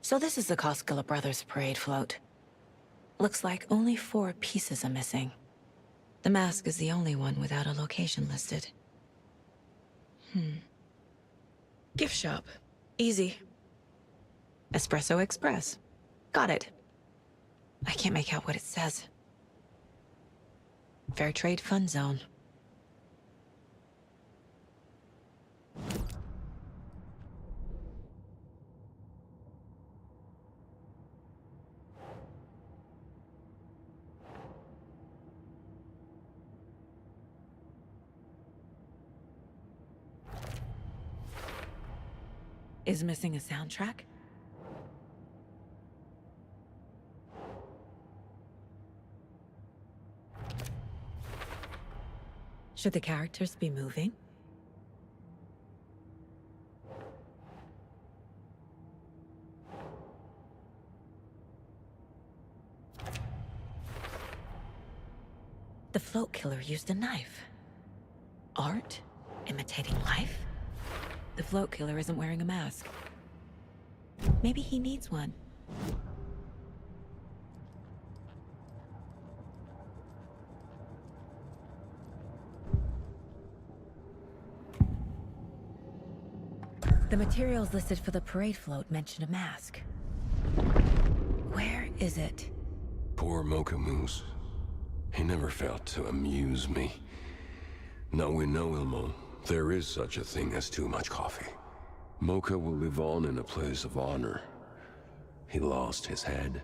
So this is the Koskela Brothers parade float. Looks like only 4 pieces are missing. The mask is the only one without a location listed. Gift shop. Easy. Espresso Express. Got it. I can't make out what it says. Fair Trade Fund Zone. Is missing a soundtrack? Should the characters be moving? The float killer used a knife. Art? Imitating life? The float killer isn't wearing a mask. Maybe he needs one. The materials listed for the parade float mention a mask. Where is it? Poor Mocha Moose. He never failed to amuse me. Now we know, Ilmo, there is such a thing as too much coffee. Mocha will live on in a place of honor. He lost his head.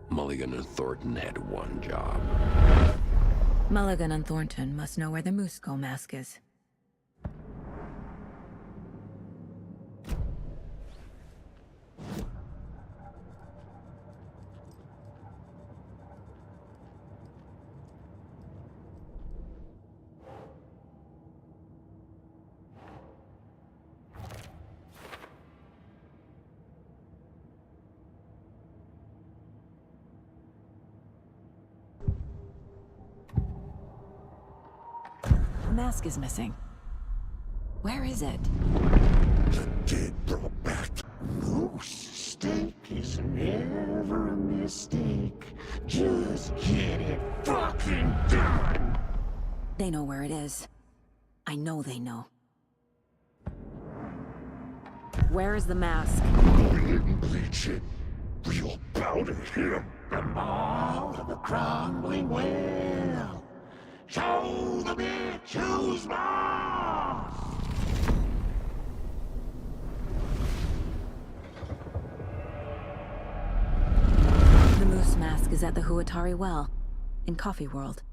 Mulligan and Thornton had one job. Mulligan and Thornton must know where the Moose Skull mask is. The mask is missing. Where is it? The dead brought back moose steak is never a mistake. Just get it fucking done. They know where it is. I know they know. Where is the mask? Go ahead and bleach it. Real powder him. The maw of the crumbling well. Show the bitch who's boss! The moose mask is at the Huatari Well, in Coffee World.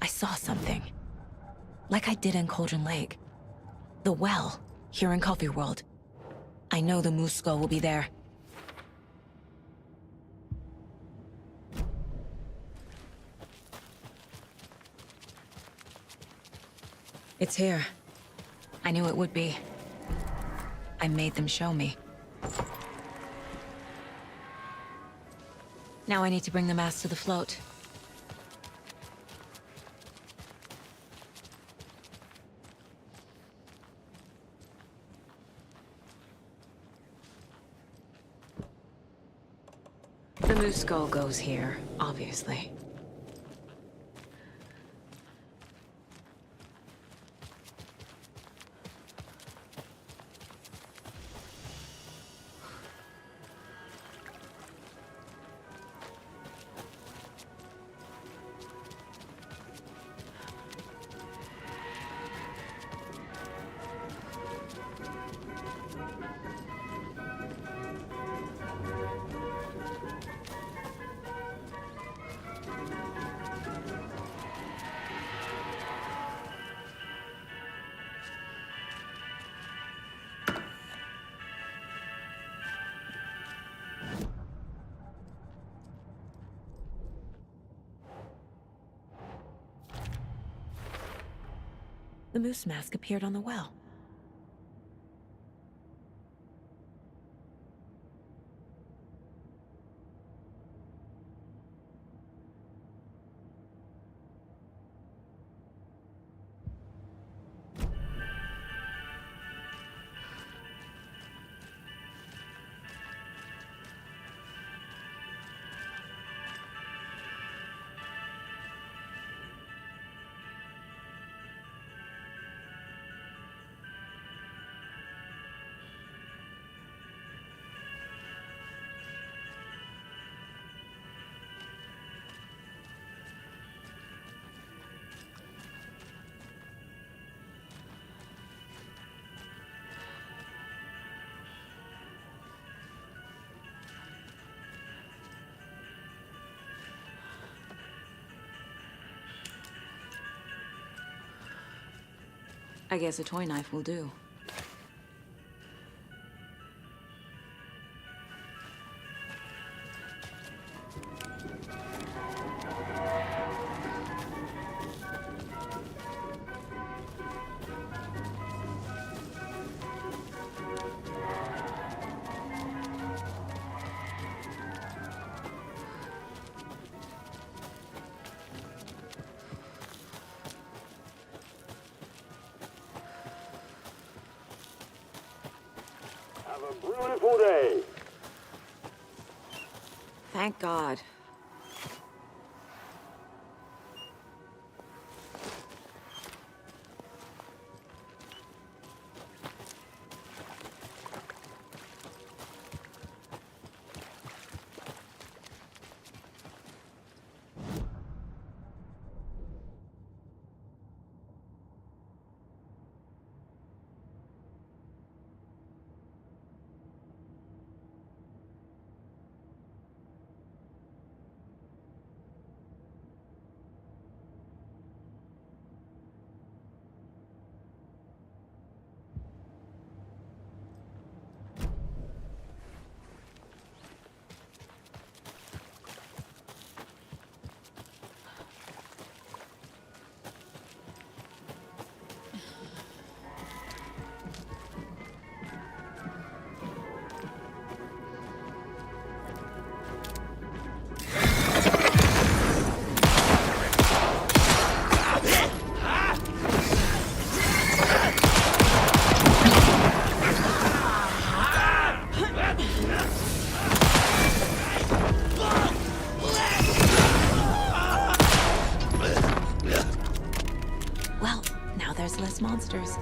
I saw something. Like I did in Cauldron Lake. The well, here in Coffee World. I know the Moose Skull will be there. It's here. I knew it would be. I made them show me. Now I need to bring the mask to the float. The Moose Skull goes here, obviously. The moose mask appeared on the well. I guess a toy knife will do. Have a beautiful day. Thank God. Well, now there's less monsters.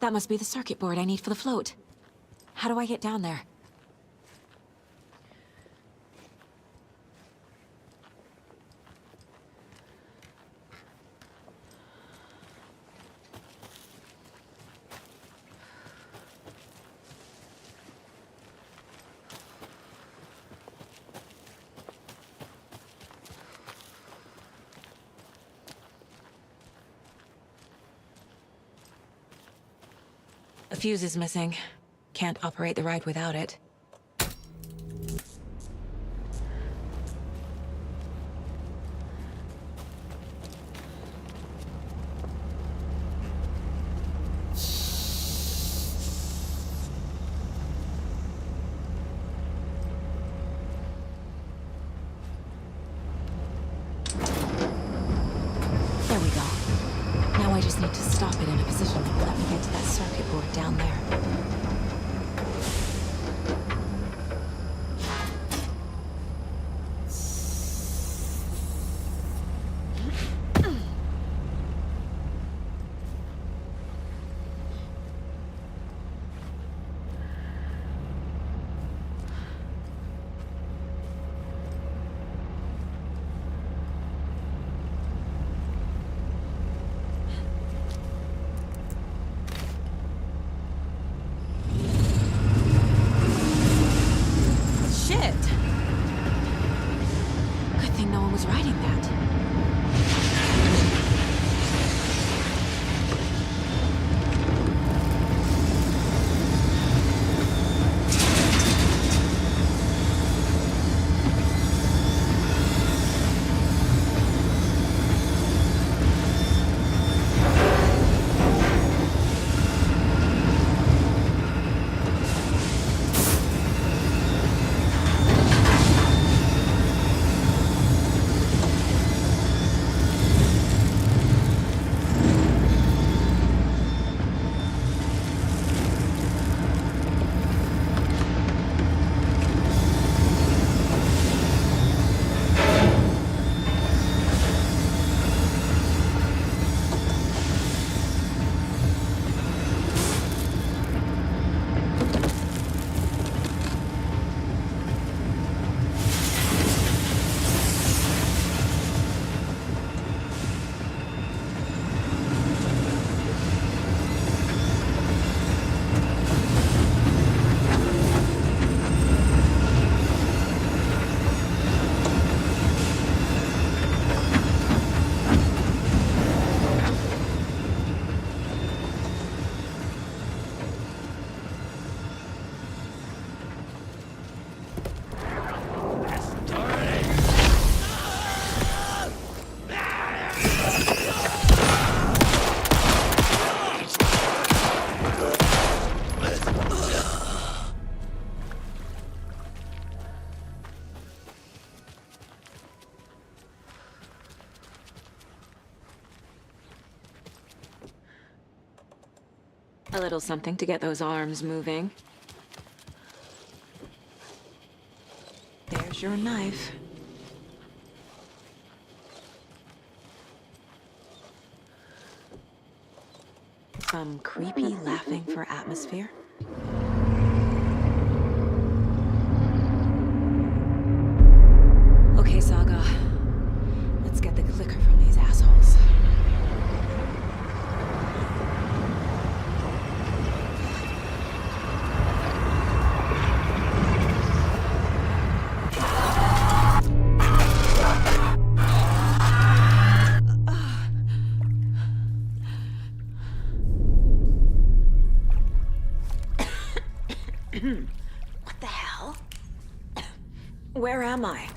That must be the circuit board I need for the float. How do I get down there? A fuse is missing. Can't operate the ride without it. There we go. Now I just need to stop it in a position that will let me get to that circuit board down there. A little something to get those arms moving. There's your knife. Some creepy laughing for atmosphere. Okay, Saga. Let's get the clicker from these assholes. What the hell? Where am I?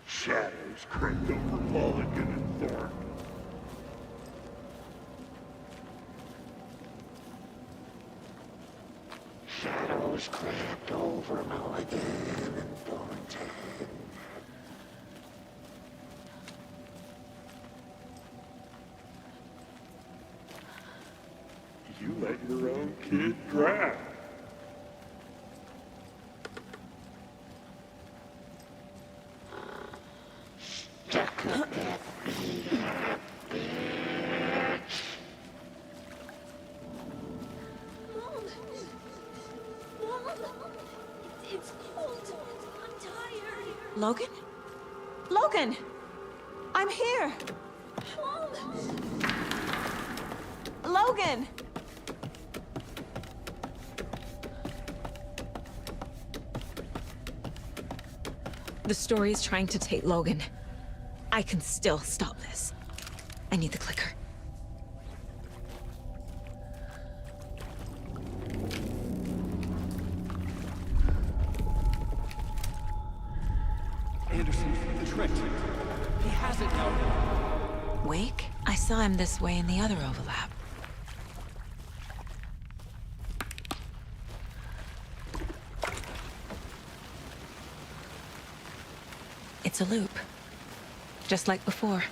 Shadows crept over Mulligan and Thornton. Shadows crept over Mulligan and Thornton. You let your own kid drown. Stuck up that bitch. It's cold. I'm tired. Logan? Logan! I'm here! Logan! The story is trying to take Logan. I can still stop this. I need the clicker. Anderson, the trick. He has it now. Wake? I saw him this way in the other overlap. It's a loop. Just like before.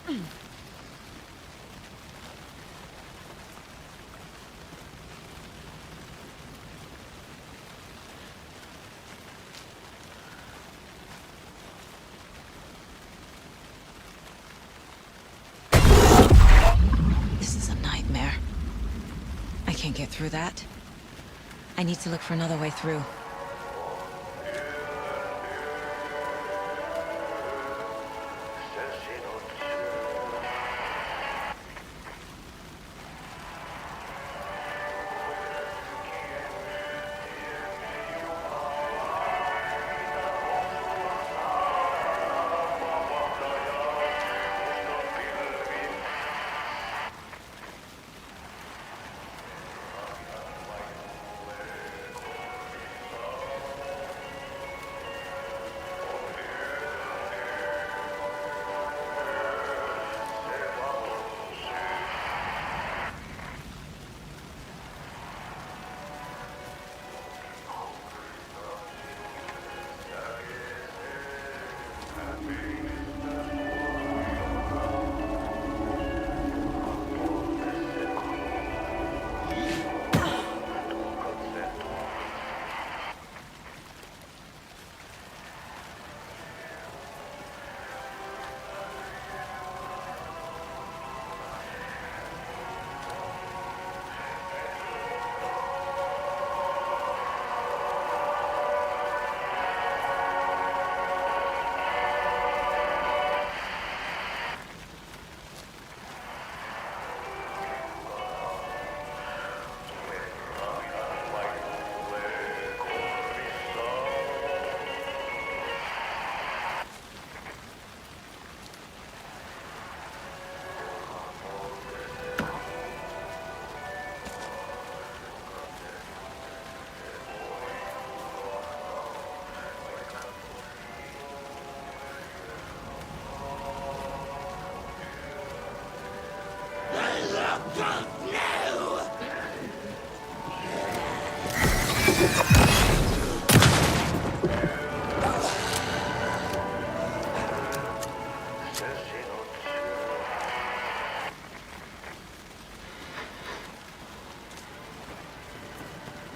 This is a nightmare. I can't get through that. I need to look for another way through.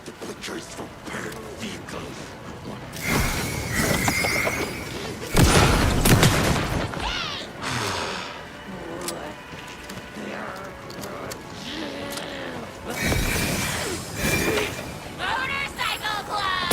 The butchers for bird vehicles. Motorcycle Club!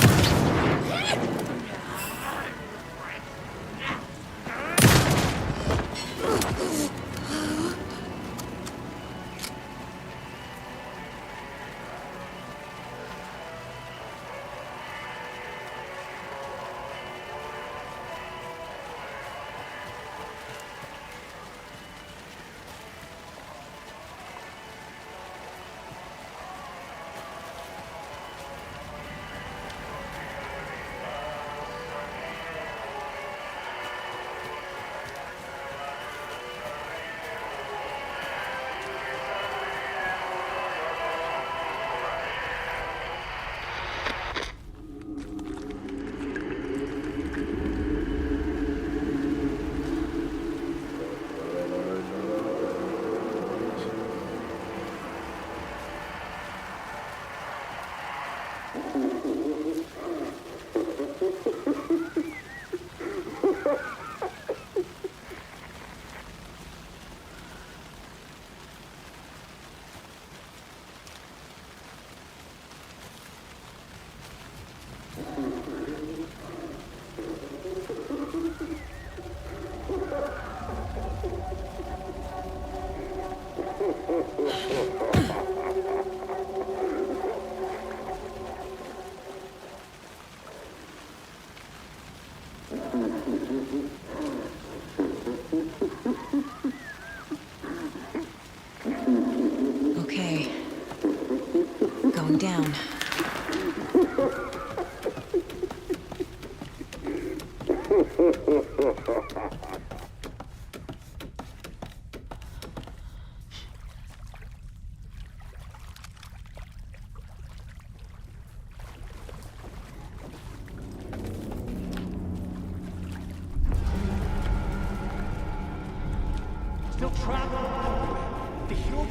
still trapped. The hero...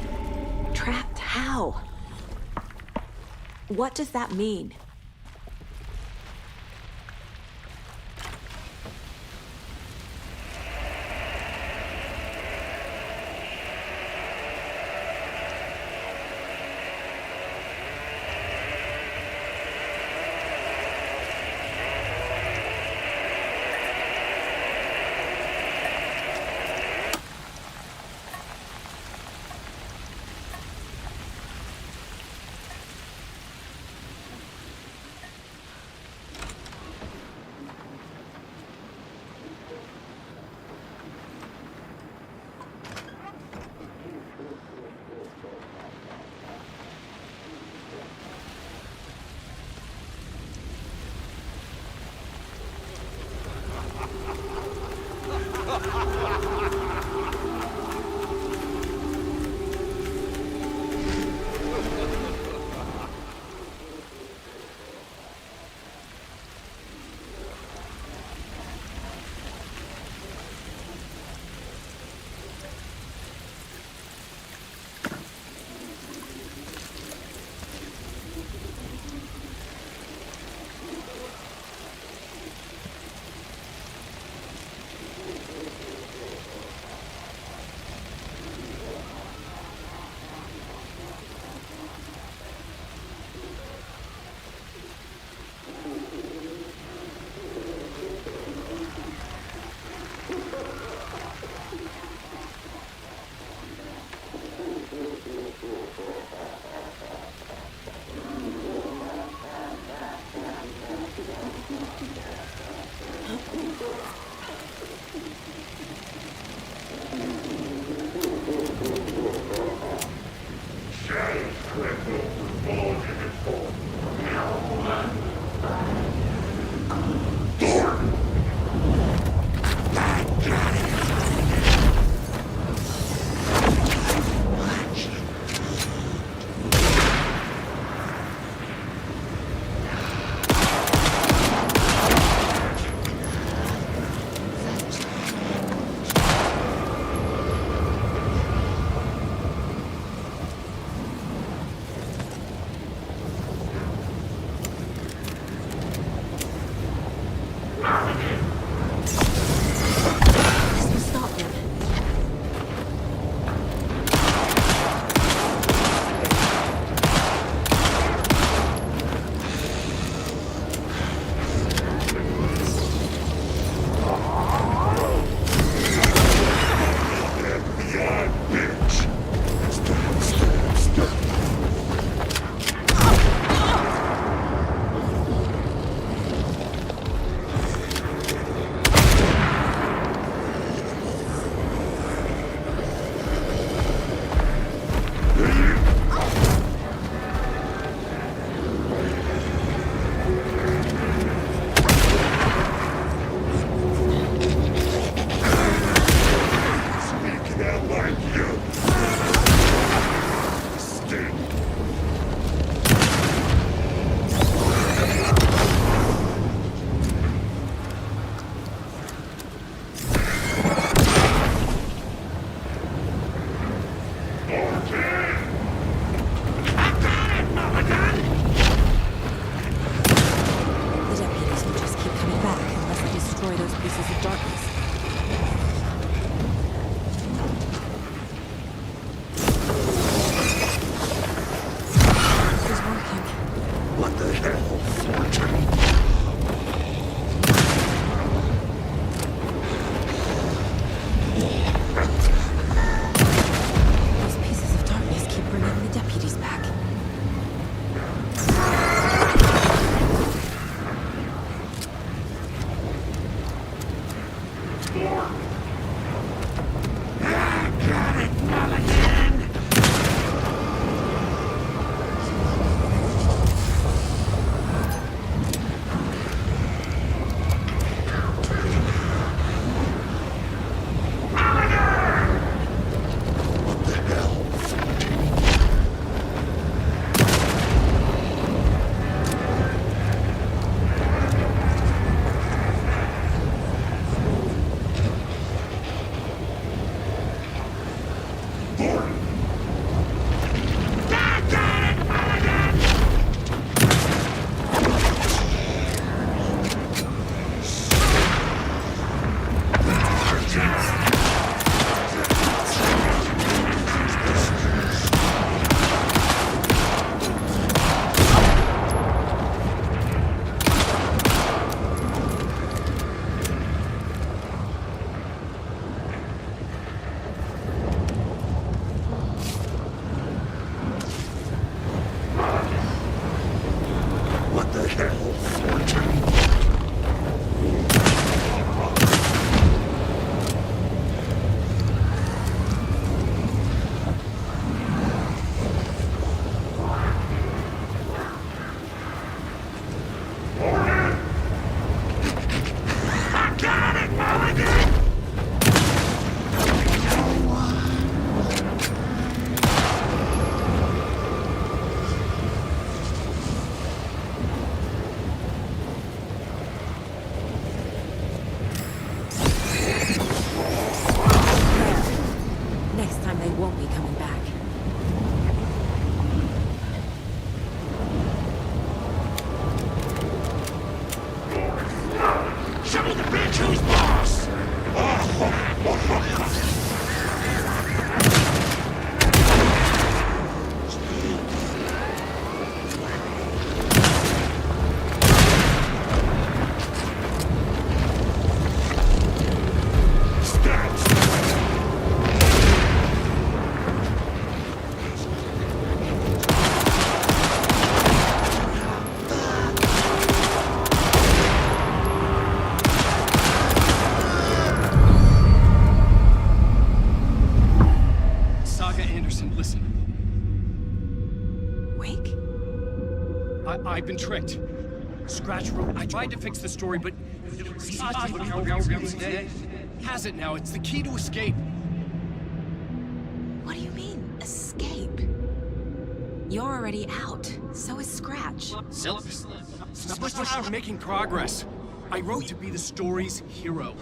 Trapped how? What does that mean? Next time they won't be coming back. Show the bitch who's boss! Listen, Wake? I've been tricked. Scratch wrote. I tried to fix the story, but has it now. It's the key to escape. What do you mean, escape? You're already out. So is Scratch. We're making progress. I wrote to be the story's hero.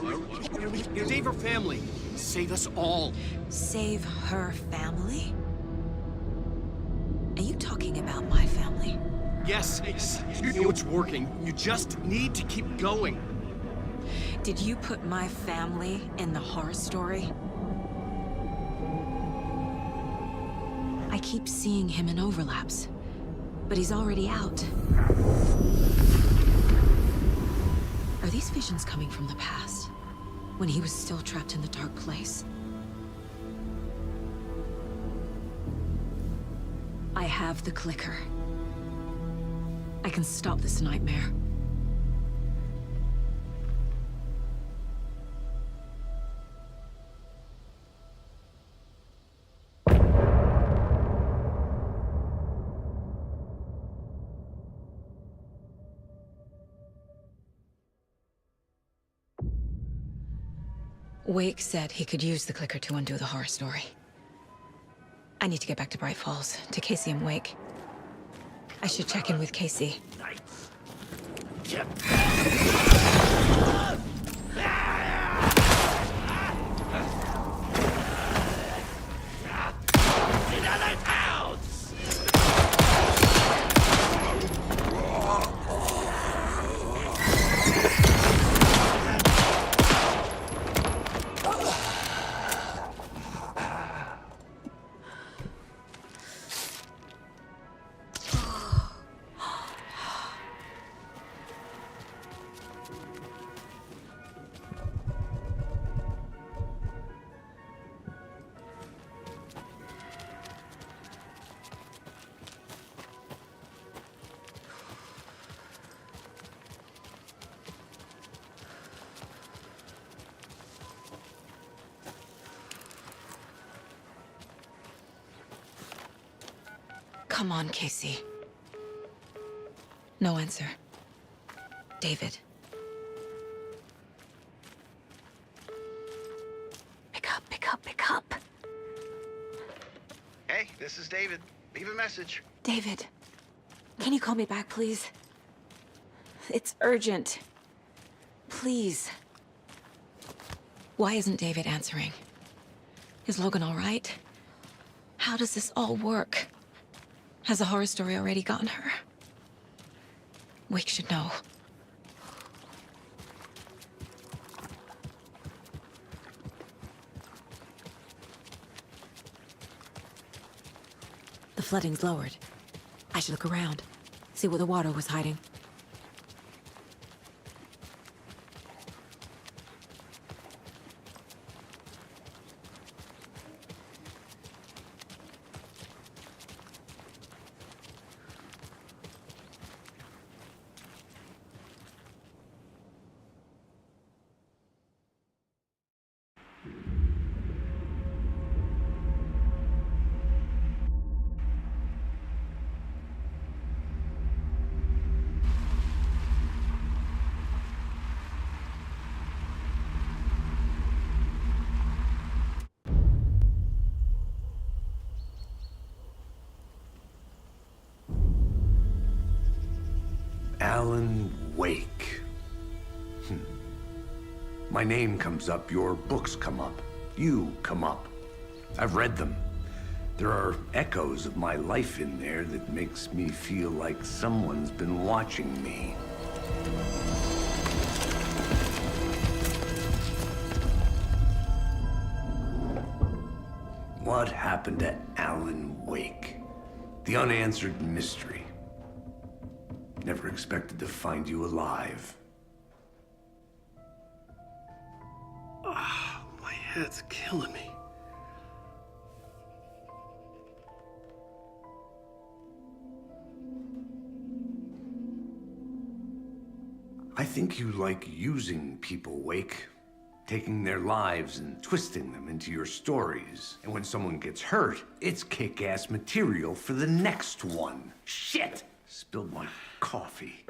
Save her family. Save us all. Save her family? Are you talking about my family? Yes, you know it's working. You just need to keep going. Did you put my family in the horror story? I keep seeing him in overlaps, but he's already out. Are these visions coming from the past, when he was still trapped in the dark place? I have the clicker. I can stop this nightmare. Wake said he could use the clicker to undo the horror story. I need to get back to Bright Falls, to Casey and Wake. I should check in with Casey. Come on, Casey. No answer. David. Pick up, pick up, pick up. Hey, this is David. Leave a message. David, can you call me back, please? It's urgent. Please. Why isn't David answering? Is Logan all right? How does this all work? Has the horror story already gotten her? Wake should know. The flooding's lowered. I should look around, see where the water was hiding. Alan Wake. My name comes up, your books come up, you come up. I've read them. There are echoes of my life in there that makes me feel like someone's been watching me. What happened to Alan Wake? The unanswered mystery. Never expected to find you alive. My head's killing me. I think you like using people, Wake. Taking their lives and twisting them into your stories. And when someone gets hurt, it's kick-ass material for the next one. Shit! Spilled my coffee.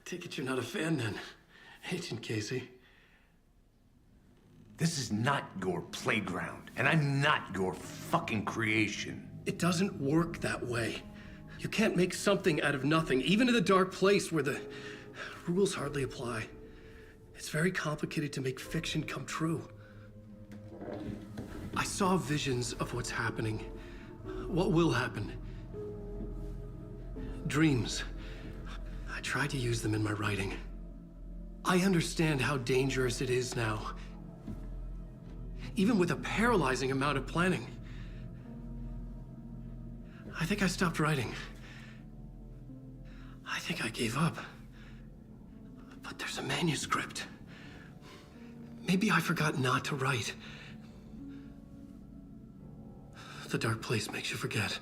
Take it you're not a fan then, Agent Casey. This is not your playground, and I'm not your fucking creation. It doesn't work that way. You can't make something out of nothing, even in the dark place where the rules hardly apply. It's very complicated to make fiction come true. I saw visions of what's happening, what will happen. Dreams. I tried to use them in my writing. I understand how dangerous it is now. Even with a paralyzing amount of planning. I think I stopped writing. I think I gave up. But there's a manuscript. Maybe I forgot not to write. The dark place makes you forget.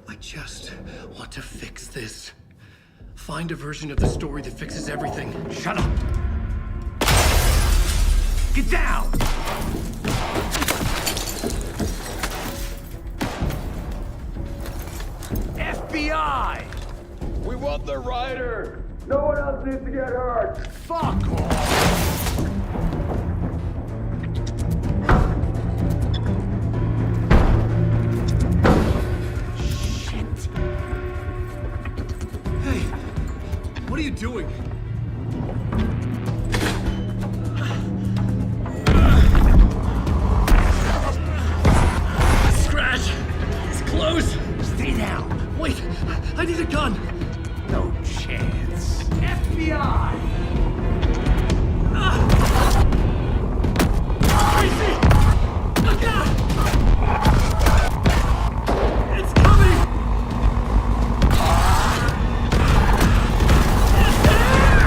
I just want to fix this. Find a version of the story that fixes everything. Shut up! Get down! FBI! We want the writer! No one else needs to get hurt! Fuck off! Shit! Hey, what are you doing? Scratch! It's close! Stay down! Wait, I need a gun! No chance. FBI! Crazy! Look out! It's coming! It's there!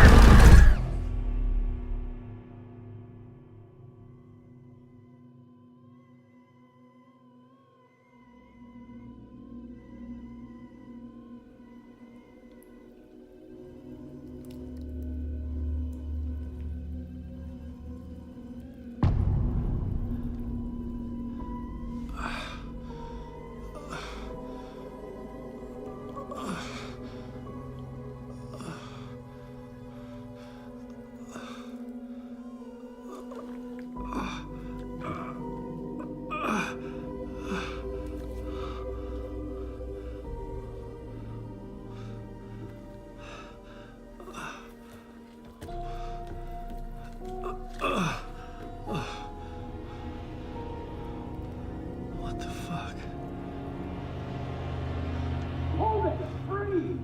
What the fuck? Hold it! Freeze!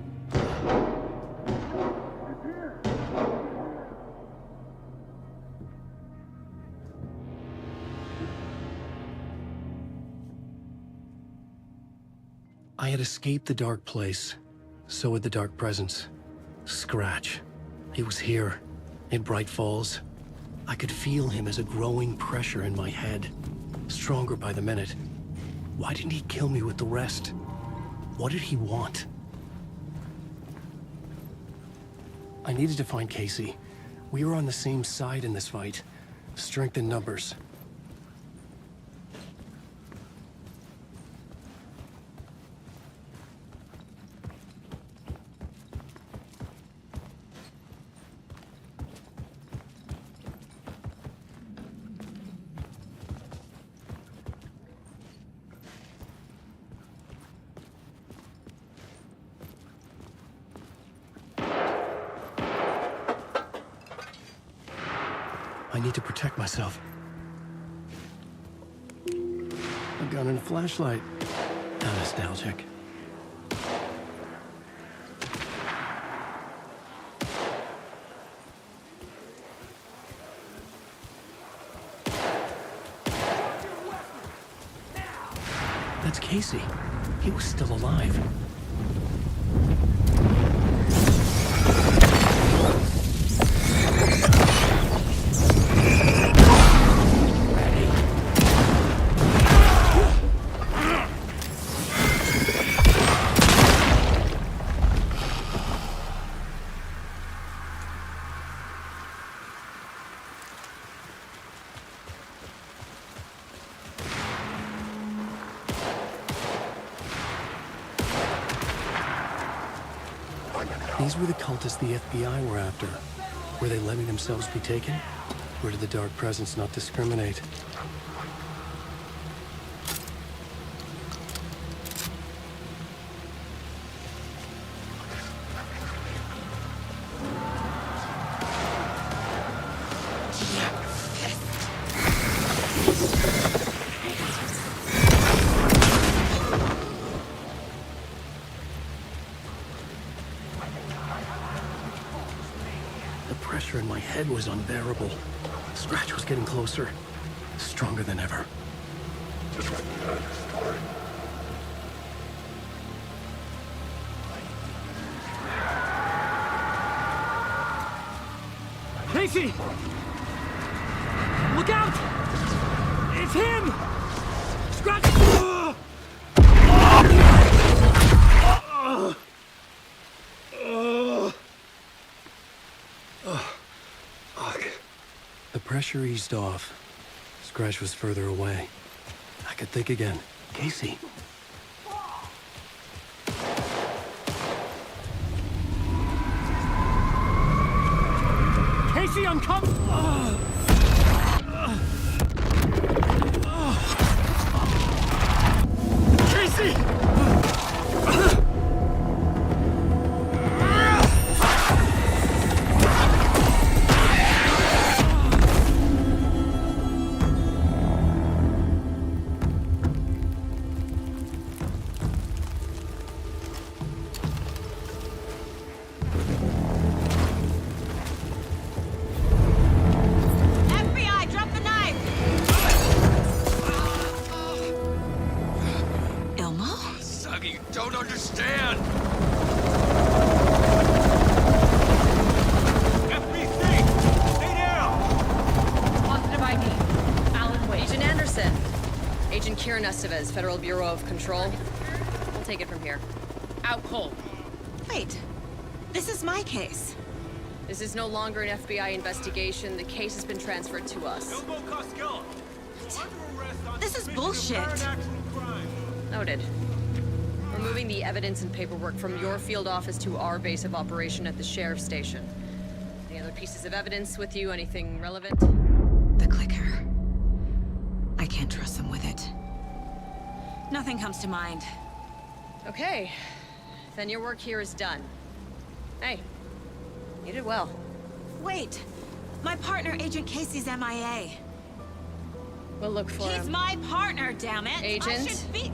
I had escaped the dark place. So had the dark presence. Scratch. He was here, in Bright Falls. I could feel him as a growing pressure in my head. Stronger by the minute. Why didn't he kill me with the rest? What did he want? I needed to find Casey. We were on the same side in this fight. Strength in numbers. I need to protect myself. A gun and a flashlight. How nostalgic. That's Casey. He was still alive. These were the cultists the FBI were after. Were they letting themselves be taken? Or did the Dark Presence not discriminate? The pressure in my head was unbearable. Scratch was getting closer, stronger than ever. Casey! Look out! It's him! Scratch! The pressure eased off. Scratch was further away. I could think again. Casey. Casey, I'm coming! Casey! FBI, drop the knife! Ilmo? Suggy, you don't understand! FBC! Stay down! Positive ID. Alan Wade. Agent Anderson. Agent Kieran Estevez, Federal Bureau of Control. We'll take it from here. Out cold. Wait, this is my case. This is no longer an FBI investigation. The case has been transferred to us. This is bullshit. Noted. We're moving the evidence and paperwork from your field office to our base of operation at the sheriff's station. Any other pieces of evidence with you? Anything relevant? The clicker. I can't trust them with it. Nothing comes to mind. Okay. Then your work here is done. Hey, you did well. Wait, my partner, Agent Casey's MIA. We'll look for He's him. my partner, damn it! I Agent? should be...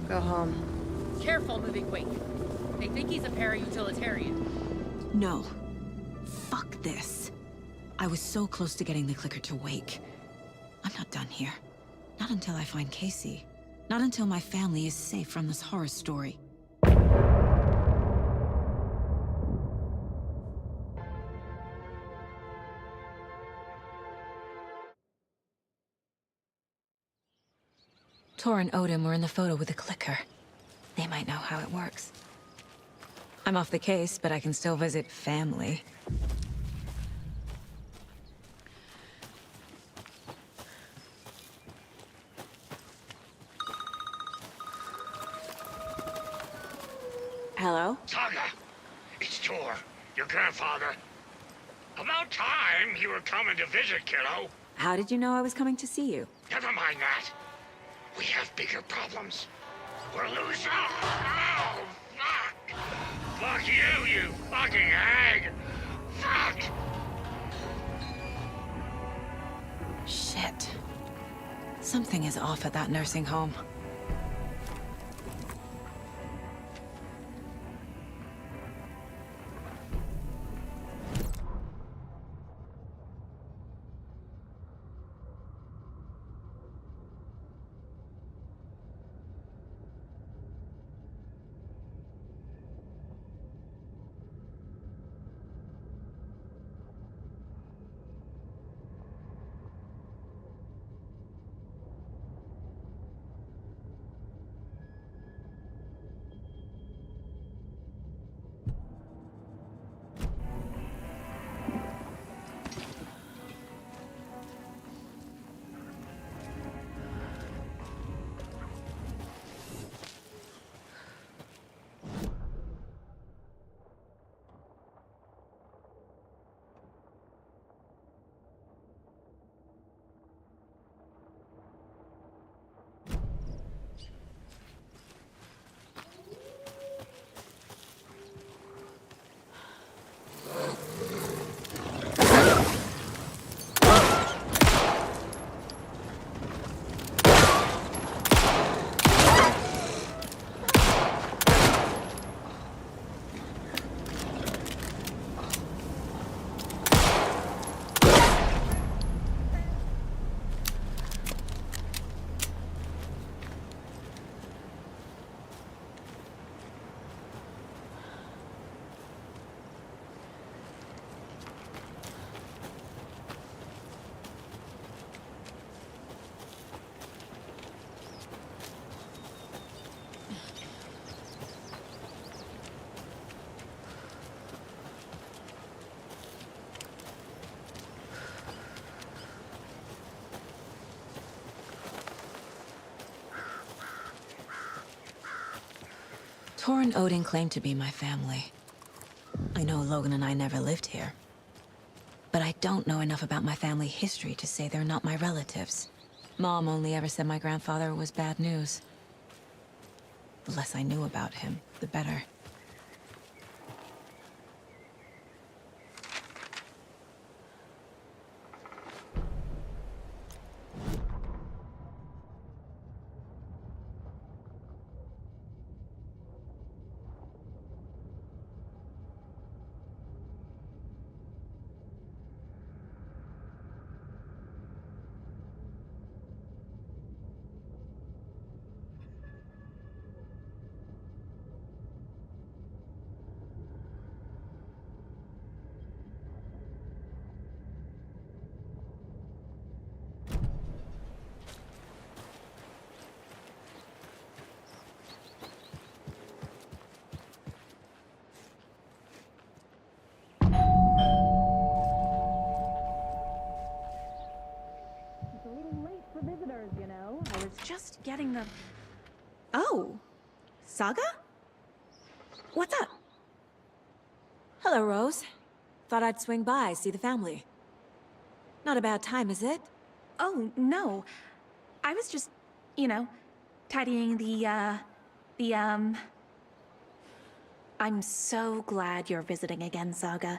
Go home. Careful moving quick. They think he's a para-utilitarian. No. Fuck this. I was so close to getting the clicker to wake. I'm not done here. Not until I find Casey. Not until my family is safe from this horror story. Tor and Odin were in the photo with the clicker. They might know how it works. I'm off the case, but I can still visit family. Hello? Saga, it's Tor, your grandfather. About time you were coming to visit, kiddo. How did you know I was coming to see you? Never mind that. We have bigger problems. We're losing. Oh, fuck. Fuck you, you fucking hag. Fuck. Something is off at that nursing home. Tor and Odin claim to be my family. I know Logan and I never lived here. But I don't know enough about my family history to say they're not my relatives. Mom only ever said my grandfather was bad news. The less I knew about him, the better. Just getting the... Oh, Saga? What's up? Hello, Rose. Thought I'd swing by, see the family. Not a bad time, is it? Oh, no. I was just, you know, tidying I'm so glad you're visiting again, Saga.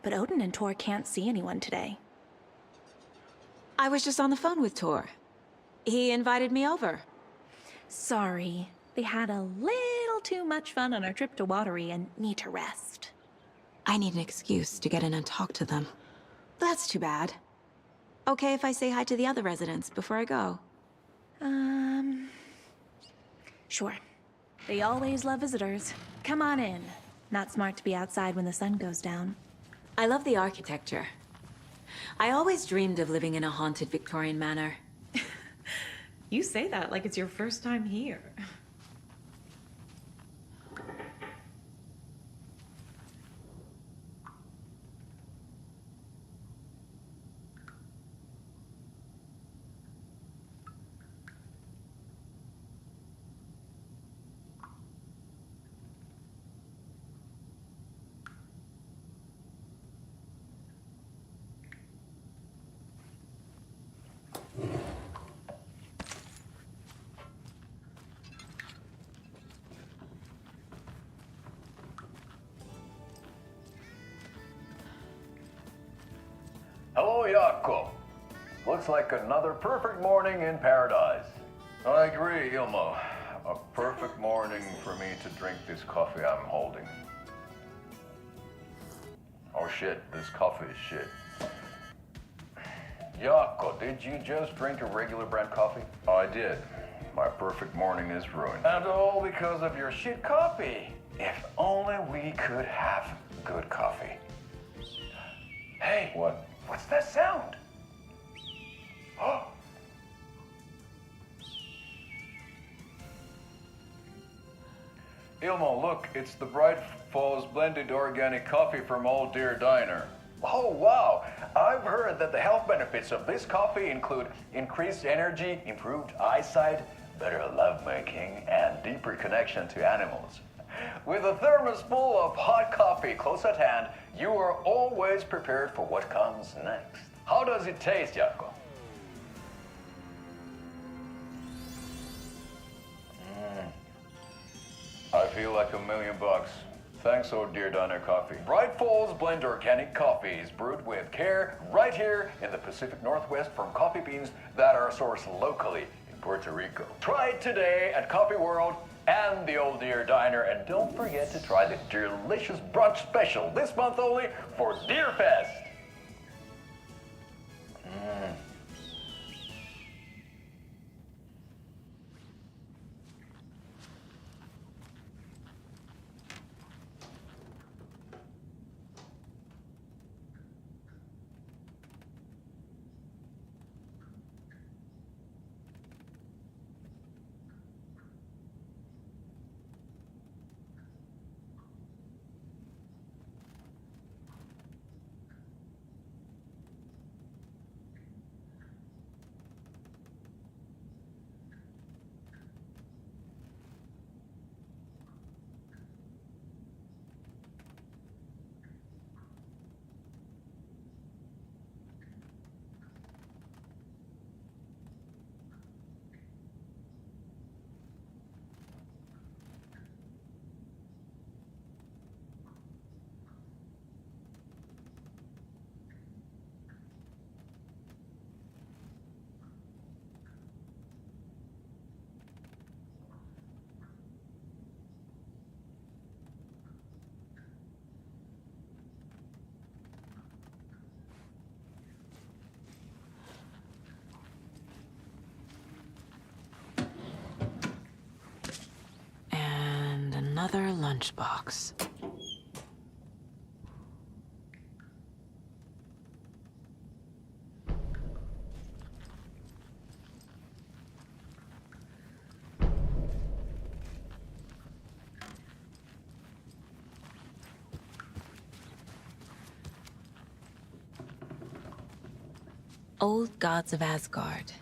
But Odin and Tor can't see anyone today. I was just on the phone with Tor. He invited me over. Sorry. They had a little too much fun on our trip to Watery and need to rest. I need an excuse to get in and talk to them. That's too bad. Okay if I say hi to the other residents before I go? Sure. They always love visitors. Come on in. Not smart to be outside when the sun goes down. I love the architecture. I always dreamed of living in a haunted Victorian manor. You say that like it's your first time here. Hello, Jaakko. Looks like another perfect morning in paradise. I agree, Ilmo. A perfect morning for me to drink this coffee I'm holding. Oh shit, this coffee is shit. Jaakko, did you just drink a regular brand coffee? I did. My perfect morning is ruined. And all because of your shit coffee. If only we could have good coffee. Hey. What? What's that sound? Oh. Ilmo, look, it's the Bright Falls blended organic coffee from Old Deer Diner. Oh, wow. I've heard that the health benefits of this coffee include increased energy, improved eyesight, better lovemaking, and deeper connection to animals. With a thermos full of hot coffee close at hand, you are always prepared for what comes next. How does it taste, Jaakko? I feel like $1 million. Thanks, Old Deer Diner Coffee. Bright Falls Blend Organic Coffee is brewed with care right here in the Pacific Northwest from coffee beans that are sourced locally in Puerto Rico. Try it today at Coffee World and the Old Deer Diner, and don't forget to try the delicious brunch special this month only for Deer Fest. Another lunchbox. Old gods of Asgard.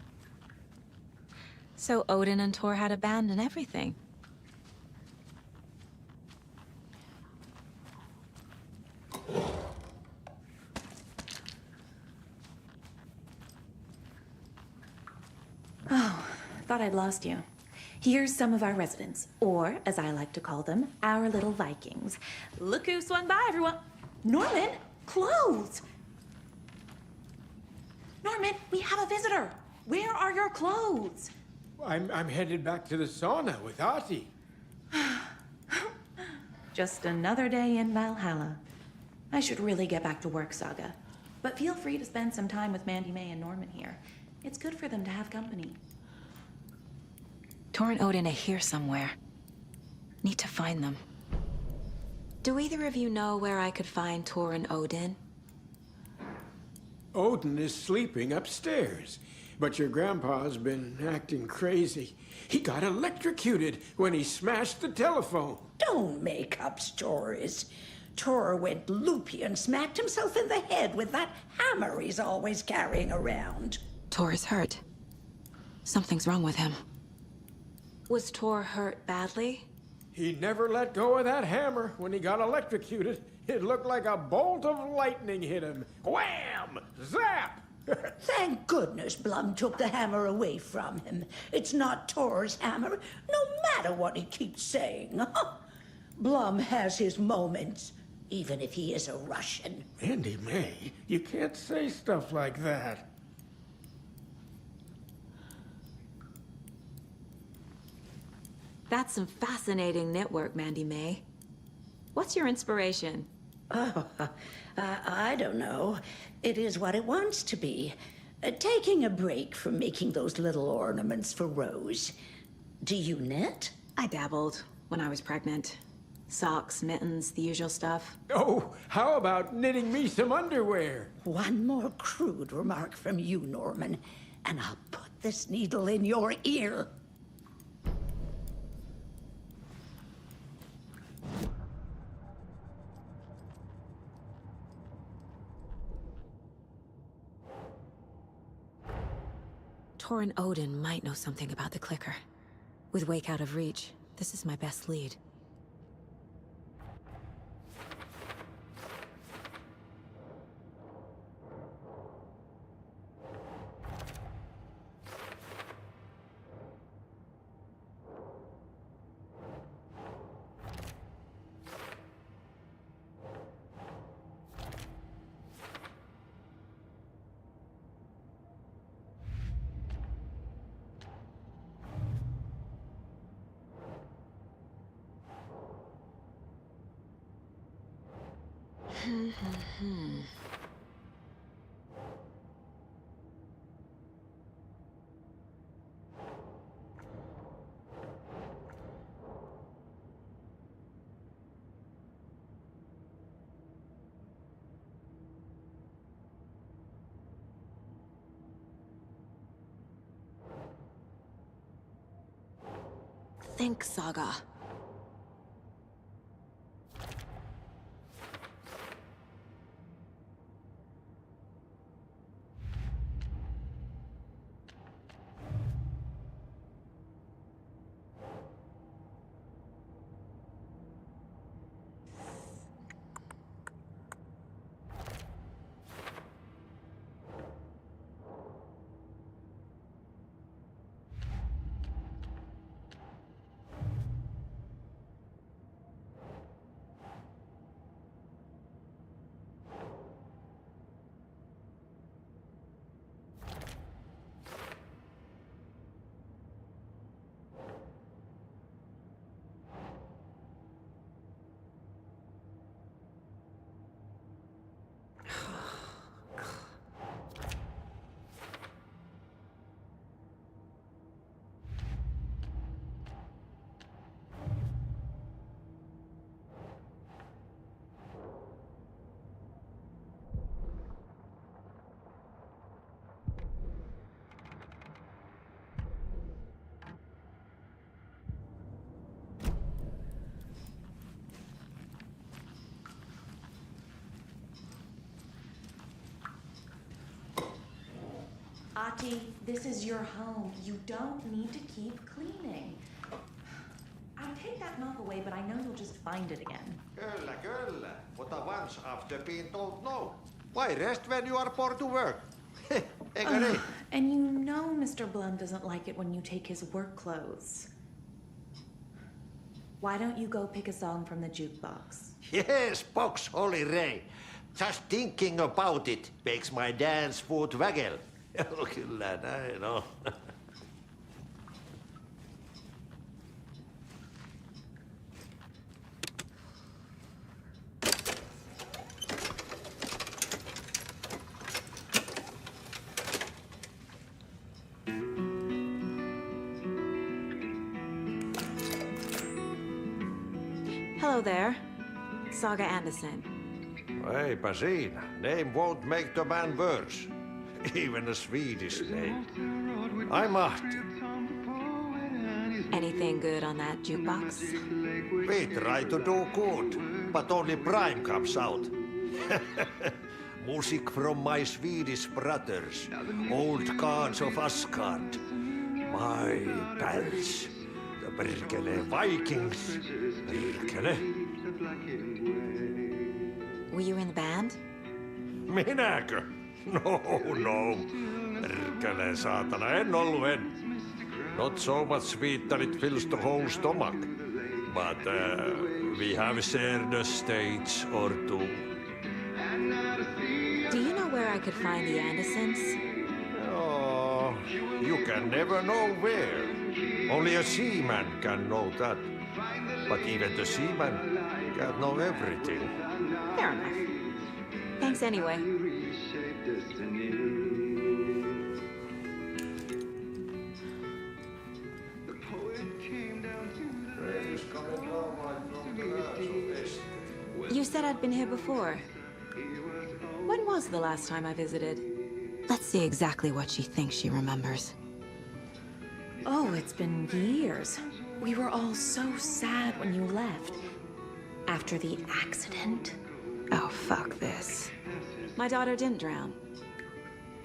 So Odin and Thor had abandoned everything. Thought I'd lost you. Here's some of our residents, or as I like to call them, our little Vikings. Look who swung by, everyone. Norman, clothes. Norman, we have a visitor. Where are your clothes? I'm headed back to the sauna with Artie. Just another day in Valhalla. I should really get back to work, Saga. But feel free to spend some time with Mandy May and Norman here. It's good for them to have company. Thor and Odin are here somewhere. Need to find them. Do either of you know where I could find Thor and Odin? Odin is sleeping upstairs, but your grandpa's been acting crazy. He got electrocuted when he smashed the telephone. Don't make up stories. Thor went loopy and smacked himself in the head with that hammer he's always carrying around. Thor is hurt. Something's wrong with him. Was Thor hurt badly? He never let go of that hammer when he got electrocuted. It looked like a bolt of lightning hit him. Wham! Zap! Thank goodness Blum took the hammer away from him. It's not Thor's hammer, no matter what he keeps saying. Blum has his moments, even if he is a Russian. Mandy May, you can't say stuff like that. That's some fascinating knitwork, Mandy May. What's your inspiration? Oh, I don't know. It is what it wants to be. Taking a break from making those little ornaments for Rose. Do you knit? I dabbled when I was pregnant. Socks, mittens, the usual stuff. Oh, how about knitting me some underwear? One more crude remark from you, Norman, and I'll put this needle in your ear. Torrin Odin might know something about the clicker. With Wake out of reach, this is my best lead. Think, Saga. Ati, this is your home. You don't need to keep cleaning. I take that knock away, but I know you'll just find it again. Kyllä, kyllä. But once after being told no. Why rest when you are poor to work? Eikö niin? And you know Mr. Blum doesn't like it when you take his work clothes. Why don't you go pick a song from the jukebox? Yes, box Holy Ray. Just thinking about it makes my dance foot waggle. Kyllä näin on. Hello there. Saga Anderson. Eipä siinä. Name won't make the man worse. Even a Swedish name. I'm Ahti. Anything good on that jukebox? We try to do good, but only Prime comes out. Music from my Swedish brothers, old gods of Asgard. My pals, the perkele Vikings. Perkele. Were you in the band? Minäkö? No. Perkele saatana, en ollut en. Not so much sweet that it fills the whole stomach. But we have shared a stage or two. Do you know where I could find the Andersons? Oh, You can never know where. Only a seaman can know that. But even the seaman can't know everything. Fair enough. Thanks anyway. You said I'd been here before. When was the last time I visited? Let's see exactly what she thinks she remembers. Oh, it's been years. We were all so sad when you left. After the accident. Oh, fuck this. My daughter didn't drown.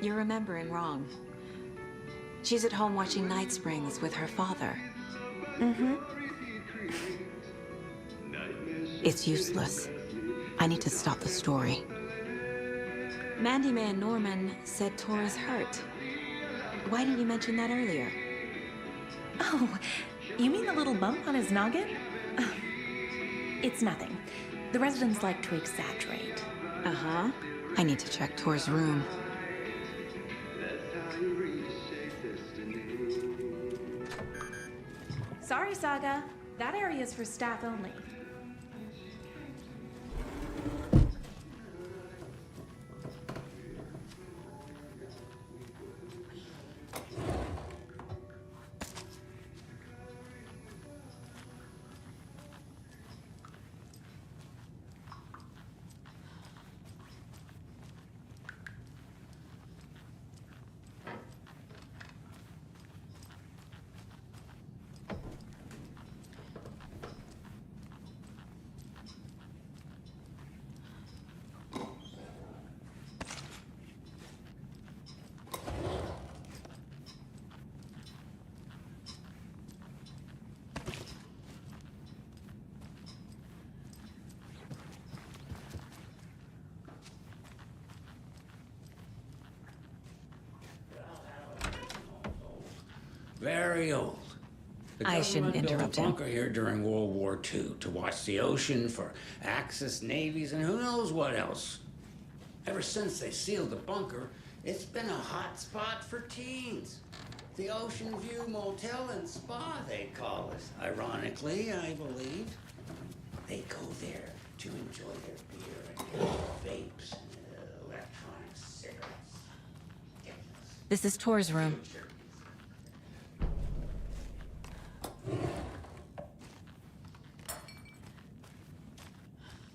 You're remembering wrong. She's at home watching Night Springs with her father. Mm-hmm. It's useless. I need to stop the story. Mandy May and Norman said Tor is hurt. Why didn't you mention that earlier? Oh, you mean the little bump on his noggin? It's nothing. The residents like to exaggerate. Uh-huh. I need to check Tor's room. Sorry, Saga. That area's for staff only. Very old. The I shouldn't government built interrupt a him. bunker here during World War II to watch the ocean for Axis navies and who knows what else. Ever since they sealed the bunker, it's been a hot spot for teens. The Ocean View Motel and Spa, they call it. Ironically, I believe. They go there to enjoy their beer and vapes and electronic cigarettes. This is Tor's room.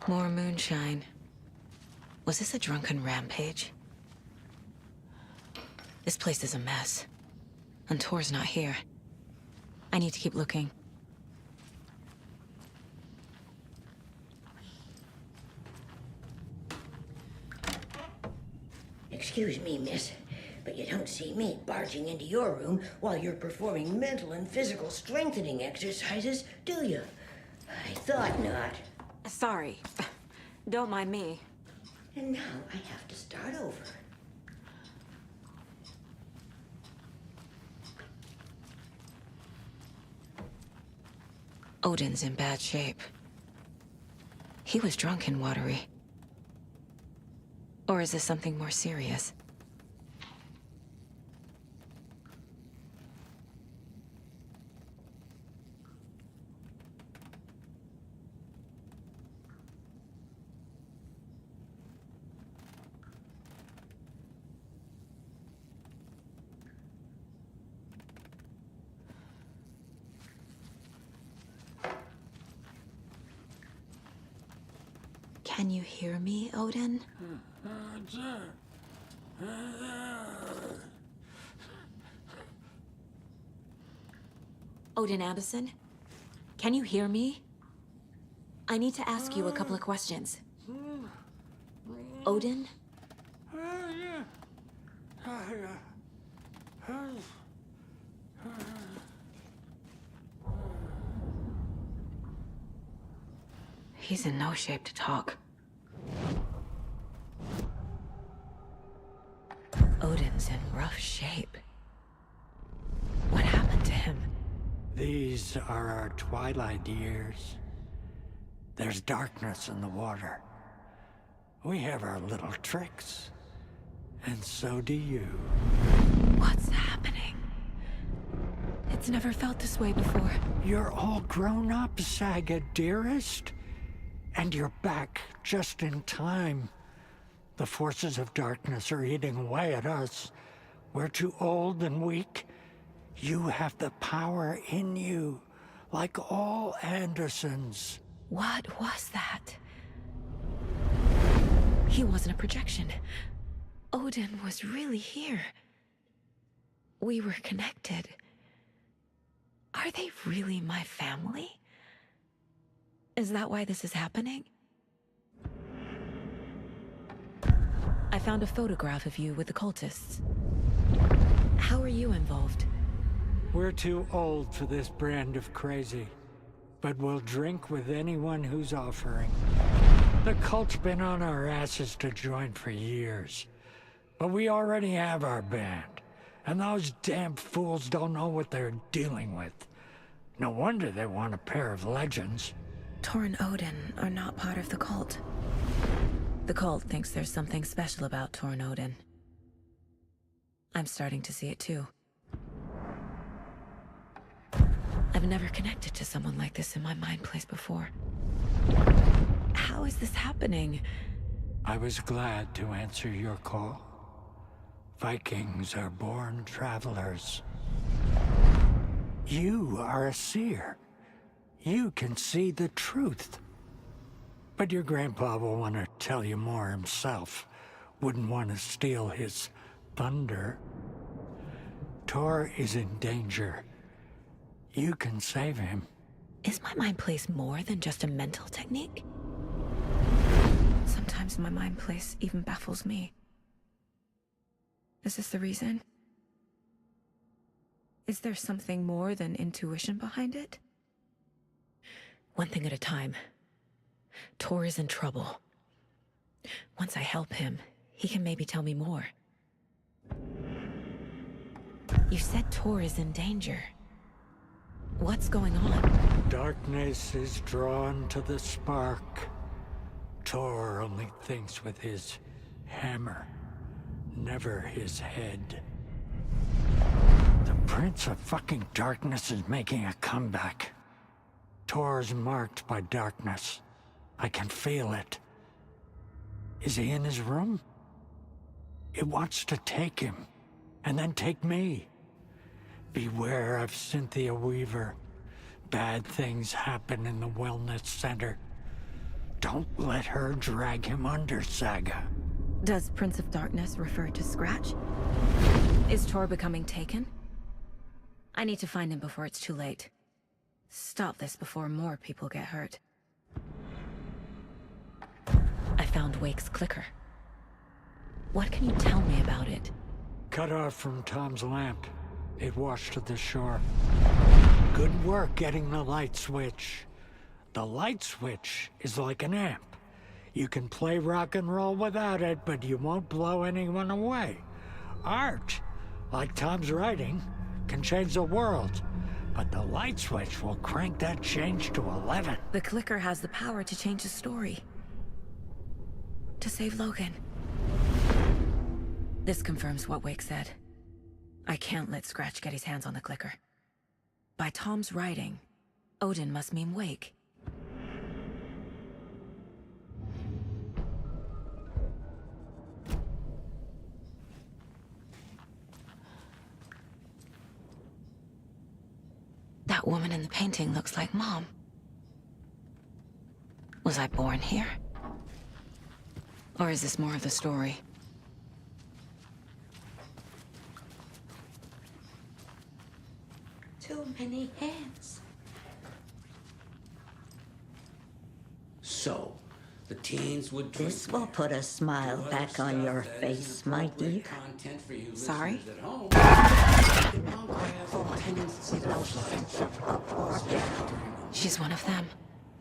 More moonshine. Was this a drunken rampage? This place is a mess. And Tor's not here. I need to keep looking. Excuse me, miss, but you don't see me barging into your room while you're performing mental and physical strengthening exercises, do you? I thought not. Sorry. Don't mind me. And now I have to start over. Odin's in bad shape. He was drunk and watery. Or is this something more serious? Can you hear me, Odin? Odin Addison? Can you hear me? I need to ask you a couple of questions. Odin? He's in no shape to talk. Odin's in rough shape. What happened to him? These are our twilight years. There's darkness in the water. We have our little tricks. And so do you. What's happening? It's never felt this way before. You're all grown up, Saga, dearest. And you're back just in time. The forces of darkness are eating away at us. We're too old and weak. You have the power in you, like all Andersons. What was that? He wasn't a projection. Odin was really here. We were connected. Are they really my family? Is that why this is happening? I found a photograph of you with the cultists. How are you involved? We're too old for this brand of crazy, but we'll drink with anyone who's offering. The cult's been on our asses to join for years, but we already have our band, and those damn fools don't know what they're dealing with. No wonder they want a pair of legends. Tor and Odin are not part of the cult. The cult thinks there's something special about Tor and Odin. I'm starting to see it too. I've never connected to someone like this in my mind place before. How is this happening? I was glad to answer your call. Vikings are born travelers. You are a seer. You can see the truth. But your grandpa will want to tell you more himself. Wouldn't want to steal his thunder. Tor is in danger. You can save him. Is my mind place more than just a mental technique? Sometimes my mind place even baffles me. Is this the reason? Is there something more than intuition behind it? One thing at a time. Tor is in trouble. Once I help him, he can maybe tell me more. You said Tor is in danger. What's going on? Darkness is drawn to the spark. Tor only thinks with his hammer, never his head. The Prince of fucking Darkness is making a comeback. Tor's marked by darkness. I can feel it. Is he in his room? It wants to take him, and then take me. Beware of Cynthia Weaver. Bad things happen in the wellness center. Don't let her drag him under, Saga. Does Prince of Darkness refer to Scratch? Is Tor becoming taken? I need to find him before it's too late. Stop this before more people get hurt. I found Wake's clicker. What can you tell me about it? Cut off from Tom's lamp. It washed to the shore. Good work getting the light switch. The light switch is like an amp. You can play rock and roll without it, but you won't blow anyone away. Art, like Tom's writing, can change the world. But the light switch will crank that change to 11. The clicker has the power to change the story. To save Logan. This confirms what Wake said. I can't let Scratch get his hands on the clicker. By Tom's writing, Odin must mean Wake. That woman in the painting looks like Mom. Was I born here? Or is this more of the story? Too many hands. So, the teens would drink This will put a smile back on your face, my dear. content for you Sorry? listeners at home. She's one of them.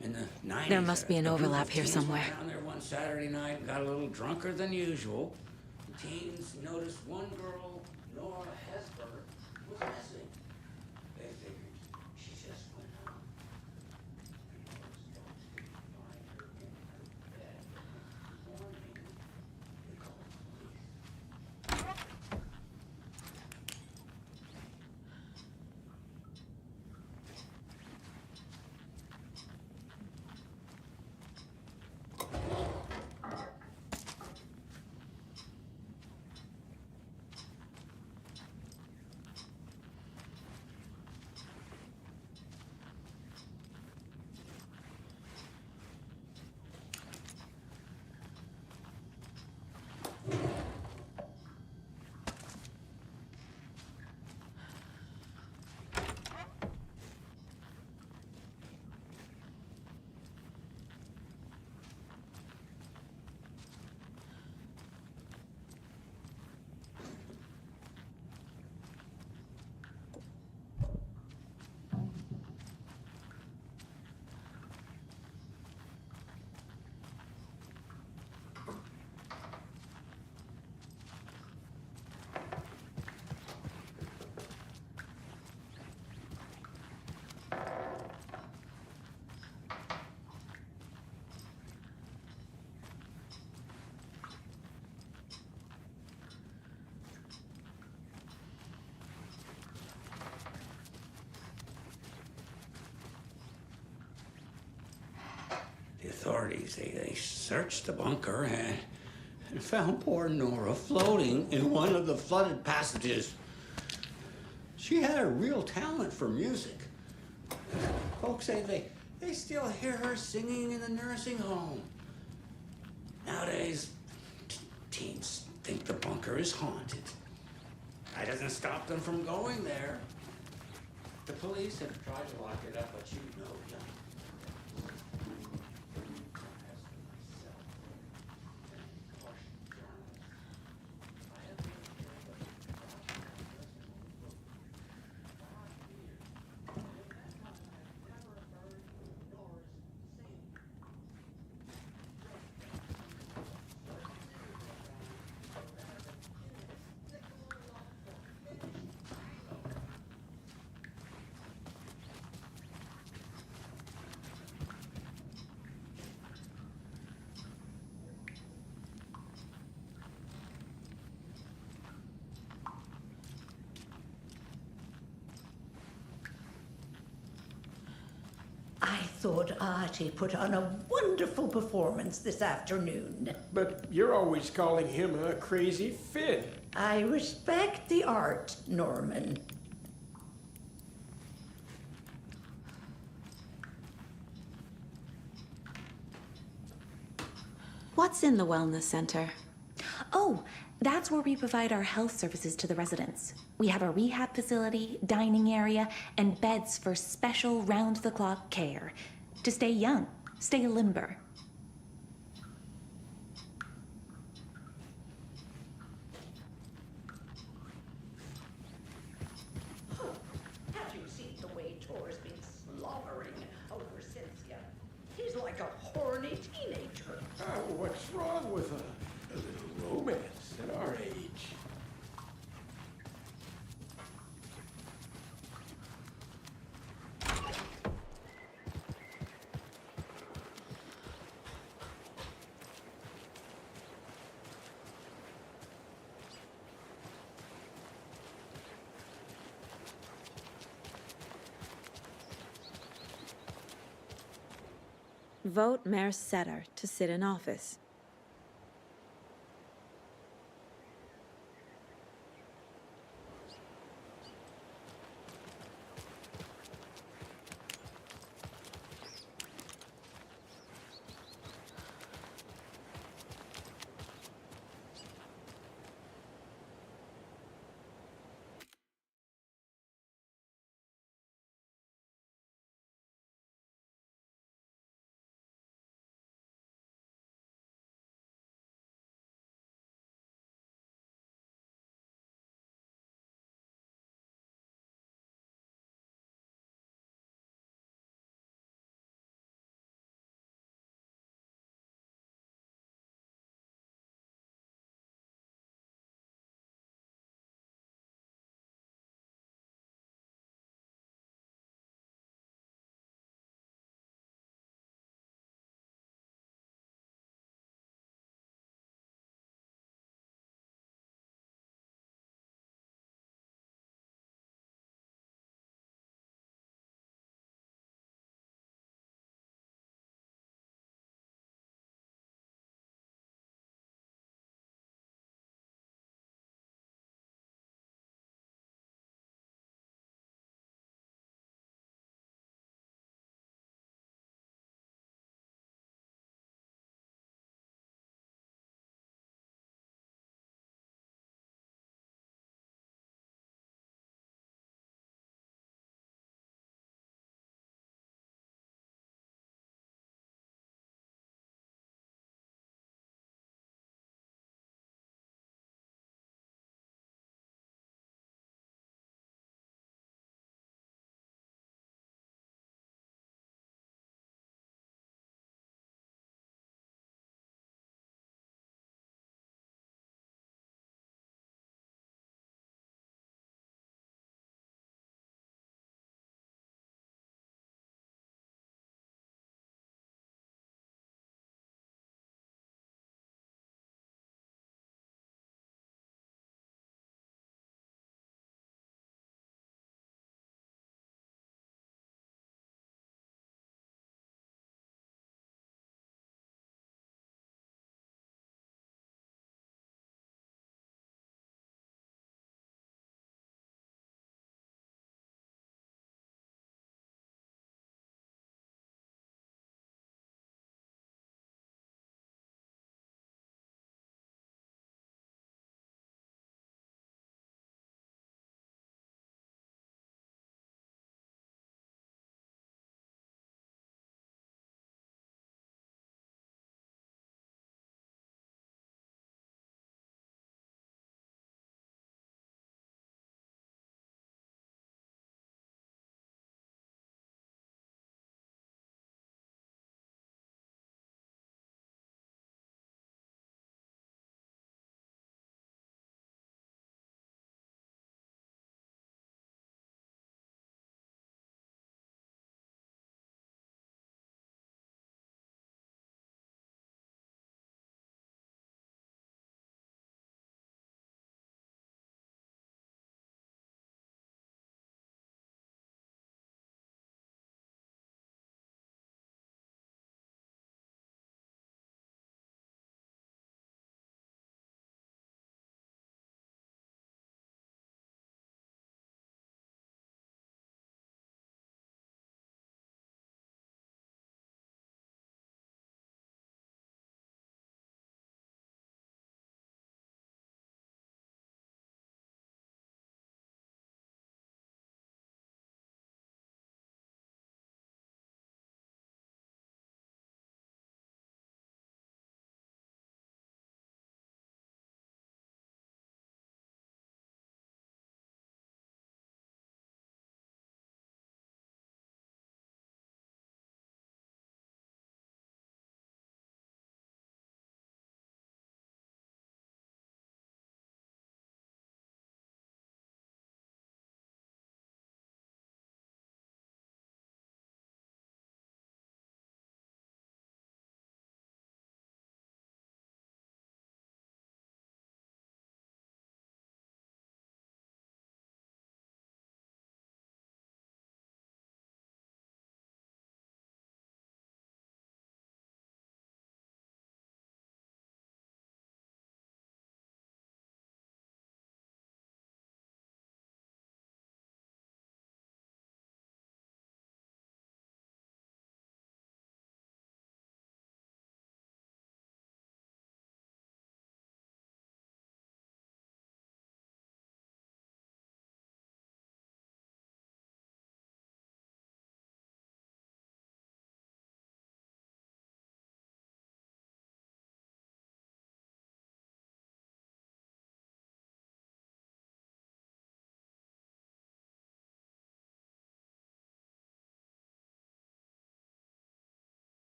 In the 90s, There must be an a group overlap of here teens somewhere. went down there one Saturday night and got a little drunker than usual. The teens noticed one girl, Nora Hesper, was missing. They figured she just went home. authorities, they searched the bunker and found poor Nora floating in one of the flooded passages. She had a real talent for music. Folks say they still hear her singing in the nursing home. Nowadays, teens think the bunker is haunted. That doesn't stop them from going there. The police have tried to lock it up, but you know, young. I thought Artie put on a wonderful performance this afternoon. But you're always calling him a crazy Finn. I respect the art, Norman. What's in the Wellness Center? Oh, that's where we provide our health services to the residents. We have a rehab facility, dining area, and beds for special round-the-clock care. To stay young, stay limber. Have you seen the way Tor's been slobbering over Cynthia? He's like a horny teenager. What's wrong with a little romance at our age? Vote Mayor Setter to sit in office.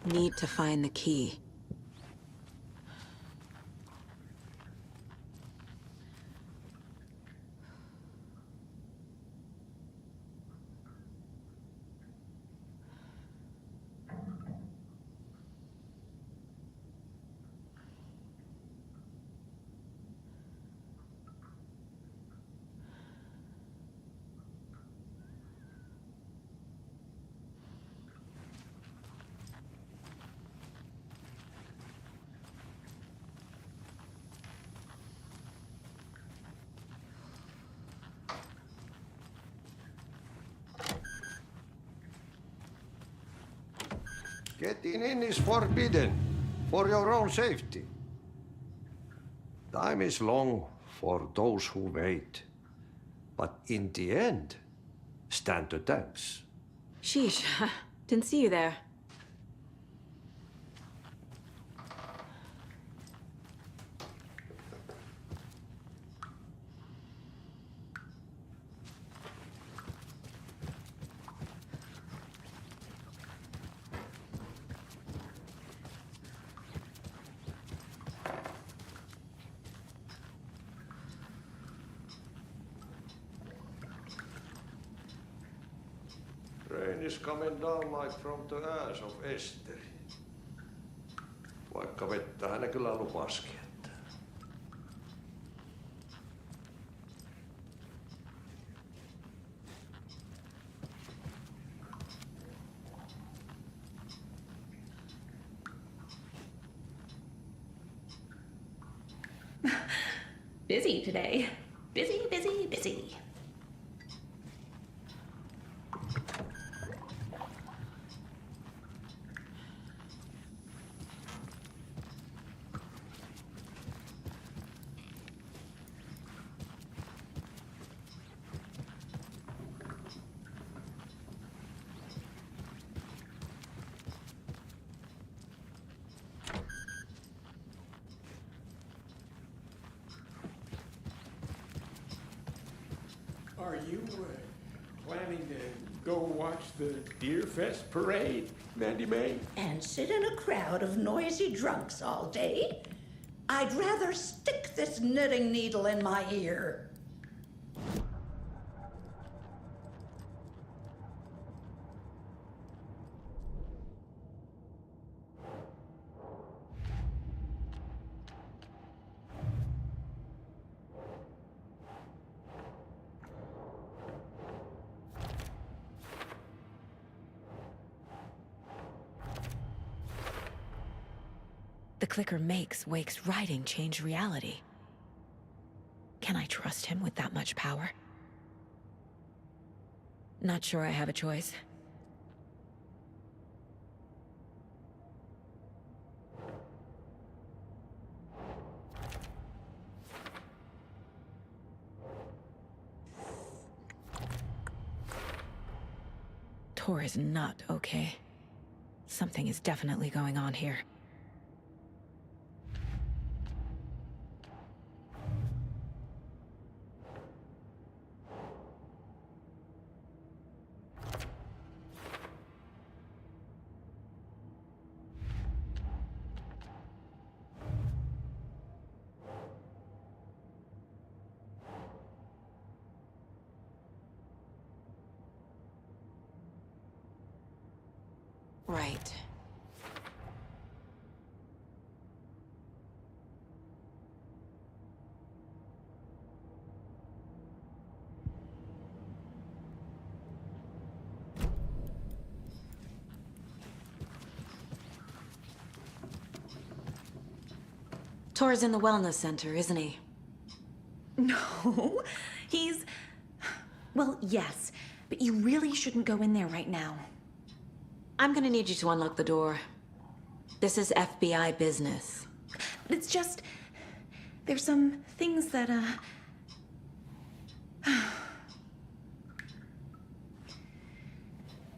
need to find the key. Getting in is forbidden, for your own safety. Time is long for those who wait. But in the end, stand the thanks. Sheesh, didn't see you there. Rain is coming down like from the ass of Esther. Vaikka vettä hän kyllä lupaskin. Busy today. Busy, busy, busy. Are you planning to go watch the Deer Fest parade, Mandy May? And sit in a crowd of noisy drunks all day? I'd rather stick this knitting needle in my ear. The clicker makes Wake's writing change reality. Can I trust him with that much power? Not sure I have a choice. Tor is not okay. Something is definitely going on here. Right. Tor's in the wellness center, isn't he? No, he's... Well, yes, but you really shouldn't go in there right now. I'm gonna need you to unlock the door. This is FBI business. It's just... There's some things that,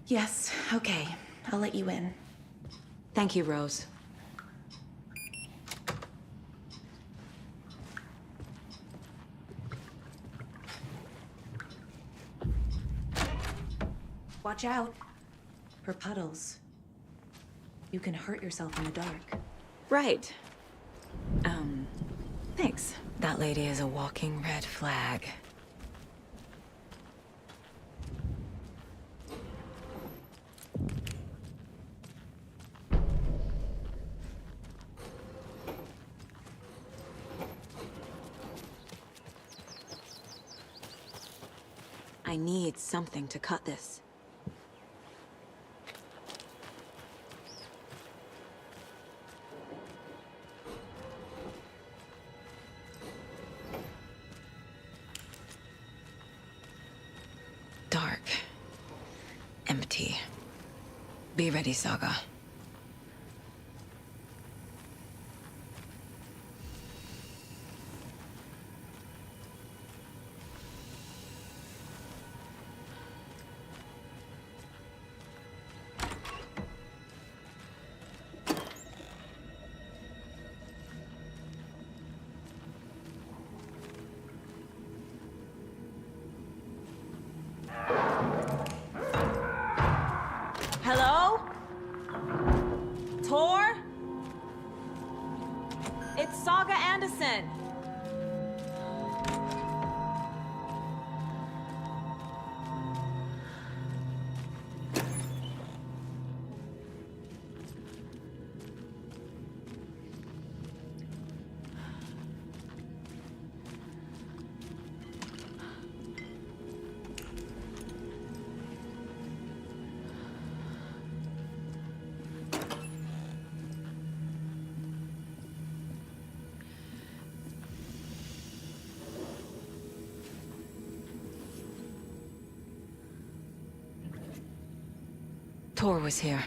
Yes, okay. I'll let you in. Thank you, Rose. Watch out for puddles. You can hurt yourself in the dark. Right. Thanks. That lady is a walking red flag. I need something to cut this. Dark. Empty. Be ready, Saga. Hello? Tor? It's Saga Anderson. Tor was here.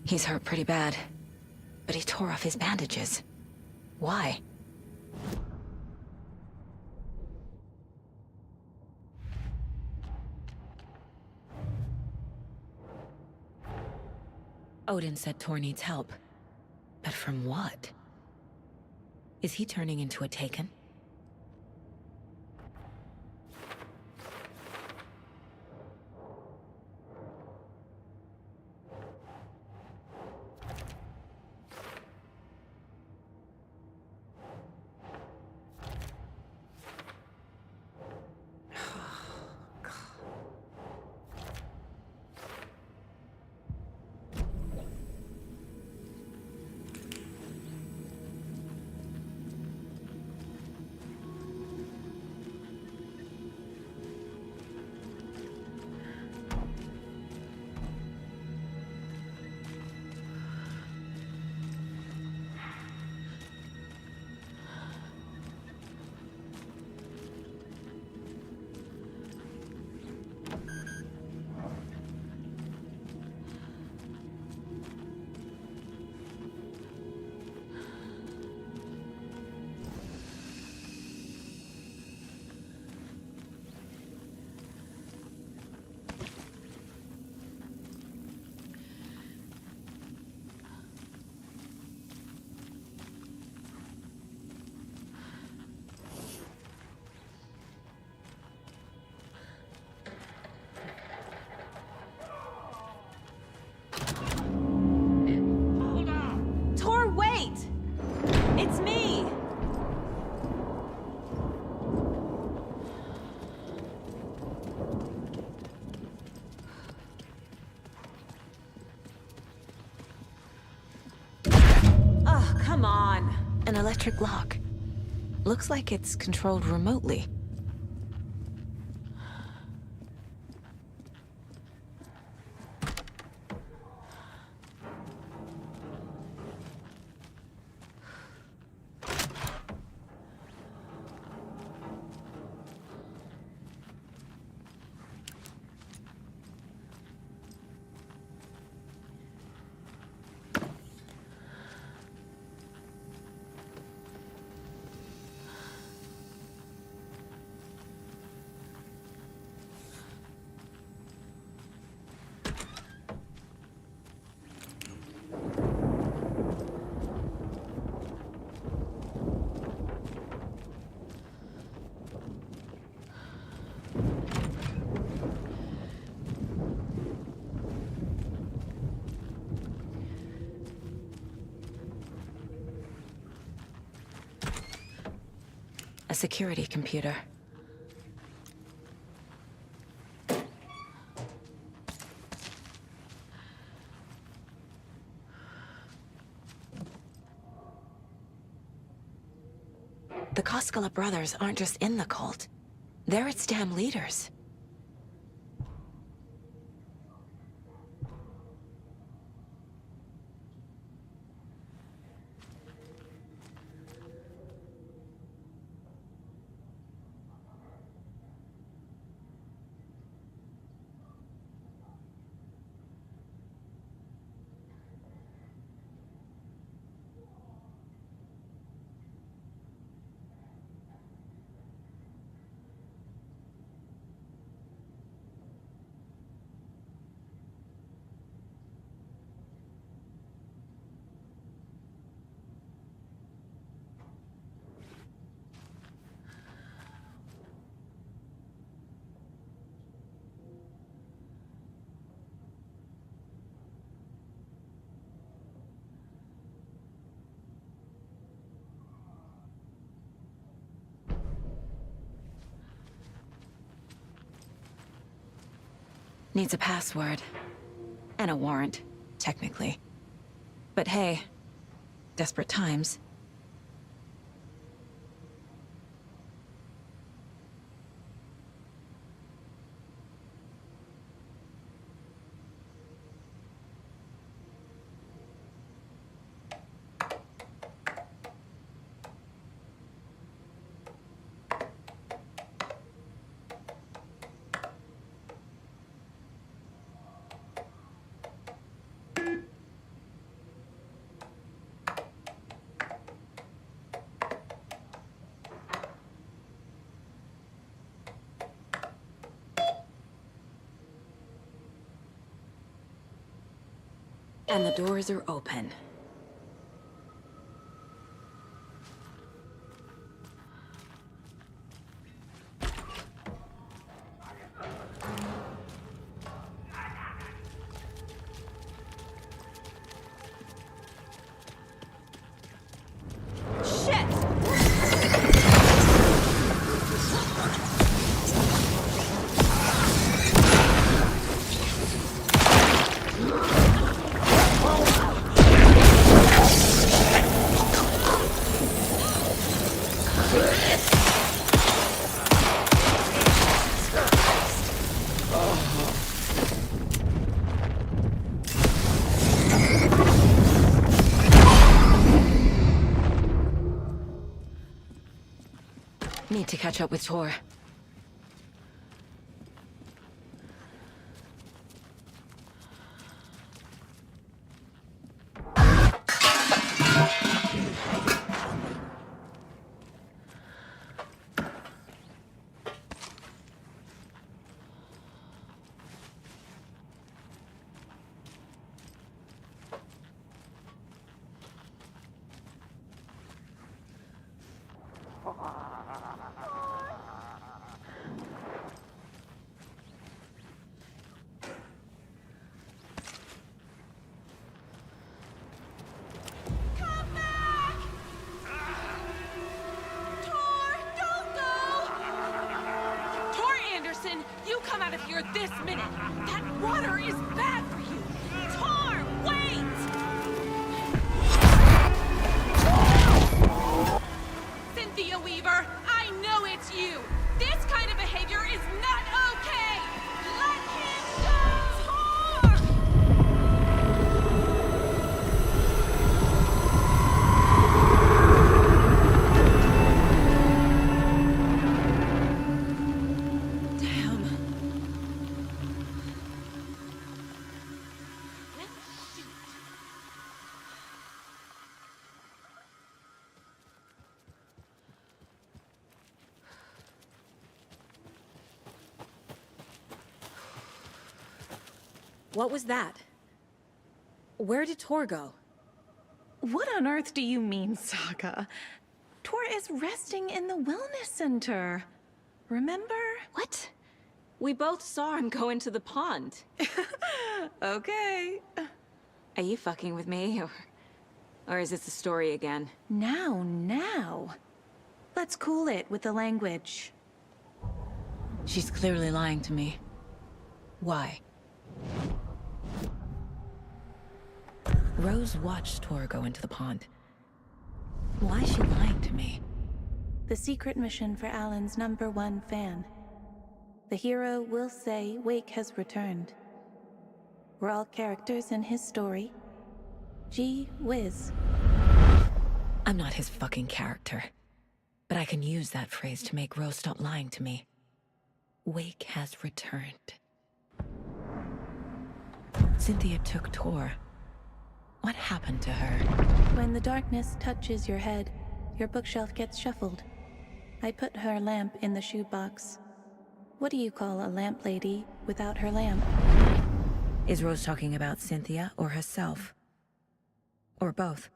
He's hurt pretty bad, but he tore off his bandages. Why? Odin said Tor needs help. But from what? Is he turning into a Taken? Tor, wait! It's me! Oh, come on. An electric lock. Looks like it's controlled remotely. A security computer. The Koskela brothers aren't just in the cult. They're its damn leaders. Needs a password. And a warrant, technically. But hey, desperate times. And the doors are open. Need to catch up with Tor. You come out of here this minute! That water is bad for you! Tor, wait! Cynthia Weaver, I know it's you! This kind of behavior is not okay! Let him go! Tor! What was that? Where did Tor go? What on earth do you mean, Saga? Tor is resting in the wellness center. Remember? What? We both saw him go into the pond. Okay. Are you fucking with me, or is this a story again? Now. let's cool it with the language. She's clearly lying to me. Why? Rose watched Tor go into the pond. Why is she lying to me? The secret mission for Alan's #1 fan. The hero will say Wake has returned. We're all characters in his story. Gee whiz. I'm not his fucking character. But I can use that phrase to make Rose stop lying to me. Wake has returned. Cynthia took Tor. What happened to her? When the darkness touches your head, your bookshelf gets shuffled. I put her lamp in the shoebox. What do you call a lamp lady without her lamp? Is Rose talking about Cynthia or herself? Or both?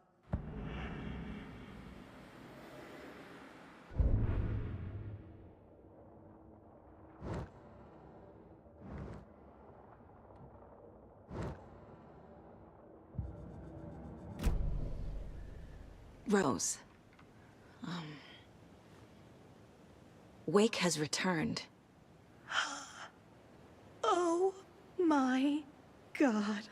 Rose. Wake has returned. Oh my God.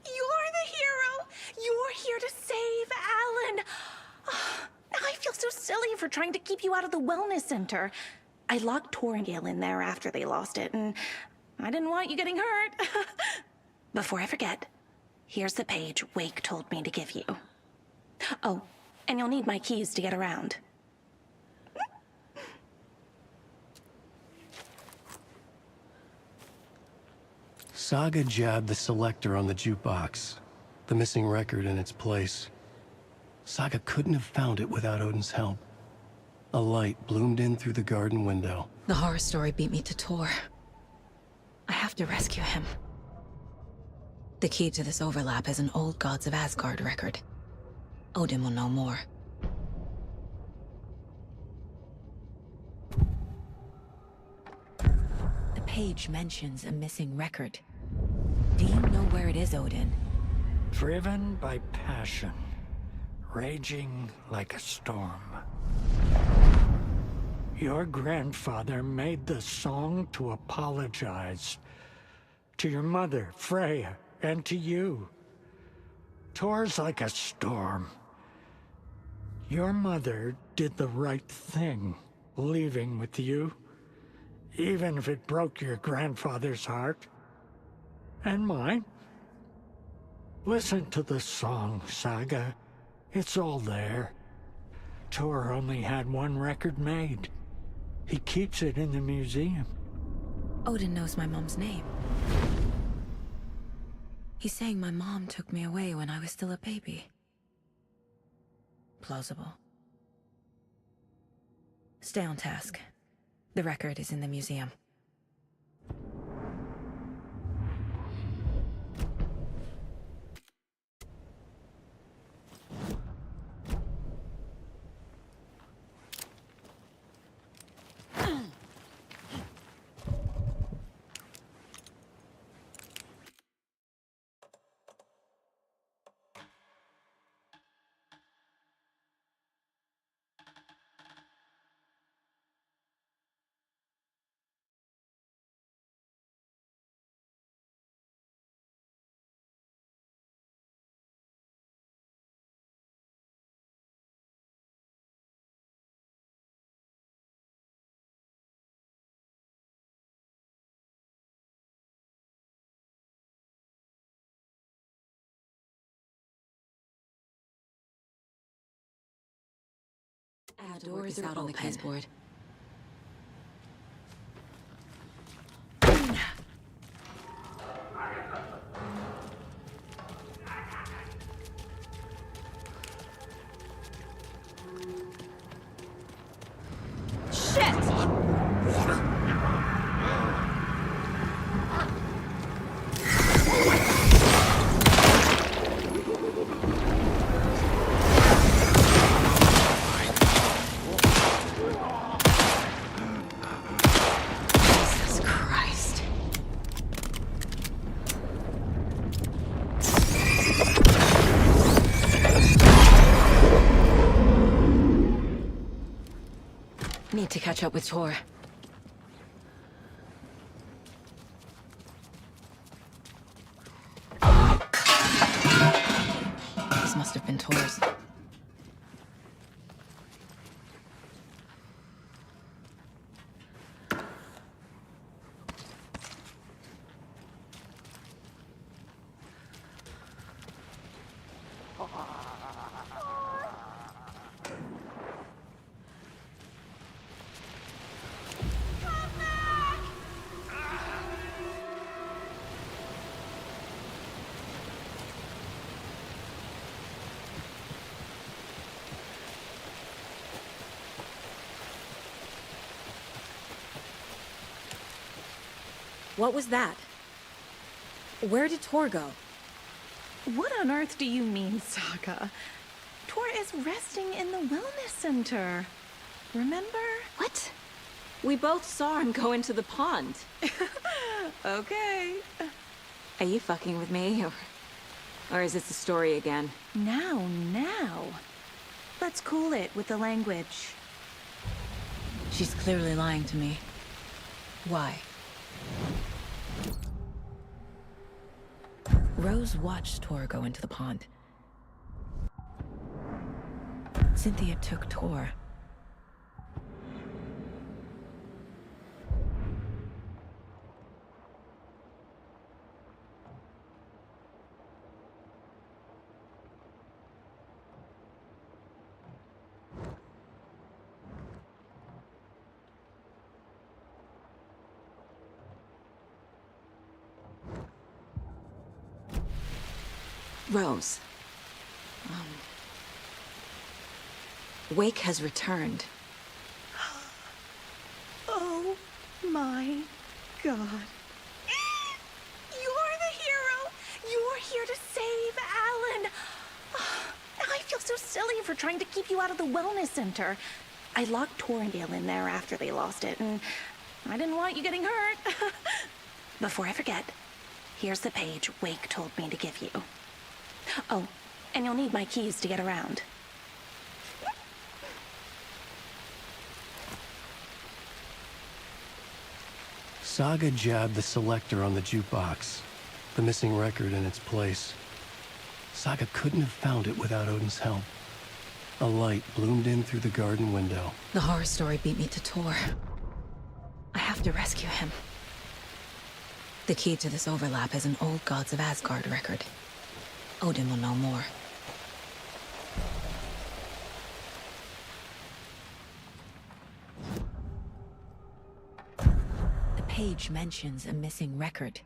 You're the hero! You're here to save Alan! I feel so silly for trying to keep you out of the wellness center. I locked Tor and Gale in there after they lost it, and I didn't want you getting hurt. Before I forget, here's the page Wake told me to give you. Oh, and you'll need my keys to get around. Saga jabbed the selector on the jukebox, the missing record in its place. Saga couldn't have found it without Odin's help. A light bloomed in through the garden window. The horror story beat me to Tor. I have to rescue him. The key to this overlap is an old Gods of Asgard record. Odin will know more. The page mentions a missing record. Do you know where it is, Odin? Driven by passion, raging like a storm. Your grandfather made the song to apologize to your mother, Freya, and to you. Tor's like a storm. Your mother did the right thing, leaving with you, even if it broke your grandfather's heart. And mine. Listen to the song, Saga. It's all there. Tor only had one record made. He keeps it in the museum. Odin knows my mom's name. He's saying my mom took me away when I was still a baby. Plausible. Stay on task. The record is in the museum. The door is out on the keyboard. to catch up with Tor. This must have been Tor's. What was that? Where did Tor go? What on earth do you mean, Saga? Tor is resting in the wellness center. Remember? What? We both saw him go into the pond. Okay. Are you fucking with me, or is this the story again? Now. Let's cool it with the language. She's clearly lying to me. Why? Rose watched Tor go into the pond. Cynthia took Tor. Rose. Wake has returned. Oh my God. You're the hero! You're here to save Alan! I feel so silly for trying to keep you out of the wellness center. I locked Torrendale in there after they lost it, and I didn't want you getting hurt. Before I forget, here's the page Wake told me to give you. Oh, and you'll need my keys to get around. Saga jabbed the selector on the jukebox, the missing record in its place. Saga couldn't have found it without Odin's help. A light bloomed in through the garden window. The horror story beat me to Tor. I have to rescue him. The key to this overlap is an old Gods of Asgard record. Odin will know more. The page mentions a missing record.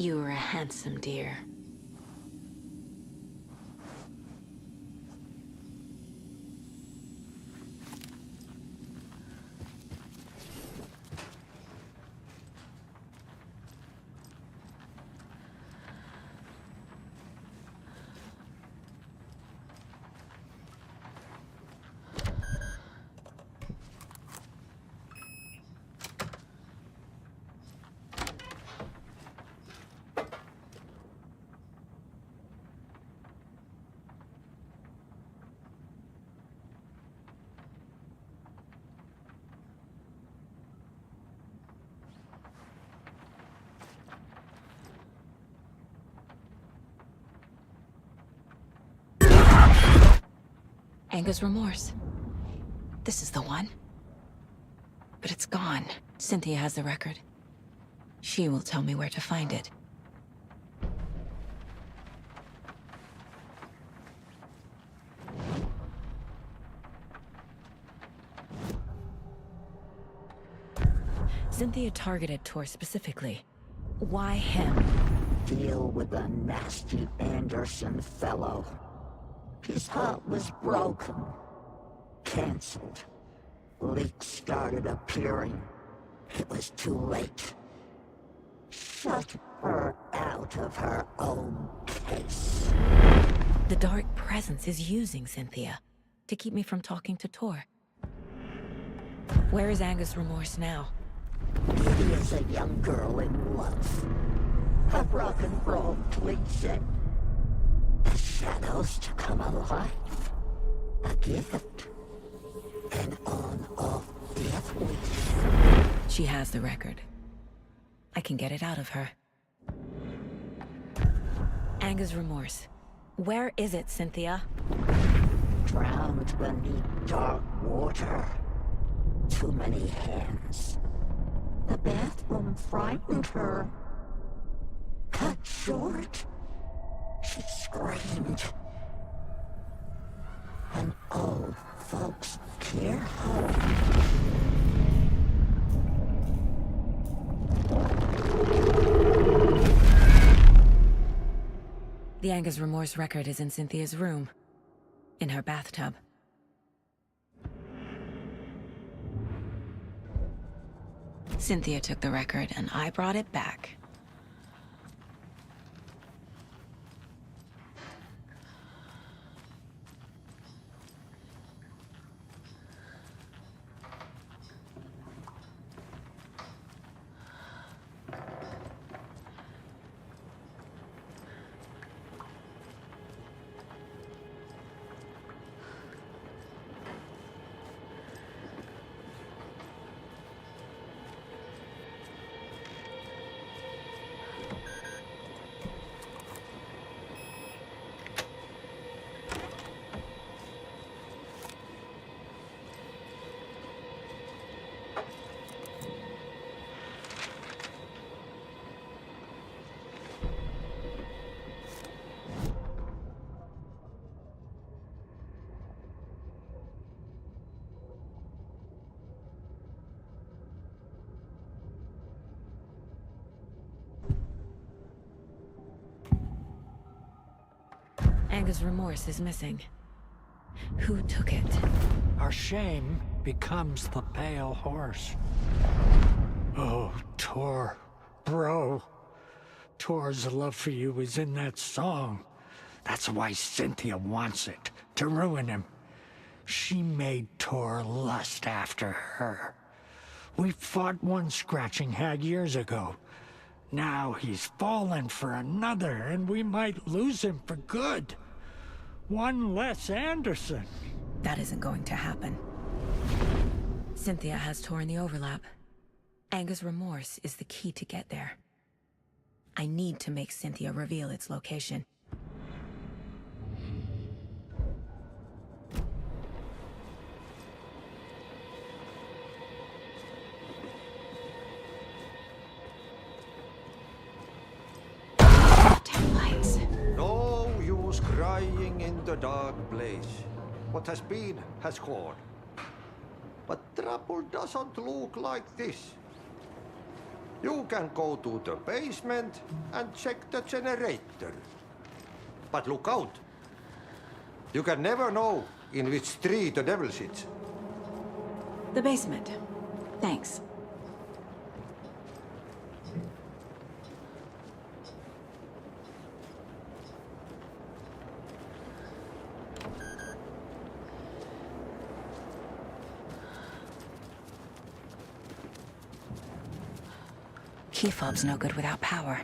You were a handsome deer. Anger's remorse. This is the one. But it's gone. Cynthia has the record. She will tell me where to find it. Cynthia targeted Tor specifically. Why him? Deal with the nasty Anderson fellow. His heart was broken. Cancelled. Leaks started appearing. It was too late. Shut her out of her own case. The Dark Presence is using Cynthia to keep me from talking to Tor. Where is Anger's remorse now? Kitty is a young girl in love. A rock and roll cliche. The shadows to come alive. A gift. An on-off death wish. She has the record. I can get it out of her. Anger's remorse. Where is it, Cynthia? Drowned beneath dark water. Too many hands. The bathroom frightened her. Cut short. She screamed. An old folks care home. The Anger's remorse record is in Cynthia's room. In her bathtub. Cynthia took the record and I brought it back. Anger's remorse is missing. Who took it? Our shame becomes the pale horse. Oh, Tor. Bro. Tor's love for you is in that song. That's why Cynthia wants it, to ruin him. She made Tor lust after her. We fought one scratching hag years ago. Now he's fallen for another, and we might lose him for good. One less Anderson. That isn't going to happen. Cynthia has Tor in the overlap. Anger's remorse is the key to get there. I need to make Cynthia reveal its location. No use crying in the dark place. What has been has gone. But trouble doesn't look like this. You can go to the basement and check the generator. But look out. You can never know in which tree the devil sits. The basement. Thanks. Key fob's no good without power.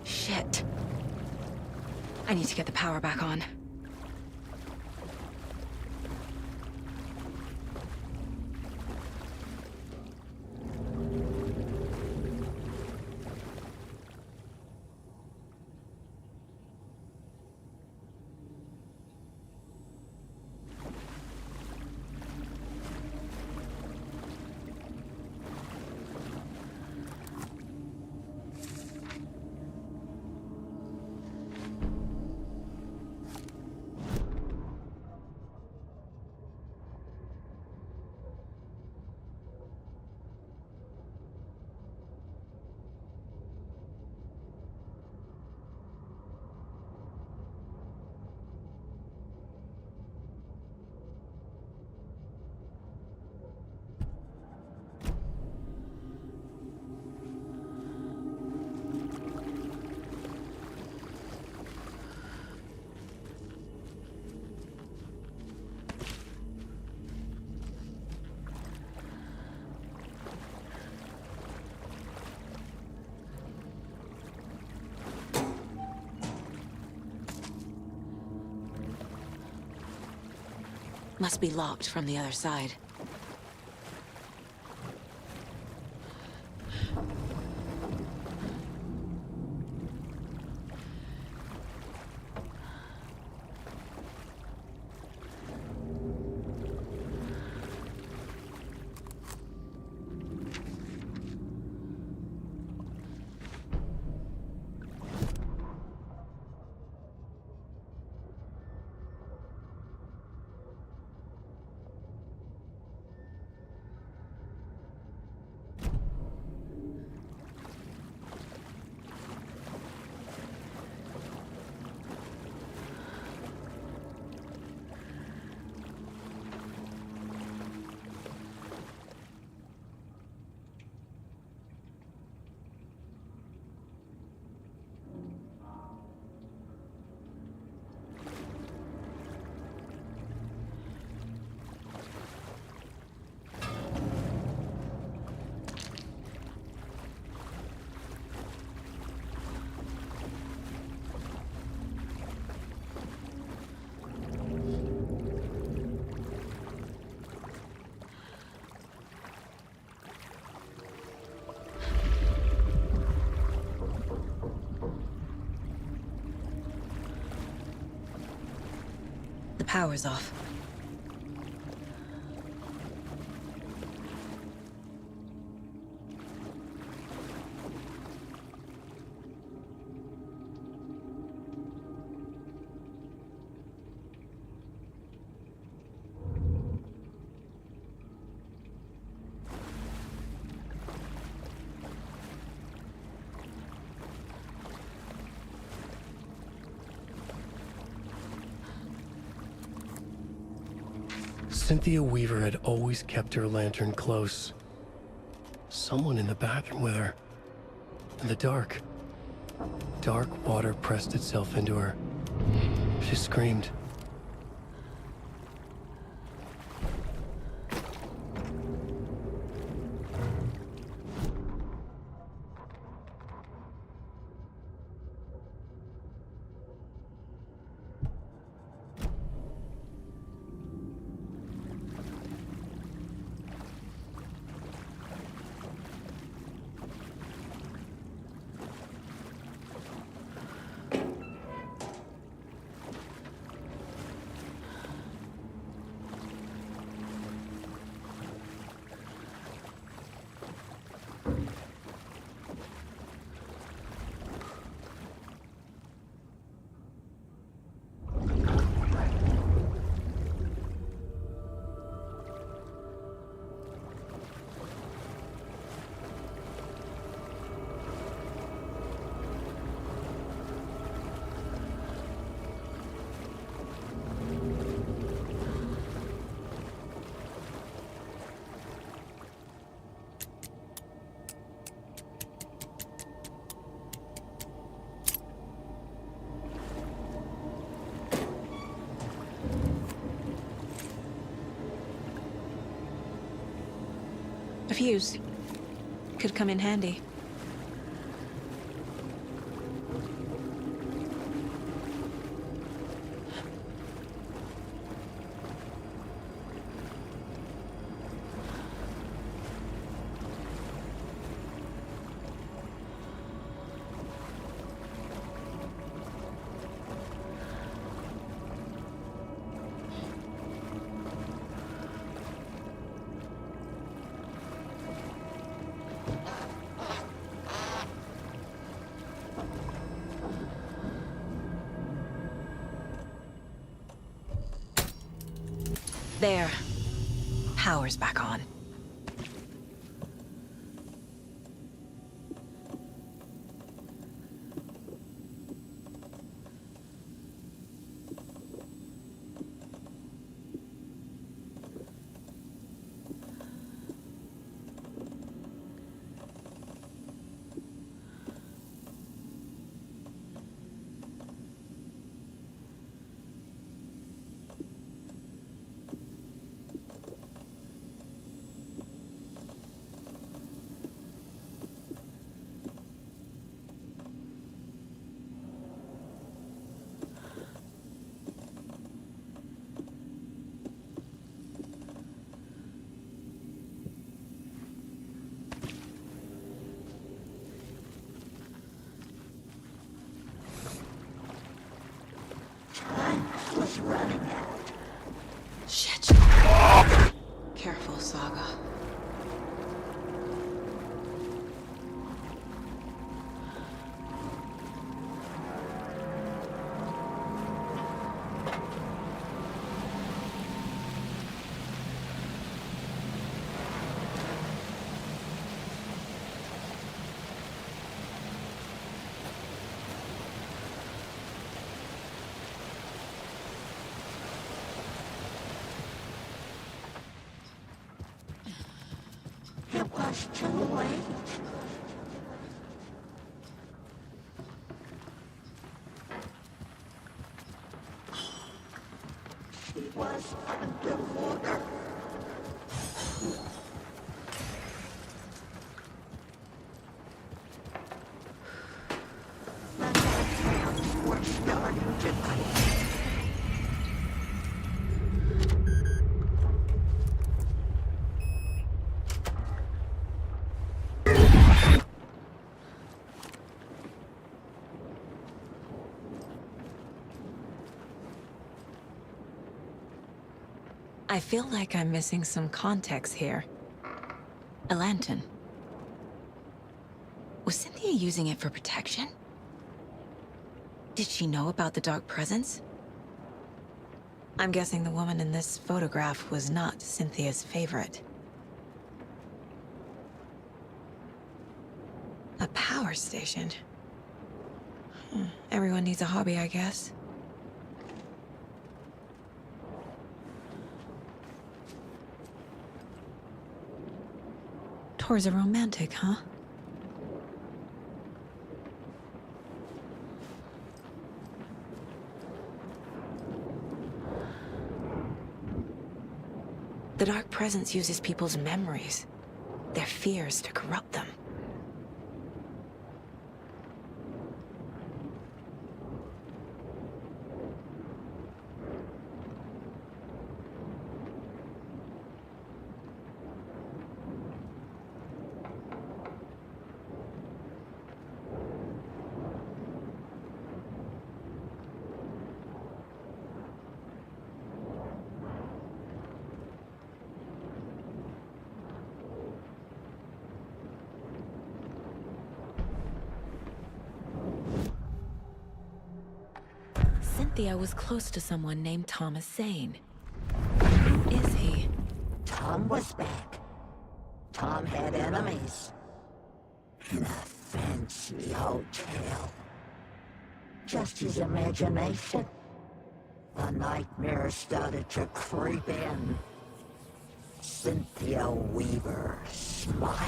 Shit. I need to get the power back on. Must be locked from the other side. The power's off. Cynthia Weaver had always kept her lantern close. Someone in the bathroom with her. In the dark. Dark water pressed itself into her. She screamed. A fuse. Could come in handy. There. Power's back on. Shit. Careful, Saga. It was too late. She was underwater. The details were starting to clear. I feel like I'm missing some context here. A lantern. Was Cynthia using it for protection? Did she know about the dark presence? I'm guessing the woman in this photograph was not Cynthia's favorite. A power station. Everyone needs a hobby, I guess. Tor's a romantic, huh? The dark presence uses people's memories, their fears to corrupt them. Cynthia was close to someone named Thomas Zane. Who is he? Tom was back. Tom had enemies. In a fancy hotel. Just his imagination. A nightmare started to creep in. Cynthia Weaver smiled.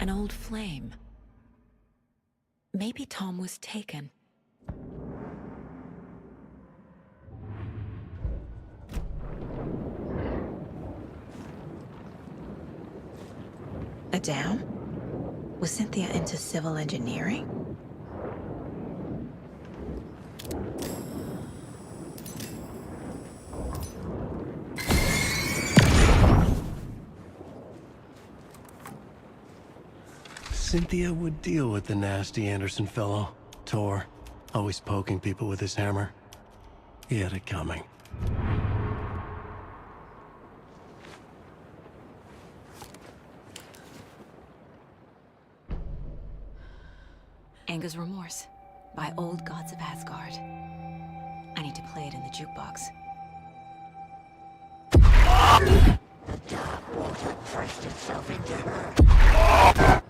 An old flame. Maybe Tom was taken. A dam? Was Cynthia into civil engineering? Cynthia would deal with the nasty Anderson fellow, Tor, always poking people with his hammer. He had it coming. Anger's Remorse by Old Gods of Asgard. I need to play it in the jukebox. The dark water pressed itself into her.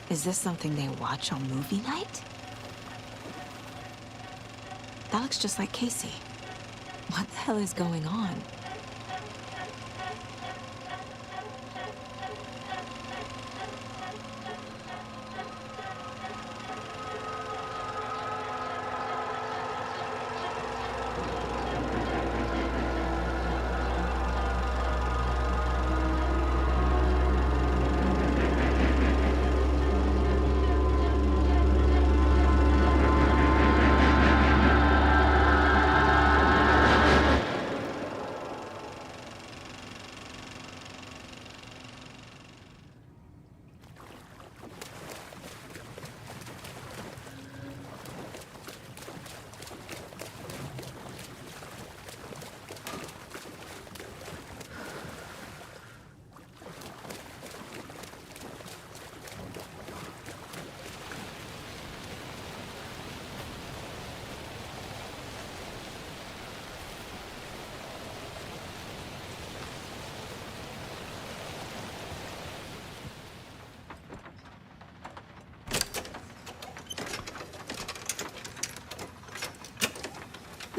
Is this something they watch on movie night? That looks just like Casey. What the hell is going on?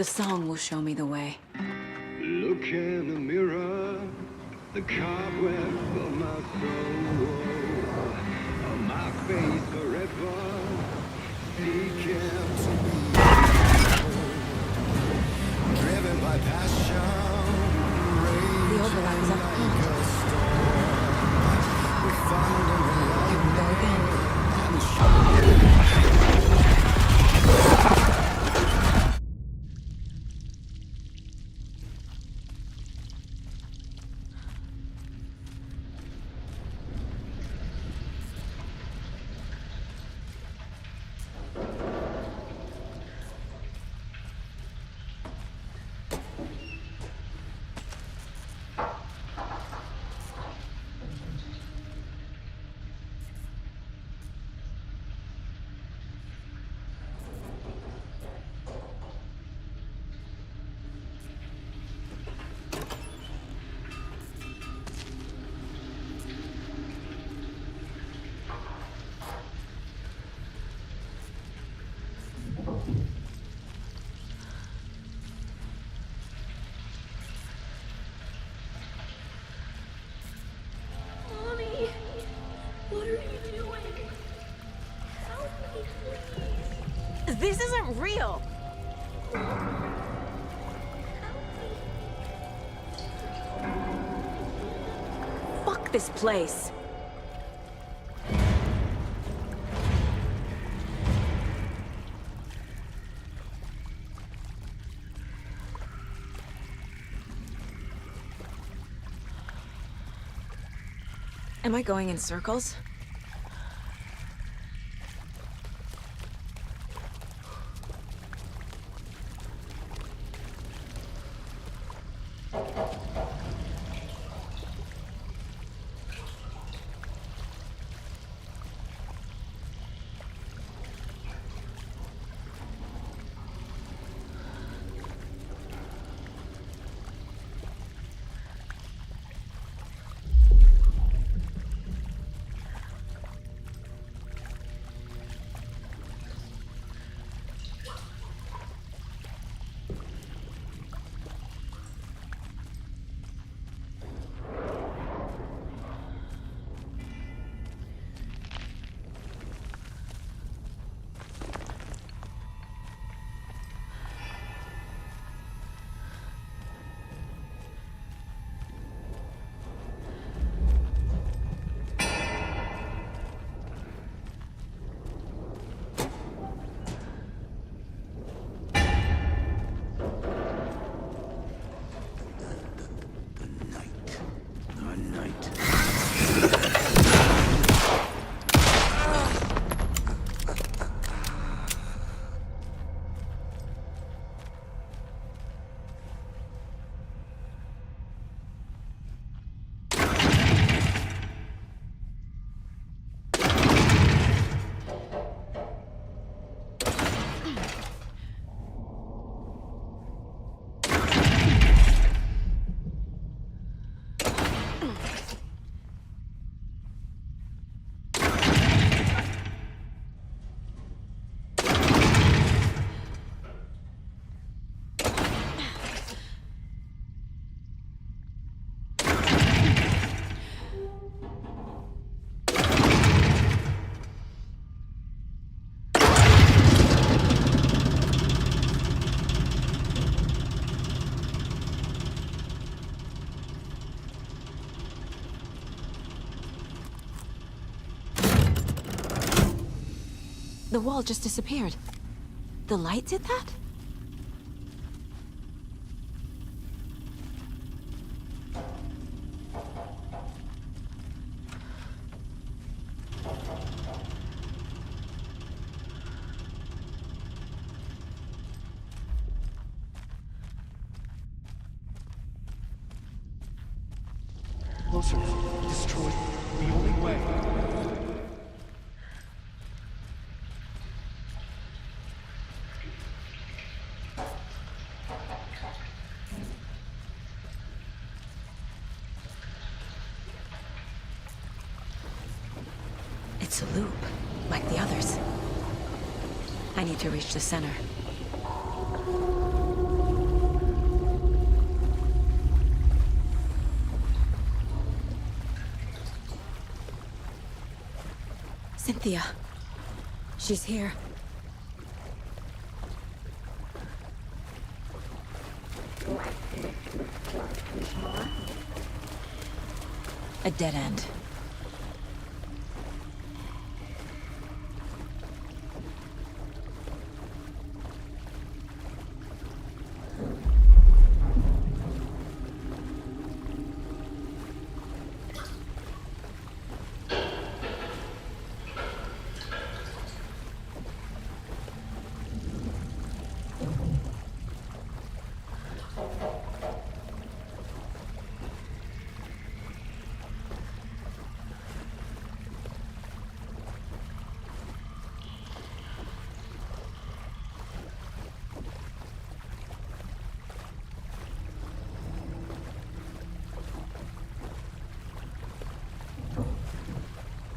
The song will show me the way. Look in the mirror, the cobweb of my soul, of my face forever, seeking to be driven by passion, The overlap is up front. Here we go again. Mommy, what are you doing? Help me, please. This isn't real! Fuck this place! Am I going in circles? The wall just disappeared. The light did that? Closer. Destroy the only way. It's a loop, like the others. I need to reach the center. Cynthia. She's here. A dead end.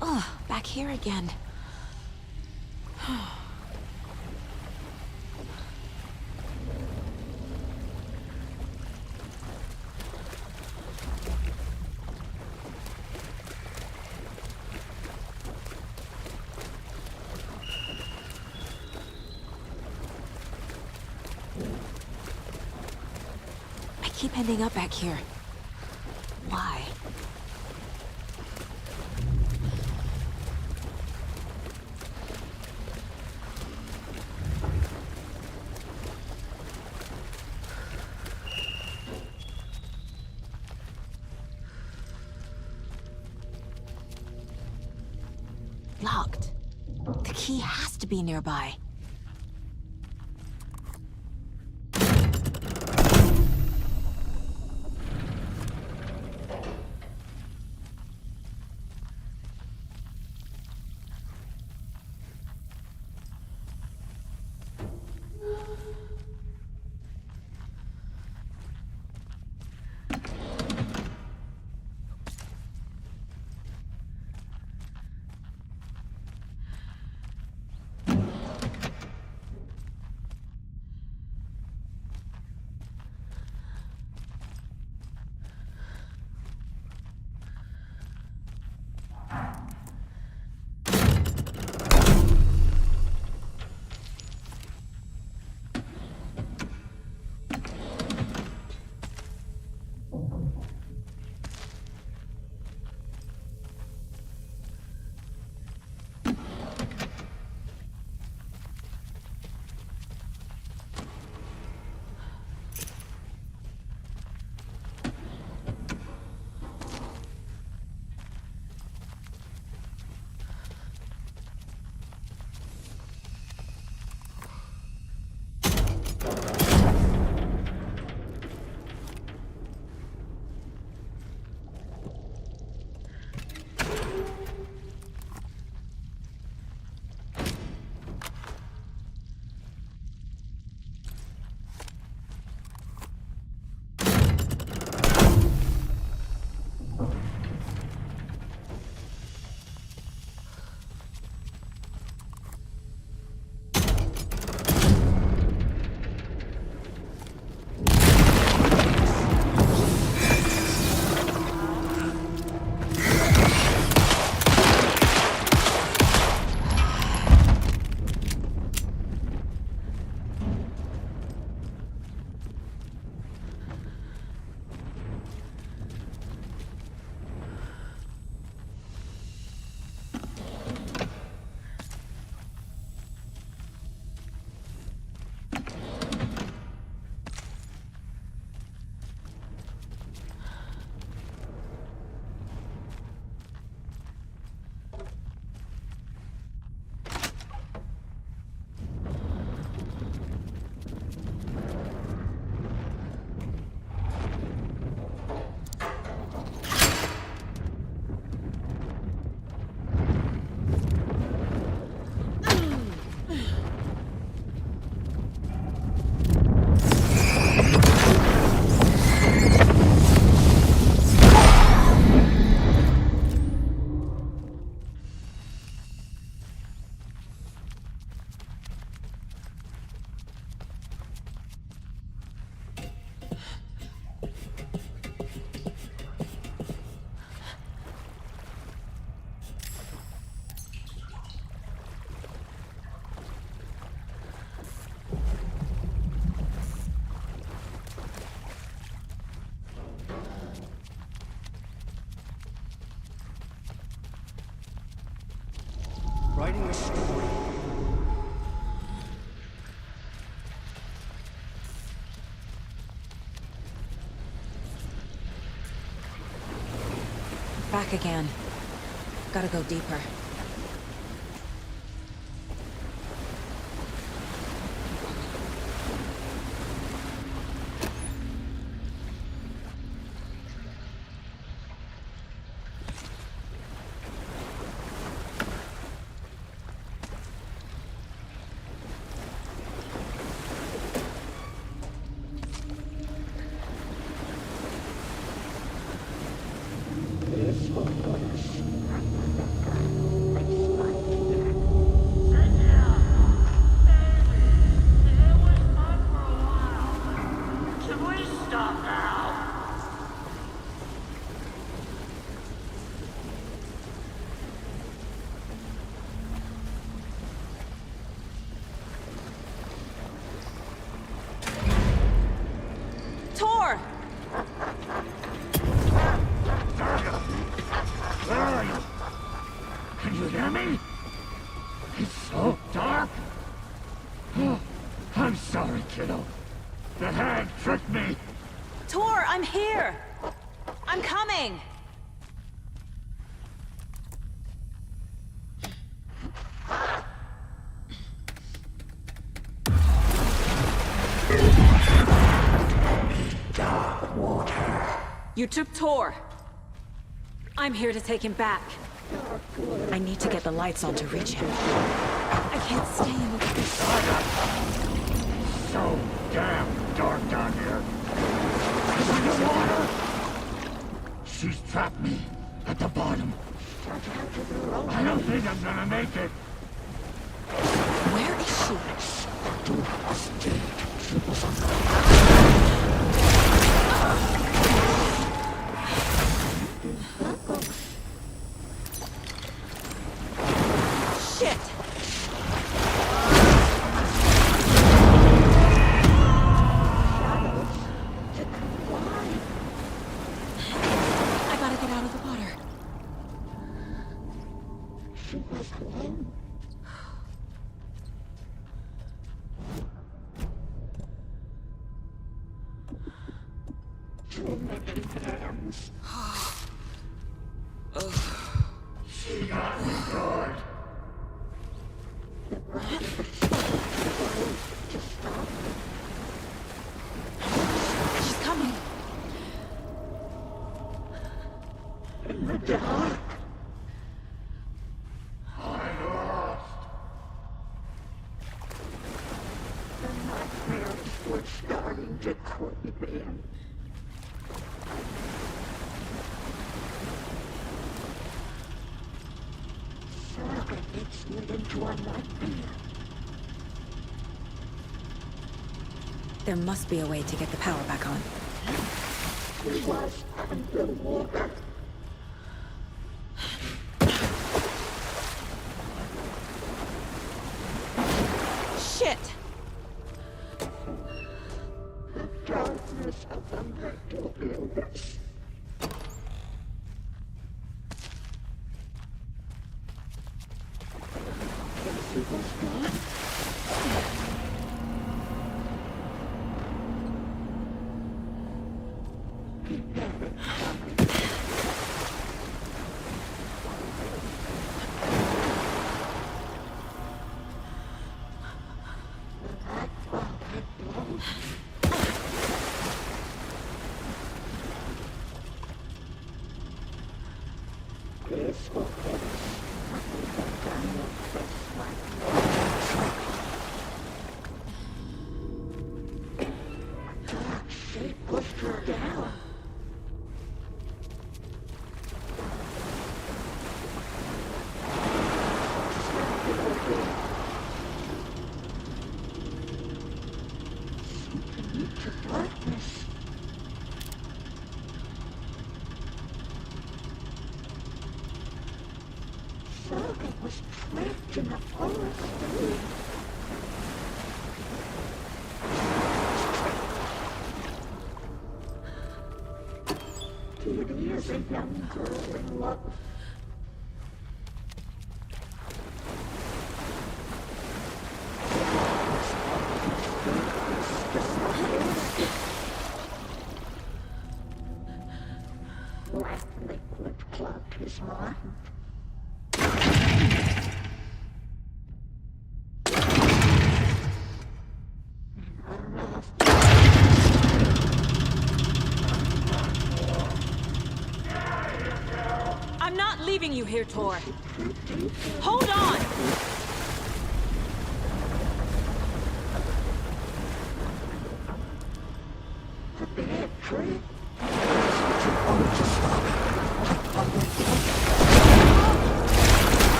Oh, back here again. I keep ending up back here. Why? Locked. The key has to be nearby. writing a story. Back again. Gotta go deeper. Tor! Where are you? Can you hear me? It's so dark. Oh, I'm sorry, kiddo. The hag tricked me. Tor, I'm here! I'm coming! Dark water. You took Tor. I'm here to take him back. I need to get the lights on to reach him. I can't stay in the... So damn dark down here. Underwater. She's trapped me at the bottom. I don't think I'm gonna make it. Where is she? Shit! I gotta get out of the water. She got me good. She's coming. In the dark. I lost. The nightmares were starting to creep in. Saga gets me into a nightmare. There must be a way to get the power back on. She was underwater. Shit! The darkness of the mental illness. She was gone. This will finish. She pushed her down. Something into darkness. Saga was trapped in the forest. Judy is a young girl in love. Black liquid club is more. I'm not leaving you here, Tor. Hold on!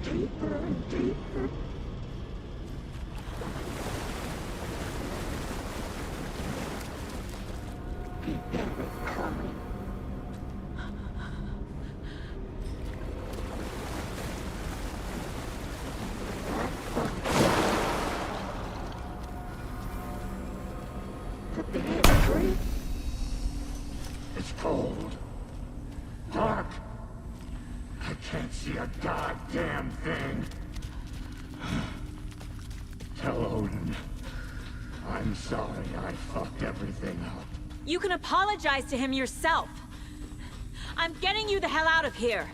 Deeper and deeper. It's cold. Dark. I can't see a goddamn thing. Tell Odin. I'm sorry I fucked everything up. You can apologize to him yourself. I'm getting you the hell out of here.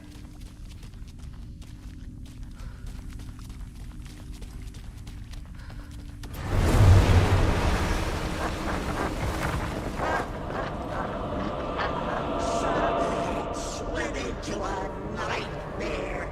Split into a nightmare.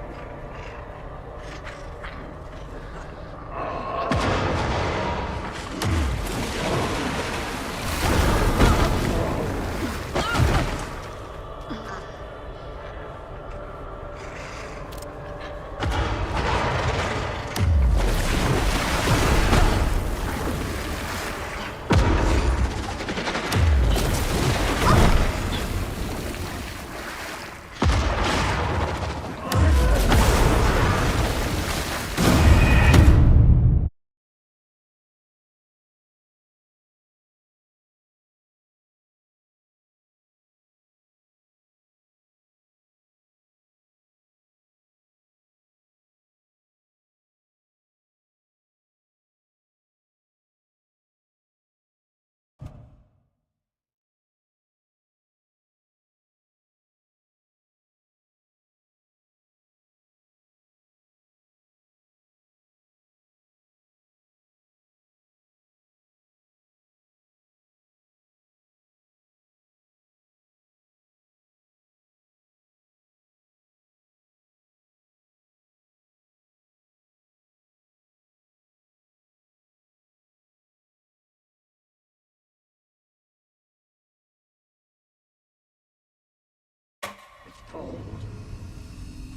Cold.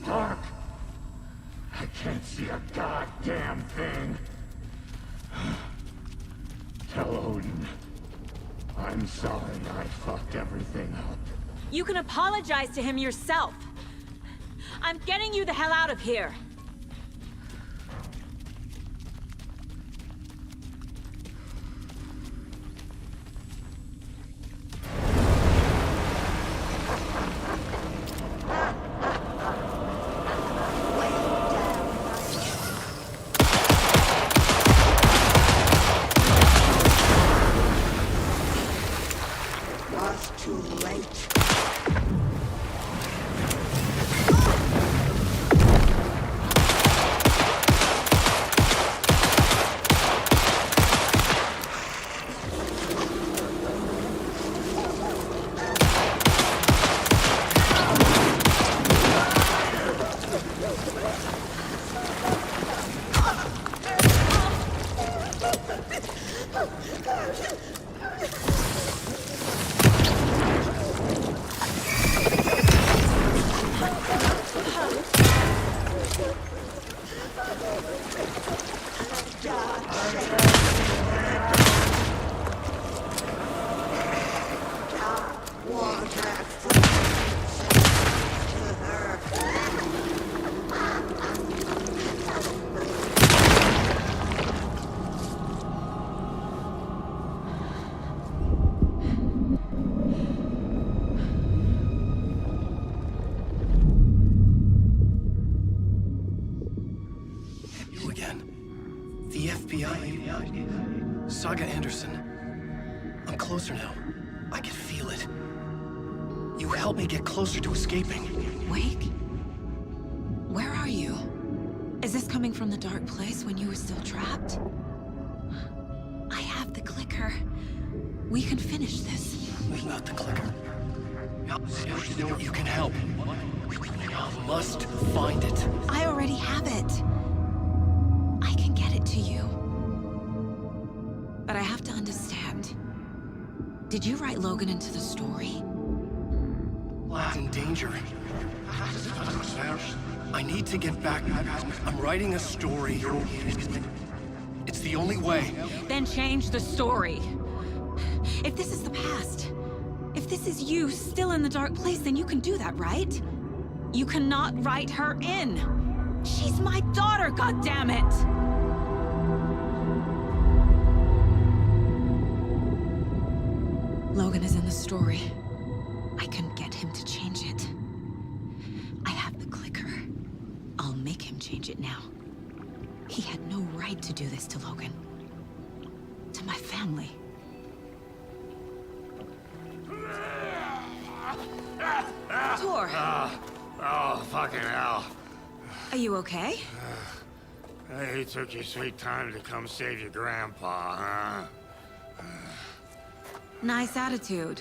Dark. I can't see a goddamn thing. Tell Odin. I'm sorry I fucked everything up. You can apologize to him yourself. I'm getting you the hell out of here. Was too late. The FBI. Saga Anderson. I'm closer now. I can feel it. You helped me get closer to escaping. Wake? Where are you? Is this coming from the dark place when you were still trapped? I have the clicker. We can finish this. We got the clicker. You can help. You must find it. I already have it. I can get it to you. But I have to understand. Did you write Logan into the story? Lad's in danger. I need to get back. I'm writing a story. It's the only way. Then change the story. If this is the past, if this is you still in the dark place, then you can do that, right? You cannot write her in. She's my daughter, goddammit! Logan is in the story. I can get him to change it. I have the clicker. I'll make him change it now. He had no right to do this to Logan. To my family. Tor! Oh, fucking hell. Are you okay? Hey, you took your sweet time to come save your grandpa, huh? Nice attitude.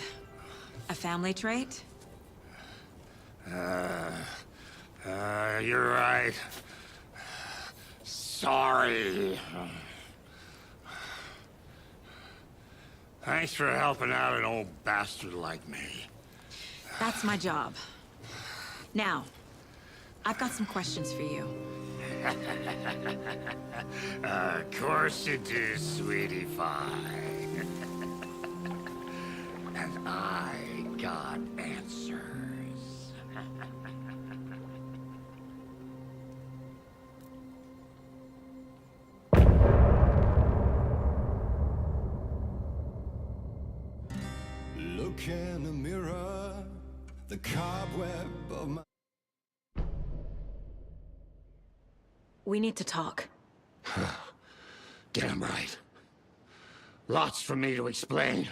A family trait? You're right. Sorry. Thanks for helping out an old bastard like me. That's my job. Now, I've got some questions for you. Of course you do, sweetie pie. And I got answers. Look in the mirror, the cobweb of my... We need to talk. Get him right. Lots for me to explain.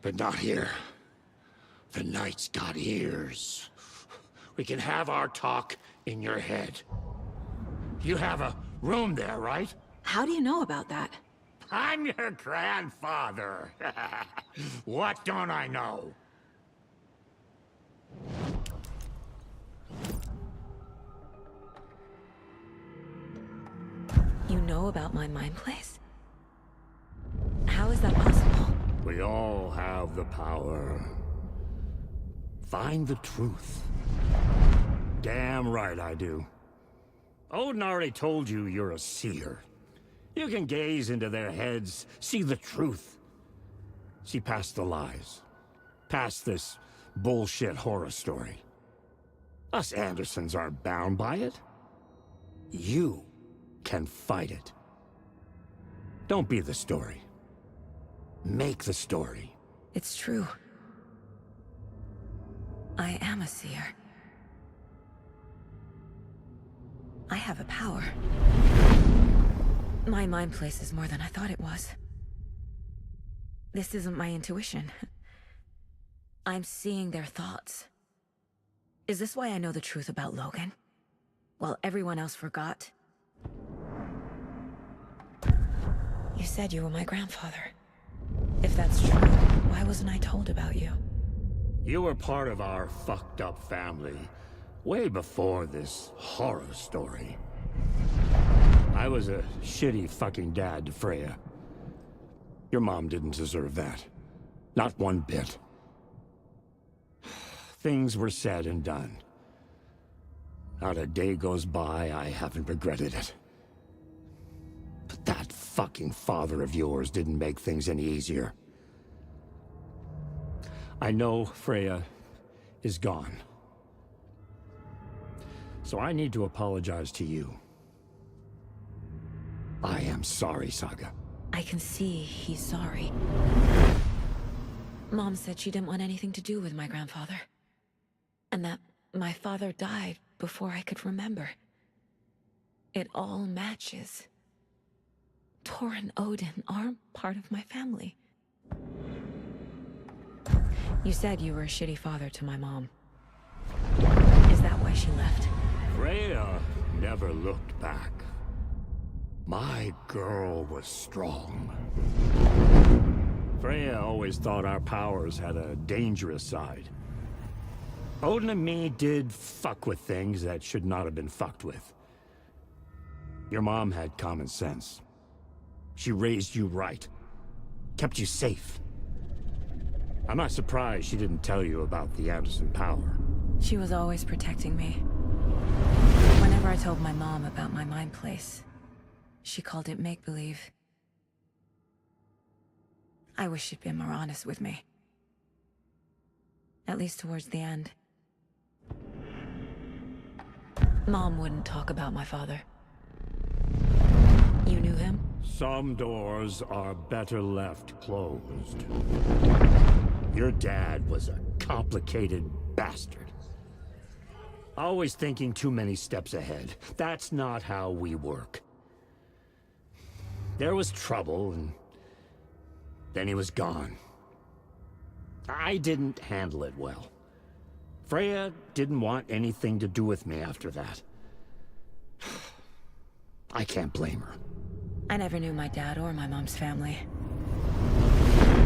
But not here. The night's got ears. We can have our talk in your head. You have a room there, right? How do you know about that? I'm your grandfather. What don't I know? You know about my mind place? How is that possible? We all have the power. Find the truth. Damn right I do. Odin already told you you're a seer. You can gaze into their heads, see the truth. See past the lies. Past this bullshit horror story. Us Andersons aren't bound by it. You can fight it. Don't be the story. Make the story. It's true. I am a seer. I have a power. My mind place is more than I thought it was. This isn't my intuition. I'm seeing their thoughts. Is this why I know the truth about Logan? While everyone else forgot? You said you were my grandfather. If that's true, why wasn't I told about you? You were part of our fucked up family, way before this horror story. I was a shitty fucking dad to Freya. Your mom didn't deserve that. Not one bit. Things were said and done. Not a day goes by I haven't regretted it. But that fucking father of yours didn't make things any easier. I know Freya is gone. So I need to apologize to you. I am sorry, Saga. I can see he's sorry. Mom said she didn't want anything to do with my grandfather. And that my father died before I could remember. It all matches. Tor and Odin are part of my family. You said you were a shitty father to my mom. Is that why she left? Freya never looked back. My girl was strong. Freya always thought our powers had a dangerous side. Odin and me did fuck with things that should not have been fucked with. Your mom had common sense. She raised you right. Kept you safe. I'm not surprised she didn't tell you about the Anderson power. She was always protecting me. Whenever I told my mom about my mind place, she called it make-believe. I wish she'd been more honest with me. At least towards the end. Mom wouldn't talk about my father. You knew him? Some doors are better left closed. Your dad was a complicated bastard. Always thinking too many steps ahead. That's not how we work. There was trouble, and then he was gone. I didn't handle it well. Freya didn't want anything to do with me after that. I can't blame her. I never knew my dad or my mom's family.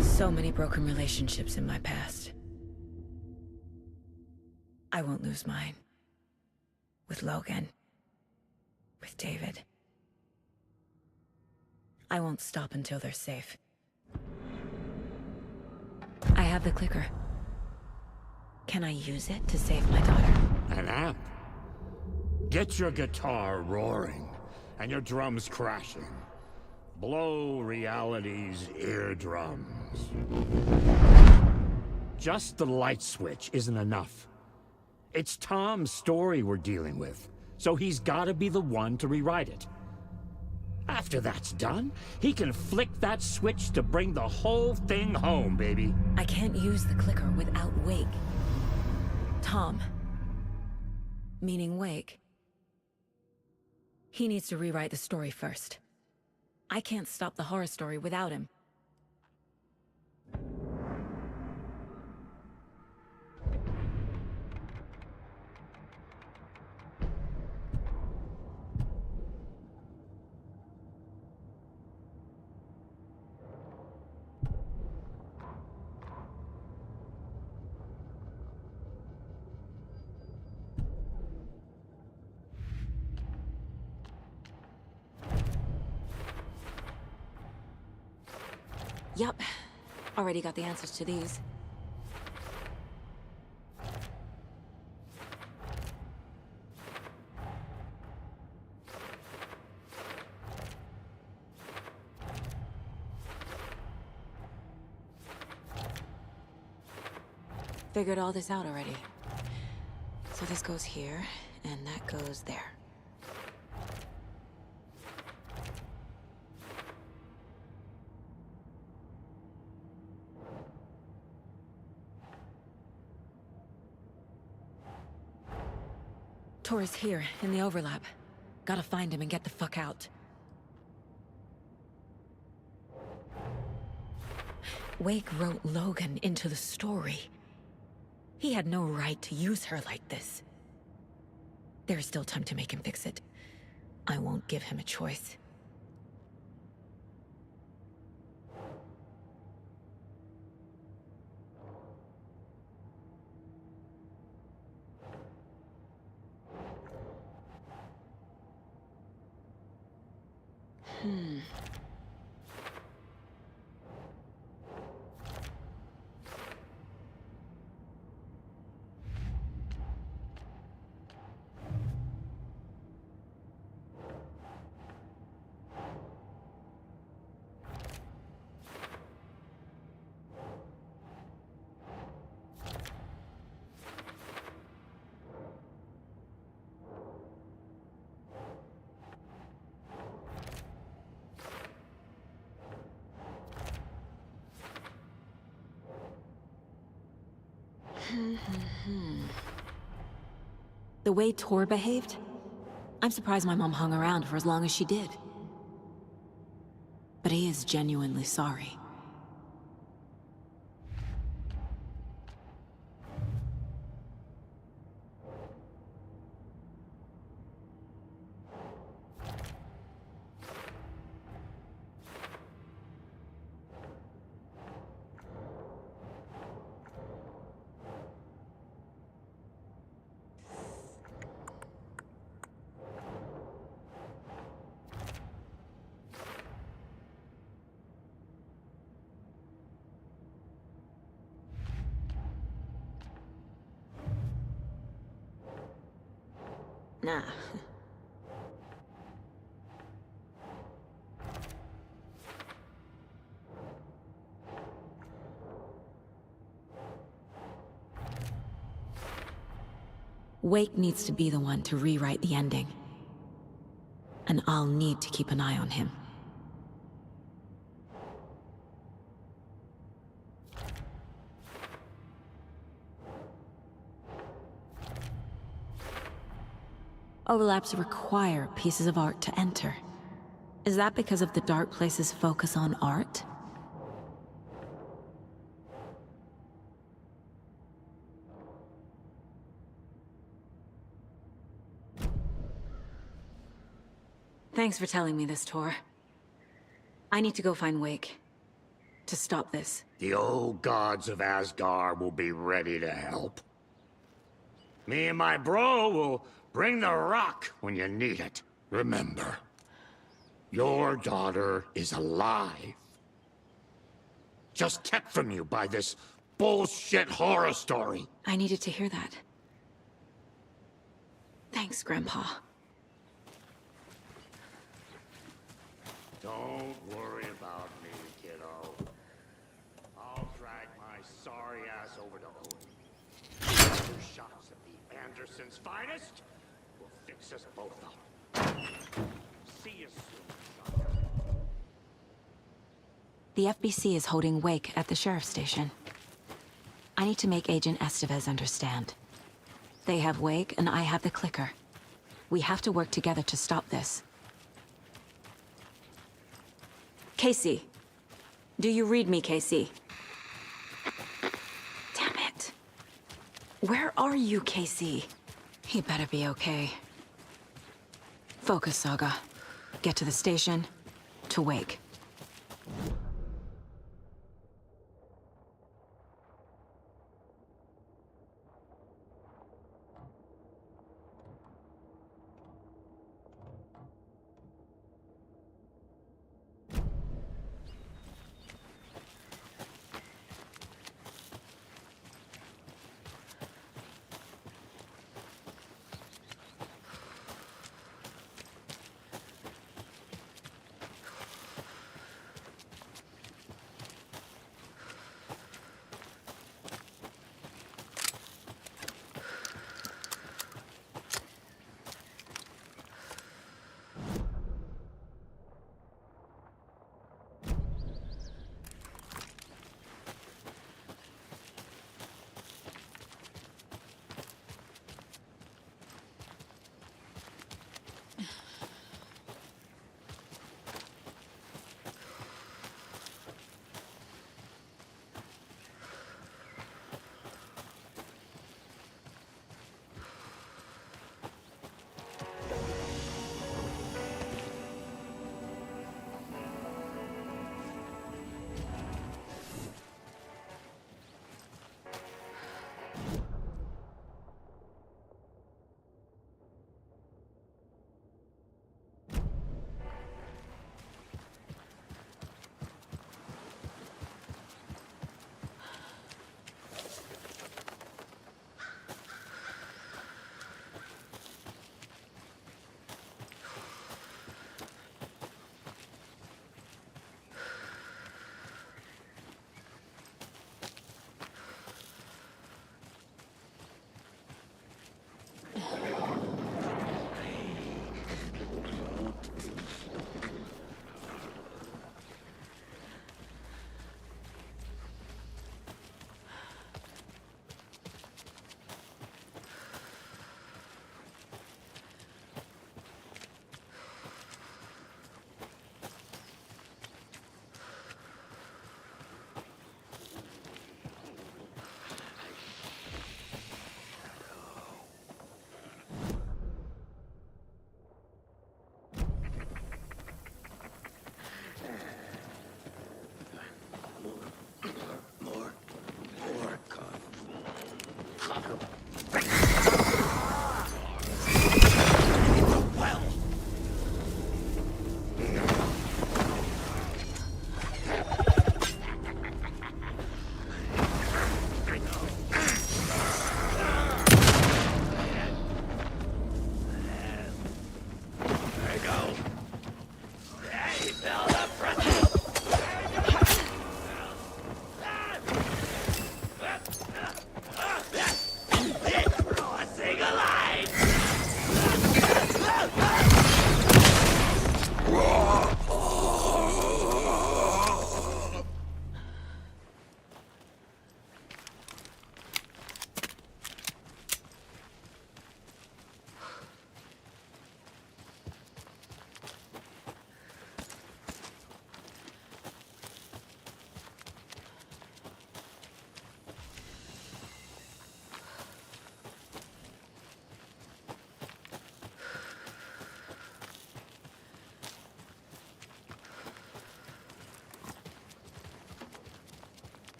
So many broken relationships in my past. I won't lose mine. With Logan. With David. I won't stop until they're safe. I have the clicker. Can I use it to save my daughter? An amp? Get your guitar roaring, and your drums crashing. Blow reality's eardrums. Just the light switch isn't enough. It's Tom's story we're dealing with, so he's gotta be the one to rewrite it. After that's done, he can flick that switch to bring the whole thing home, baby. I can't use the clicker without Wake. Tom. Meaning Wake. He needs to rewrite the story first. I can't stop the horror story without him. Yup. Already got the answers to these. Figured all this out already. So this goes here, and that goes there. Tor is here, in the overlap. Gotta find him and get the fuck out. Wake wrote Logan into the story. He had no right to use her like this. There is still time to make him fix it. I won't give him a choice. The way Tor behaved? I'm surprised my mom hung around for as long as she did. but he is genuinely sorry. Nah. Wake needs to be the one to rewrite the ending. And I'll need to keep an eye on him. Overlaps require pieces of art to enter. Is that because of the Dark Place's focus on art? Thanks for telling me this, Tor. I need to go find Wake. To stop this. The old gods of Asgard will be ready to help. Me and my bro will bring the rock when you need it. Remember, your daughter is alive. Just kept from you by this bullshit horror story. I needed to hear that. Thanks, Grandpa. Don't worry about me, kiddo. I'll drag my sorry ass over to Odin. 2 shots of the Andersons' finest will fix us both up. See you soon, son. The FBC is holding Wake at the sheriff's station. I need to make Agent Estevez understand. They have Wake, and I have the clicker. We have to work together to stop this. Casey. Do you read me, Casey? Damn it. Where are you, Casey? He better be okay. Focus, Saga. Get to the station, to Wake.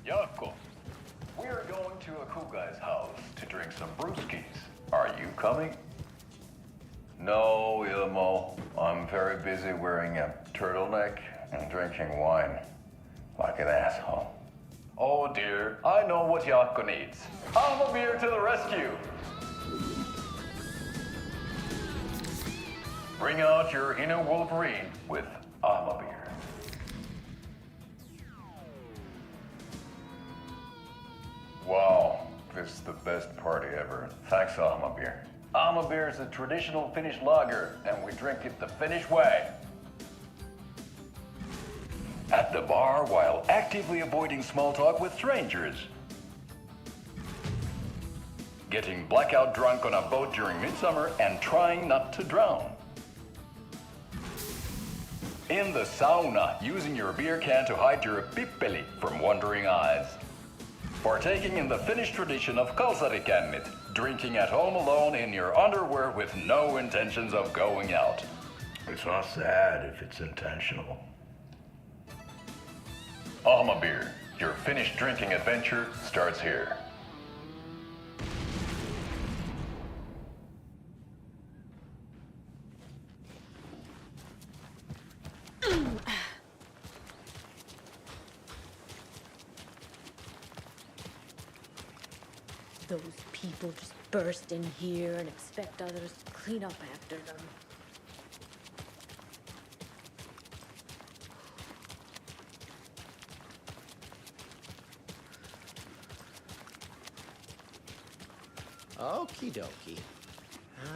Jaakko, we're going to a cool guy's house to drink some brewskis. Are you coming? No, Ilmo. I'm very busy wearing a turtleneck and drinking wine. Like an asshole. Oh dear, I know what Jaakko needs. I'm beer to the rescue. Bring out your inner Wolverine with beer. Wow, this is the best party ever. Thanks, beer. Beer is a traditional Finnish lager, and we drink it the Finnish way. At the bar while actively avoiding small talk with strangers. Getting blackout drunk on a boat during midsummer and trying not to drown. In the sauna, using your beer can to hide your pippeli from wandering eyes. Partaking in the Finnish tradition of kalsarikännit, drinking at home alone in your underwear with no intentions of going out. It's not sad if it's intentional. Beer, your Finnish drinking adventure starts here. Those people just burst in here and expect others to clean up after them. Okie dokie.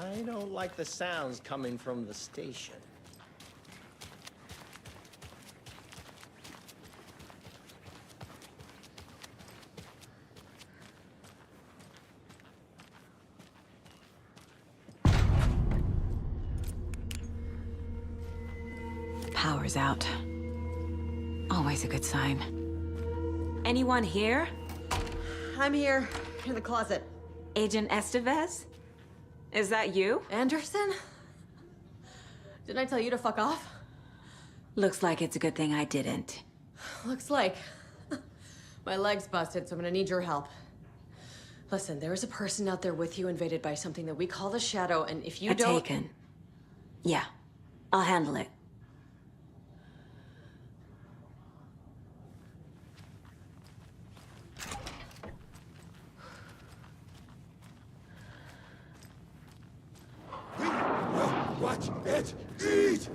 I don't like the sounds coming from the station. Power's out. Always a good sign. Anyone here? I'm here, in the closet. Agent Estevez? Is that you? Anderson? Didn't I tell you to fuck off? Looks like it's a good thing I didn't. Looks like. My leg's busted, so I'm gonna need your help. Listen, there is a person out there with you invaded by something that we call the Shadow, and if you don't... Taken. Yeah, I'll handle it. Watch it eat!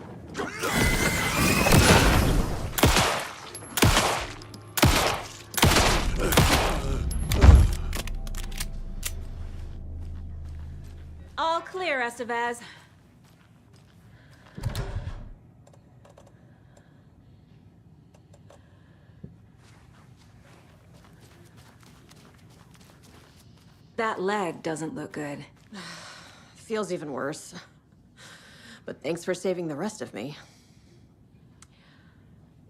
All clear, Estevez. That leg doesn't look good. Feels even worse. But thanks for saving the rest of me.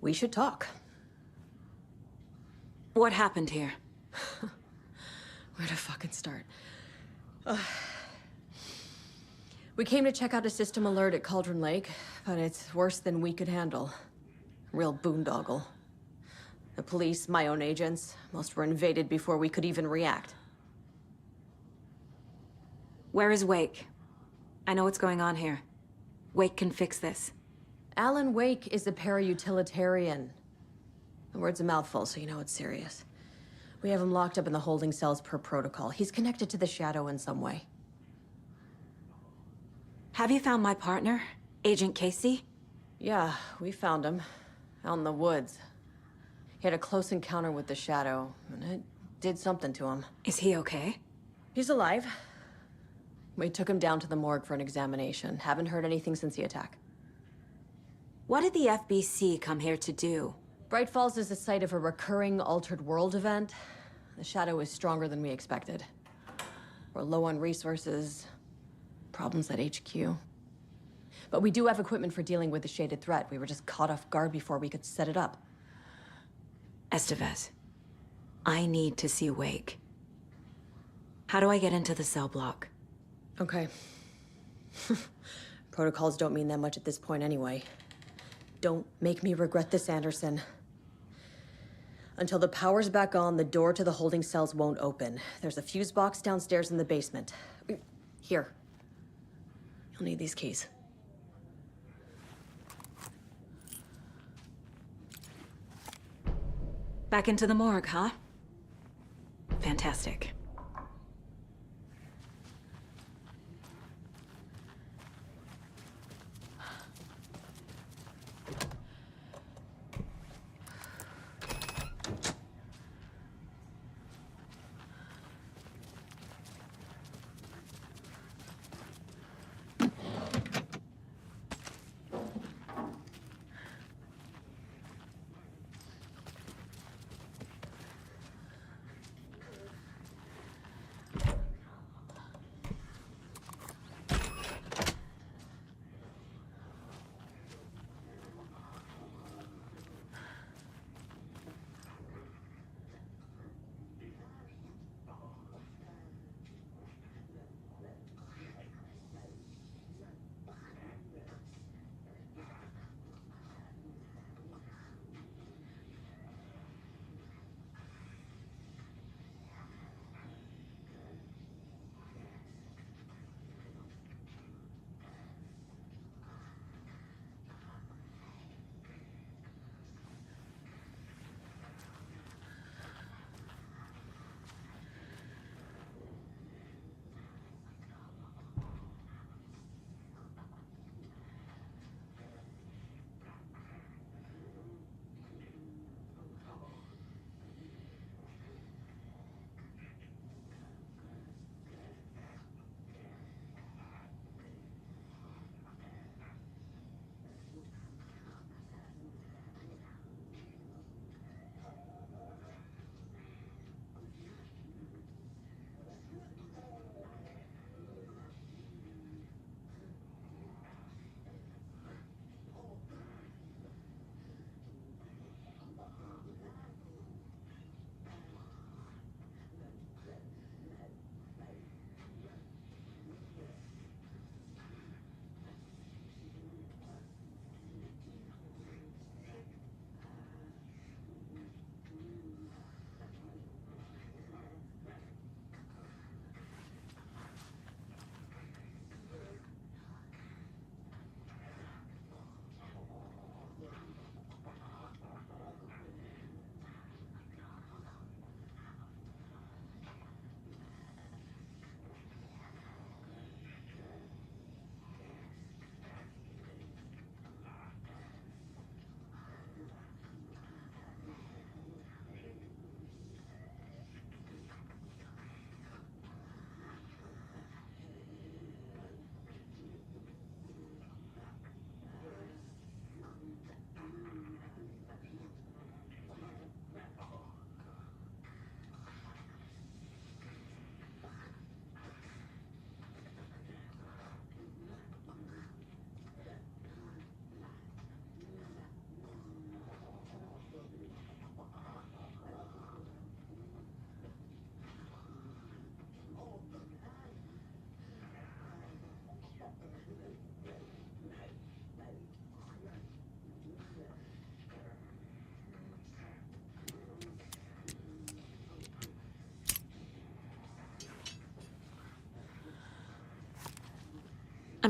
We should talk. What happened here? Where to fucking start? We came to check out a system alert at Cauldron Lake, but it's worse than we could handle. Real boondoggle. The police, my own agents, most were invaded before we could even react. Where is Wake? I know what's going on here. Wake can fix this. Alan Wake is a para-utilitarian. The word's a mouthful, so you know it's serious. We have him locked up in the holding cells per protocol. He's connected to the Shadow in some way. Have you found my partner, Agent Casey? Yeah, we found him. Out in the woods. He had a close encounter with the Shadow, and it did something to him. Is he okay? He's alive. We took him down to the morgue for an examination. Haven't heard anything since the attack. What did the FBC come here to do? Bright Falls is the site of a recurring altered world event. The Shadow is stronger than we expected. We're low on resources. Problems at HQ. But we do have equipment for dealing with the shaded threat. We were just caught off guard before we could set it up. Estevez, I need to see Wake. How do I get into the cell block? Okay. Protocols don't mean that much at this point anyway. Don't make me regret this, Anderson. Until the power's back on, the door to the holding cells won't open. There's a fuse box downstairs in the basement. Here. You'll need these keys. Back into the morgue, huh? Fantastic.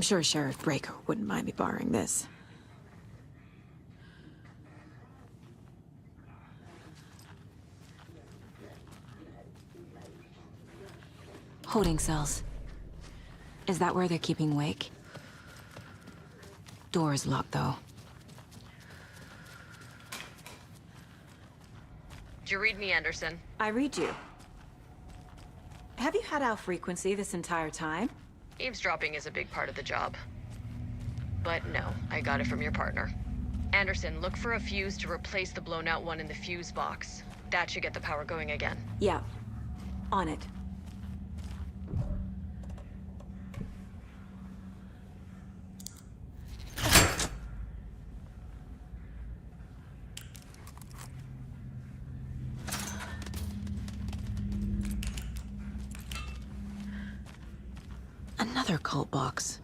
I'm sure Sheriff Breaker wouldn't mind me borrowing this. Holding cells. Is that where they're keeping Wake? Door is locked, though. Do you read me, Anderson? I read you. Have you had our frequency this entire time? Eavesdropping is a big part of the job. But no, I got it from your partner. Anderson, look for a fuse to replace the blown out one in the fuse box. That should get the power going again. Yeah. On it. Another cult box.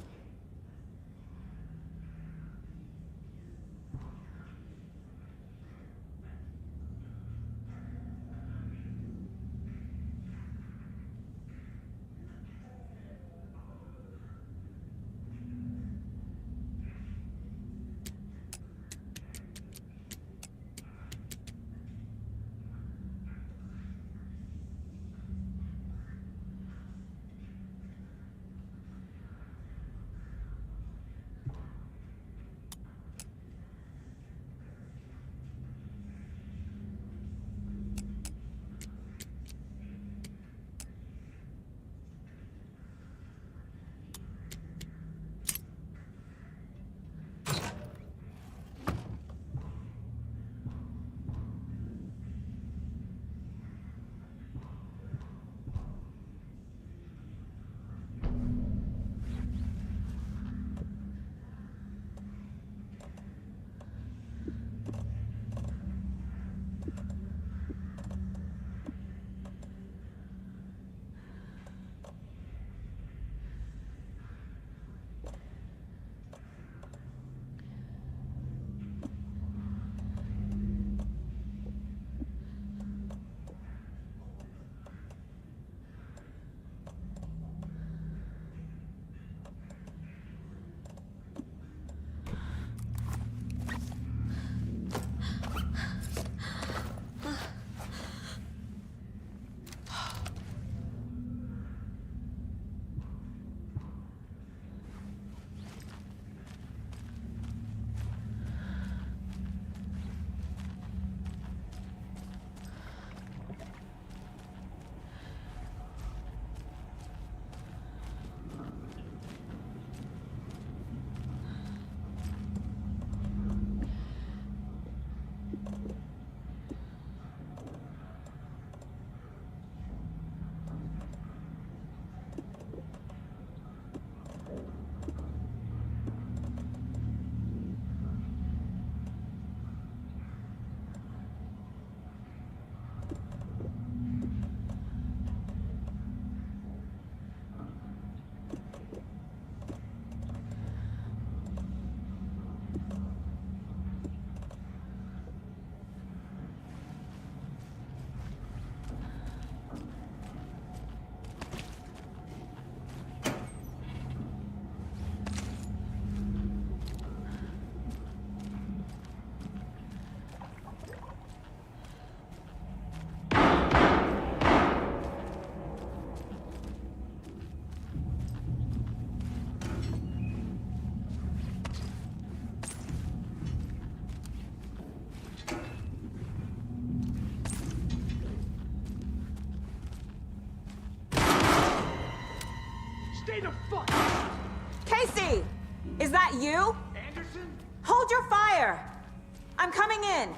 Stay the fuck! Casey! Is that you? Anderson? Hold your fire! I'm coming in!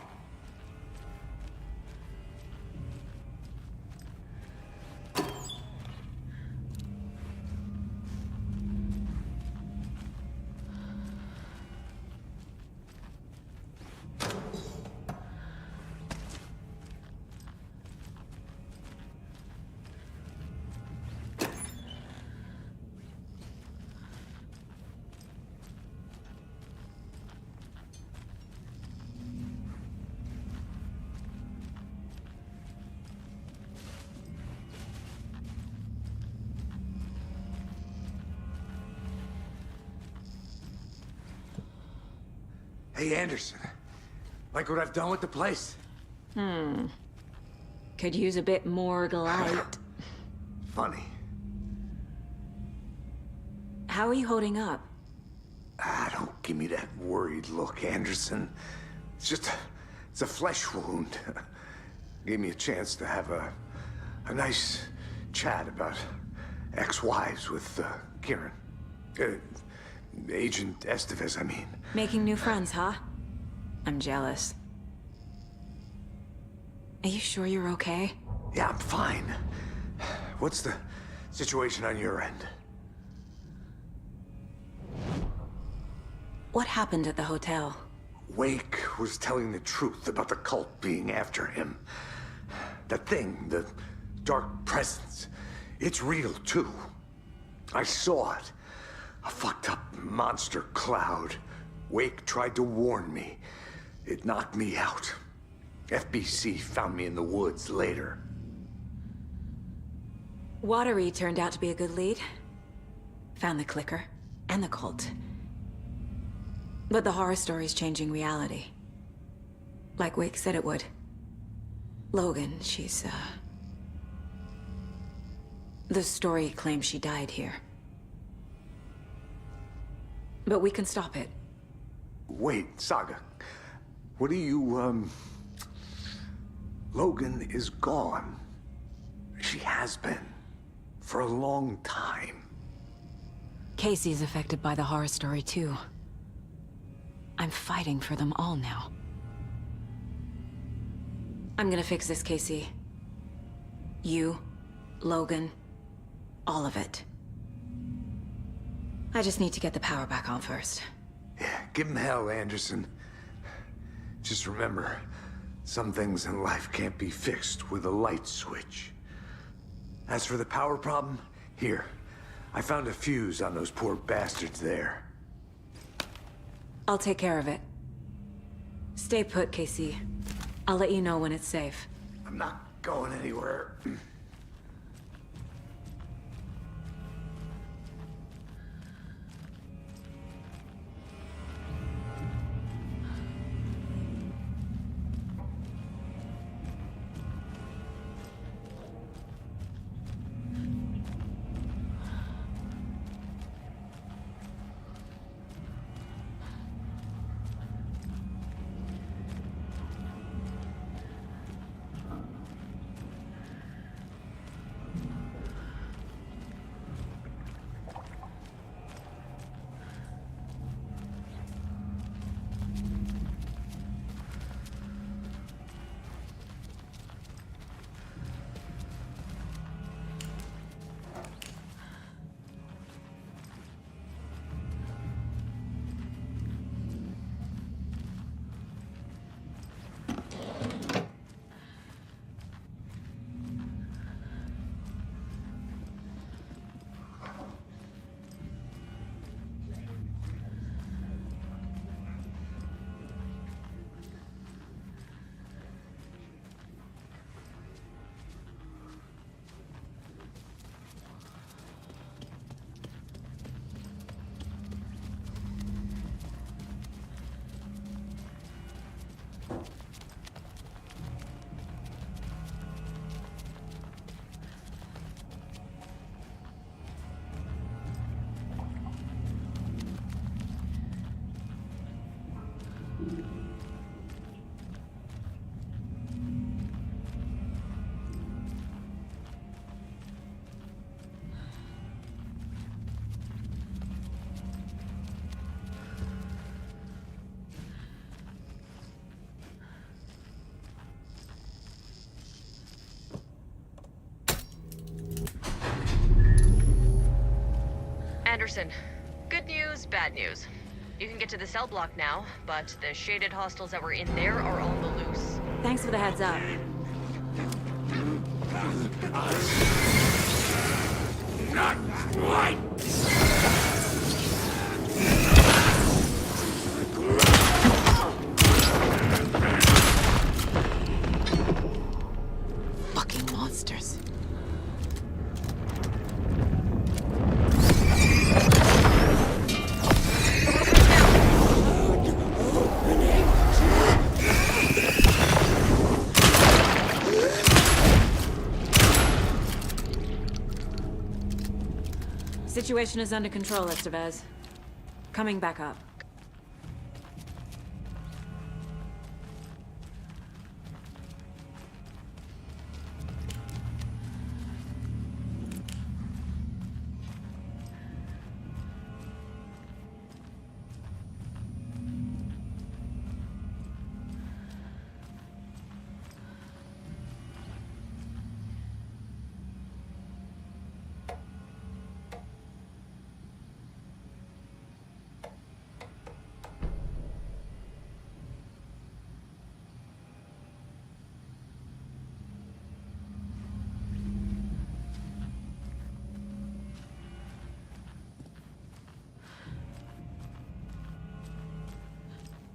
Hey, Anderson. Like what I've done with the place? Could use a bit more light. Funny. How are you holding up? Don't give me that worried look, Anderson. It's a flesh wound. Gave me a chance to have a nice chat about ex-wives with Kieran. Agent Estevez, I mean. Making new friends, huh? I'm jealous. Are you sure you're okay? Yeah, I'm fine. What's the situation on your end? What happened at the hotel? Wake was telling the truth about the cult being after him. That thing, the dark presence, it's real too. I saw it. A fucked up monster cloud. Wake tried to warn me. It knocked me out. FBC found me in the woods later. Watery turned out to be a good lead. Found the clicker and the cult. But the horror story's changing reality. Like Wake said it would. Logan, she's, the story claims she died here. But we can stop it. Wait, Saga. What do you, Logan is gone. She has been. For a long time. Casey's affected by the horror story, too. I'm fighting for them all now. I'm gonna fix this, Casey. You, Logan, all of it. I just need to get the power back on first. Yeah, give him hell, Anderson. Just remember, some things in life can't be fixed with a light switch. As for the power problem, here. I found a fuse on those poor bastards there. I'll take care of it. Stay put, Casey. I'll let you know when it's safe. I'm not going anywhere. Anderson, good news, bad news. You can get to the cell block now, but the shaded hostiles that were in there are on the loose. Thanks for the heads up. Not quite! Fucking monsters. Situation is under control, Estevez. Coming back up.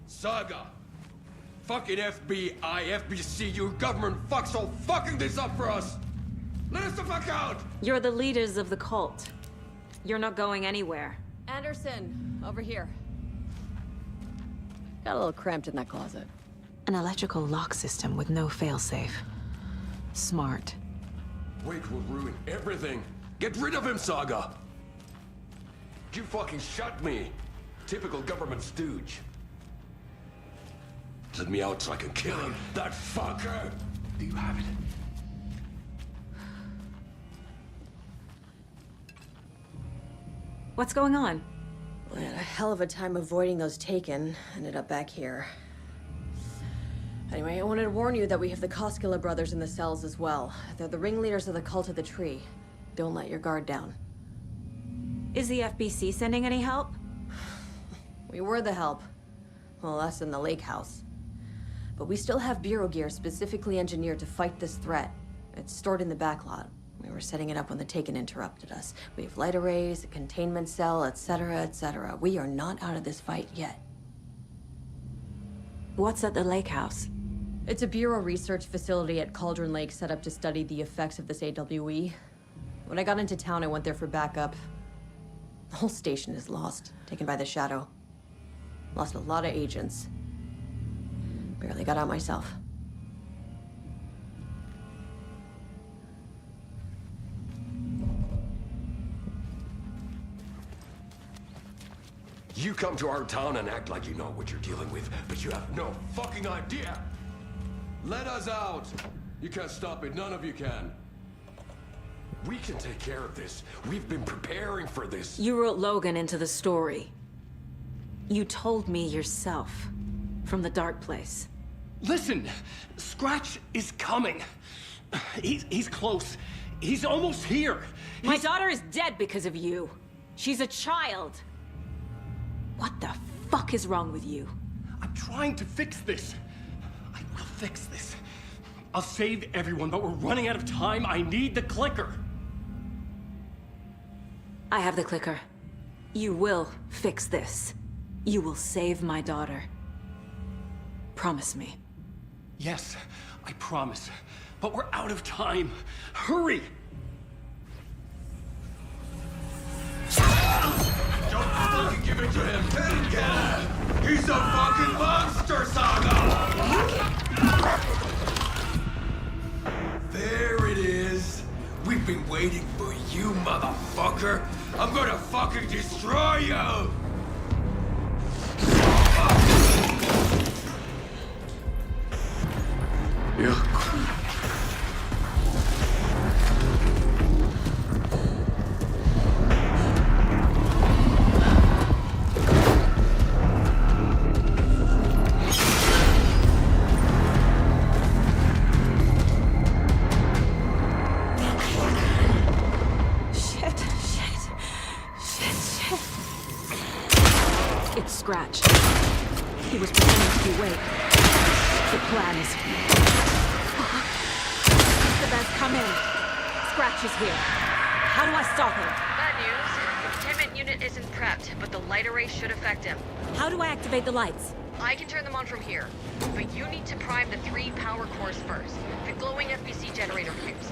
Saga! Fucking FBI, FBC, your government fucks all fucking this up for us! Let us the fuck out! You're the leaders of the cult. You're not going anywhere. Anderson, over here. Got a little cramped in that closet. An electrical lock system with no failsafe. Smart. Wait will ruin everything. Get rid of him, Saga! You fucking shot me! Typical government stooge. Let me out so I can kill him. That fucker! Do you have it? What's going on? We had a hell of a time avoiding those taken. Ended up back here. Anyway, I wanted to warn you that we have the Koskela brothers in the cells as well. They're the ringleaders of the Cult of the Tree. Don't let your guard down. Is the FBC sending any help? We were the help. Well, us in the lake house. But we still have Bureau gear specifically engineered to fight this threat. It's stored in the backlot. We were setting it up when the Taken interrupted us. We have light arrays, a containment cell, etc., etc. We are not out of this fight yet. What's at the lake house? It's a Bureau research facility at Cauldron Lake set up to study the effects of this AWE. When I got into town, I went there for backup. The whole station is lost, taken by the Shadow. Lost a lot of agents. Barely got out myself. You come to our town and act like you know what you're dealing with, but you have no fucking idea! Let us out! You can't stop it, none of you can. We can take care of this. We've been preparing for this. You wrote Logan into the story. You told me yourself. From the dark place. Listen! Scratch is coming. He's close. He's almost here. My daughter is dead because of you. She's a child. What the fuck is wrong with you? I'm trying to fix this. I will fix this. I'll save everyone, but we're running out of time. I need the clicker. I have the clicker. You will fix this. You will save my daughter. Promise me. Yes, I promise. But we're out of time. Hurry! Don't fucking give it to him! Get him! He's a fucking monster, Saga! There it is! We've been waiting for you, motherfucker! I'm gonna fucking destroy you! It's Scratch. He was pretending to be awake. The plan is... Estevez, come in. Scratch is here. How do I stop him? Bad news. The containment unit isn't prepped, but the light array should affect him. How do I activate the lights? I can turn them on from here, but you need to prime the 3 power cores first. The glowing FBC generator fuse.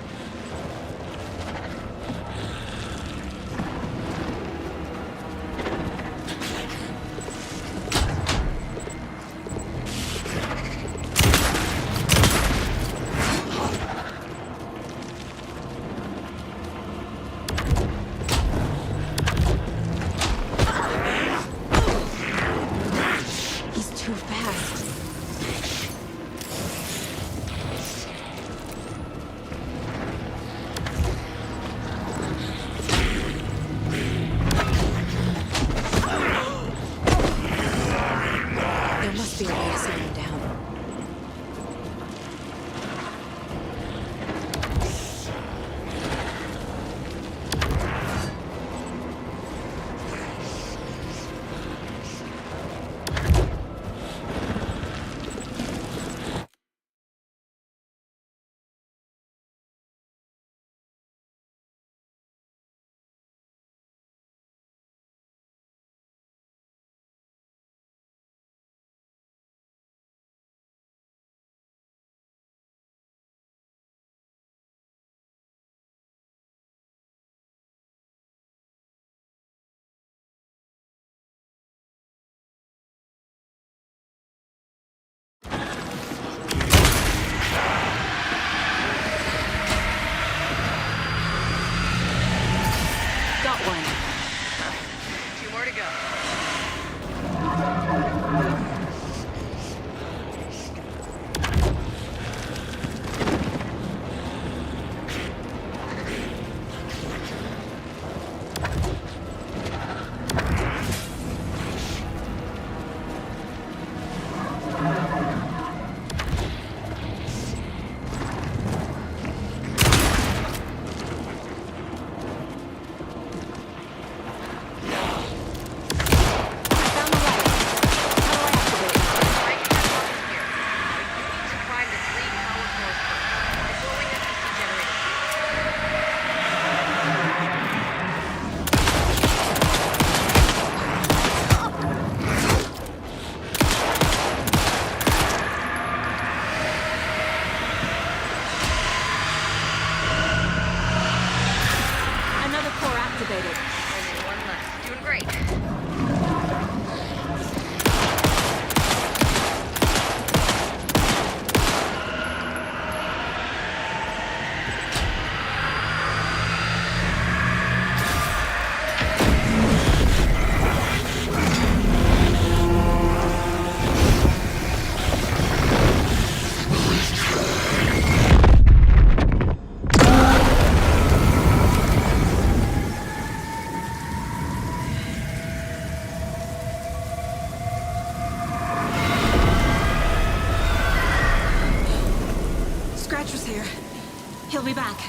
He'll be back.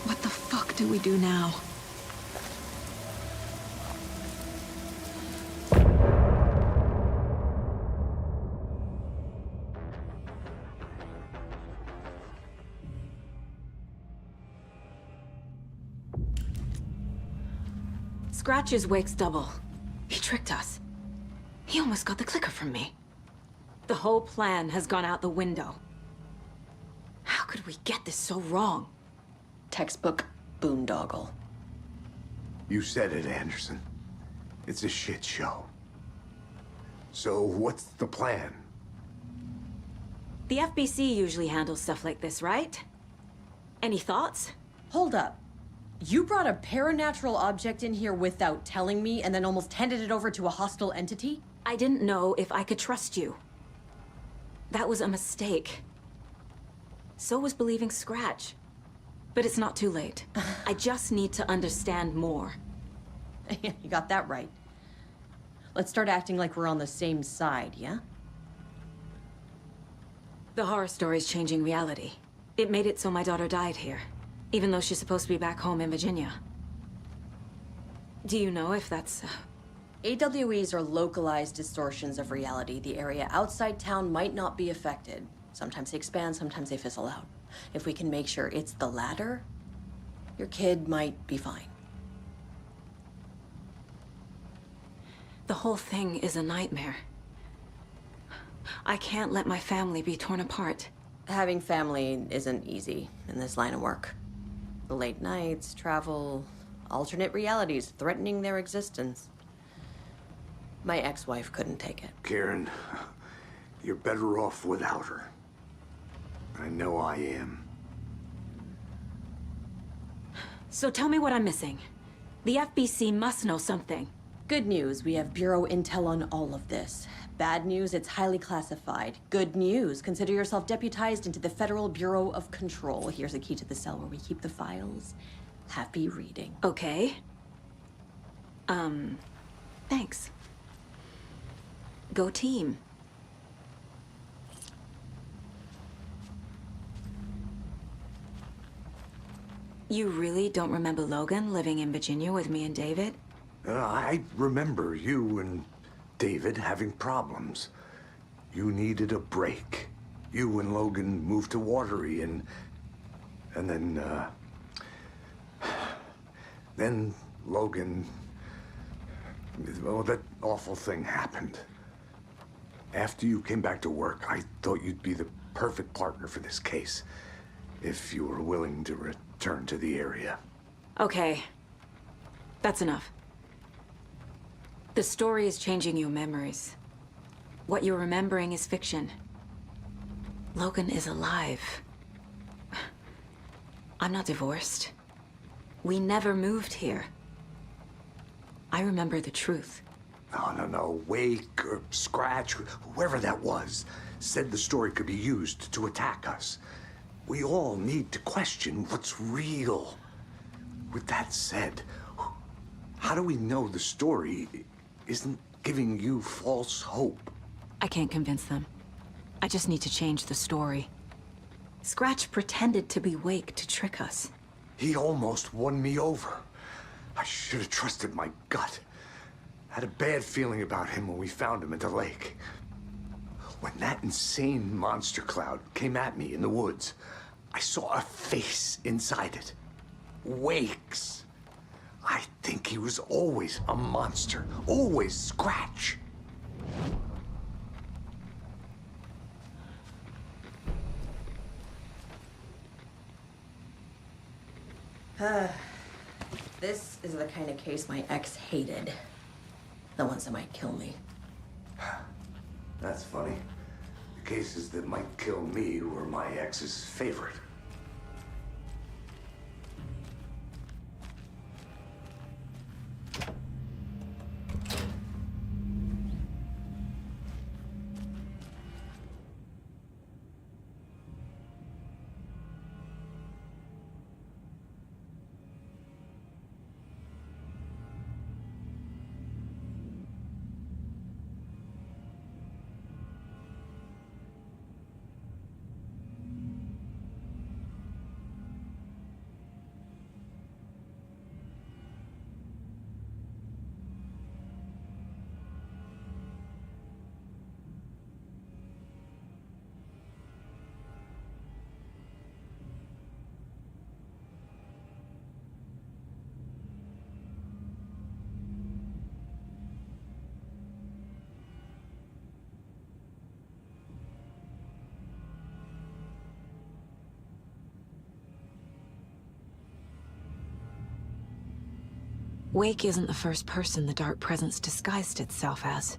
What the fuck do we do now? Scratch's wake's double. He tricked us. He almost got the clicker from me. The whole plan has gone out the window. How could we get this so wrong? Textbook boondoggle. You said it, Anderson. It's a shit show. So what's the plan? The FBC usually handles stuff like this, right? Any thoughts? Hold up. You brought a paranatural object in here without telling me and then almost handed it over to a hostile entity? I didn't know if I could trust you. That was a mistake. So was believing Scratch. But it's not too late. I just need to understand more. You got that right. Let's start acting like we're on the same side, yeah? The horror story's changing reality. It made it so my daughter died here, even though she's supposed to be back home in Virginia. Do you know if that's... AWEs are localized distortions of reality. The area outside town might not be affected. Sometimes they expand, sometimes they fizzle out. If we can make sure it's the latter, your kid might be fine. The whole thing is a nightmare. I can't let my family be torn apart. Having family isn't easy in this line of work. The late nights, travel, alternate realities threatening their existence. My ex-wife couldn't take it. Karen, you're better off without her. I know I am. So tell me what I'm missing. The FBC must know something. Good news, we have Bureau intel on all of this. Bad news, it's highly classified. Good news, consider yourself deputized into the Federal Bureau of Control. Here's a key to the cell where we keep the files. Happy reading. Okay. Thanks. Go team. You really don't remember Logan living in Virginia with me and David? I remember you and David having problems. You needed a break. You and Logan moved to Watery and then Logan, well, that awful thing happened. After you came back to work, I thought you'd be the perfect partner for this case, if you were willing to return to the area. Okay. That's enough. The story is changing your memories. What you're remembering is fiction. Logan is alive. I'm not divorced. We never moved here. I remember the truth. No. Wake or Scratch, whoever that was, said the story could be used to attack us. We all need to question what's real. With that said, how do we know the story isn't giving you false hope? I can't convince them. I just need to change the story. Scratch pretended to be Wake to trick us. He almost won me over. I should have trusted my gut. I had a bad feeling about him when we found him at the lake. When that insane monster cloud came at me in the woods, I saw a face inside it. Wake's. I think he was always a monster. Always Scratch. This is the kind of case my ex hated. The ones that might kill me. That's funny. The cases that might kill me were my ex's favorite. Wake isn't the first person the Dark Presence disguised itself as.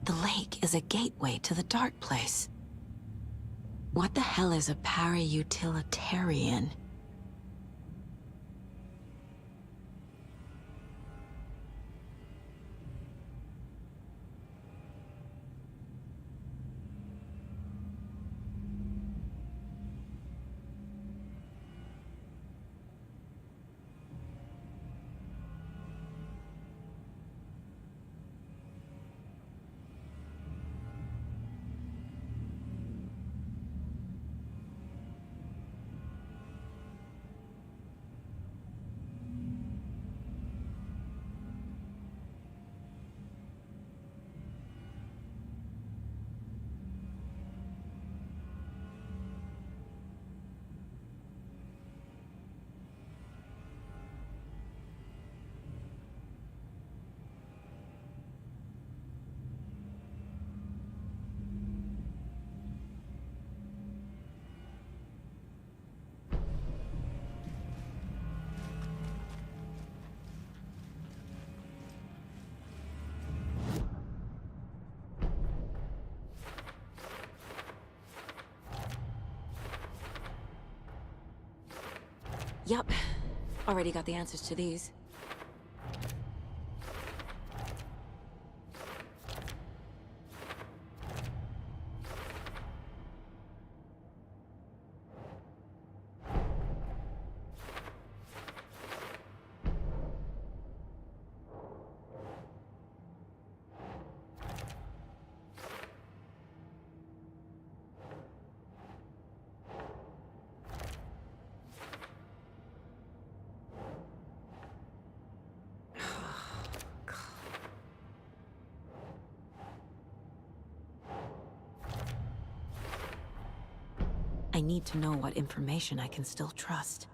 The lake is a gateway to the dark place. What the hell is a para-utilitarian? Yup. Already got the answers to these. I need to know what information I can still trust.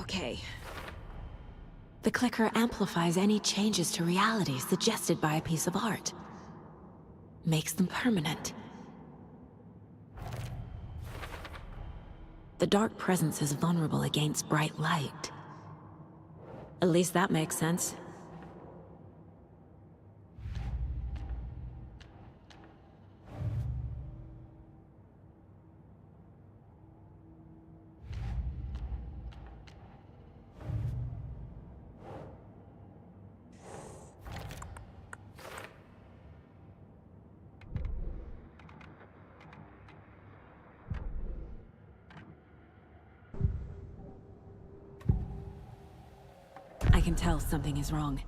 Okay. The clicker amplifies any changes to reality suggested by a piece of art. Makes them permanent. The Dark Presence is vulnerable against bright light. At least that makes sense. I can tell something is wrong.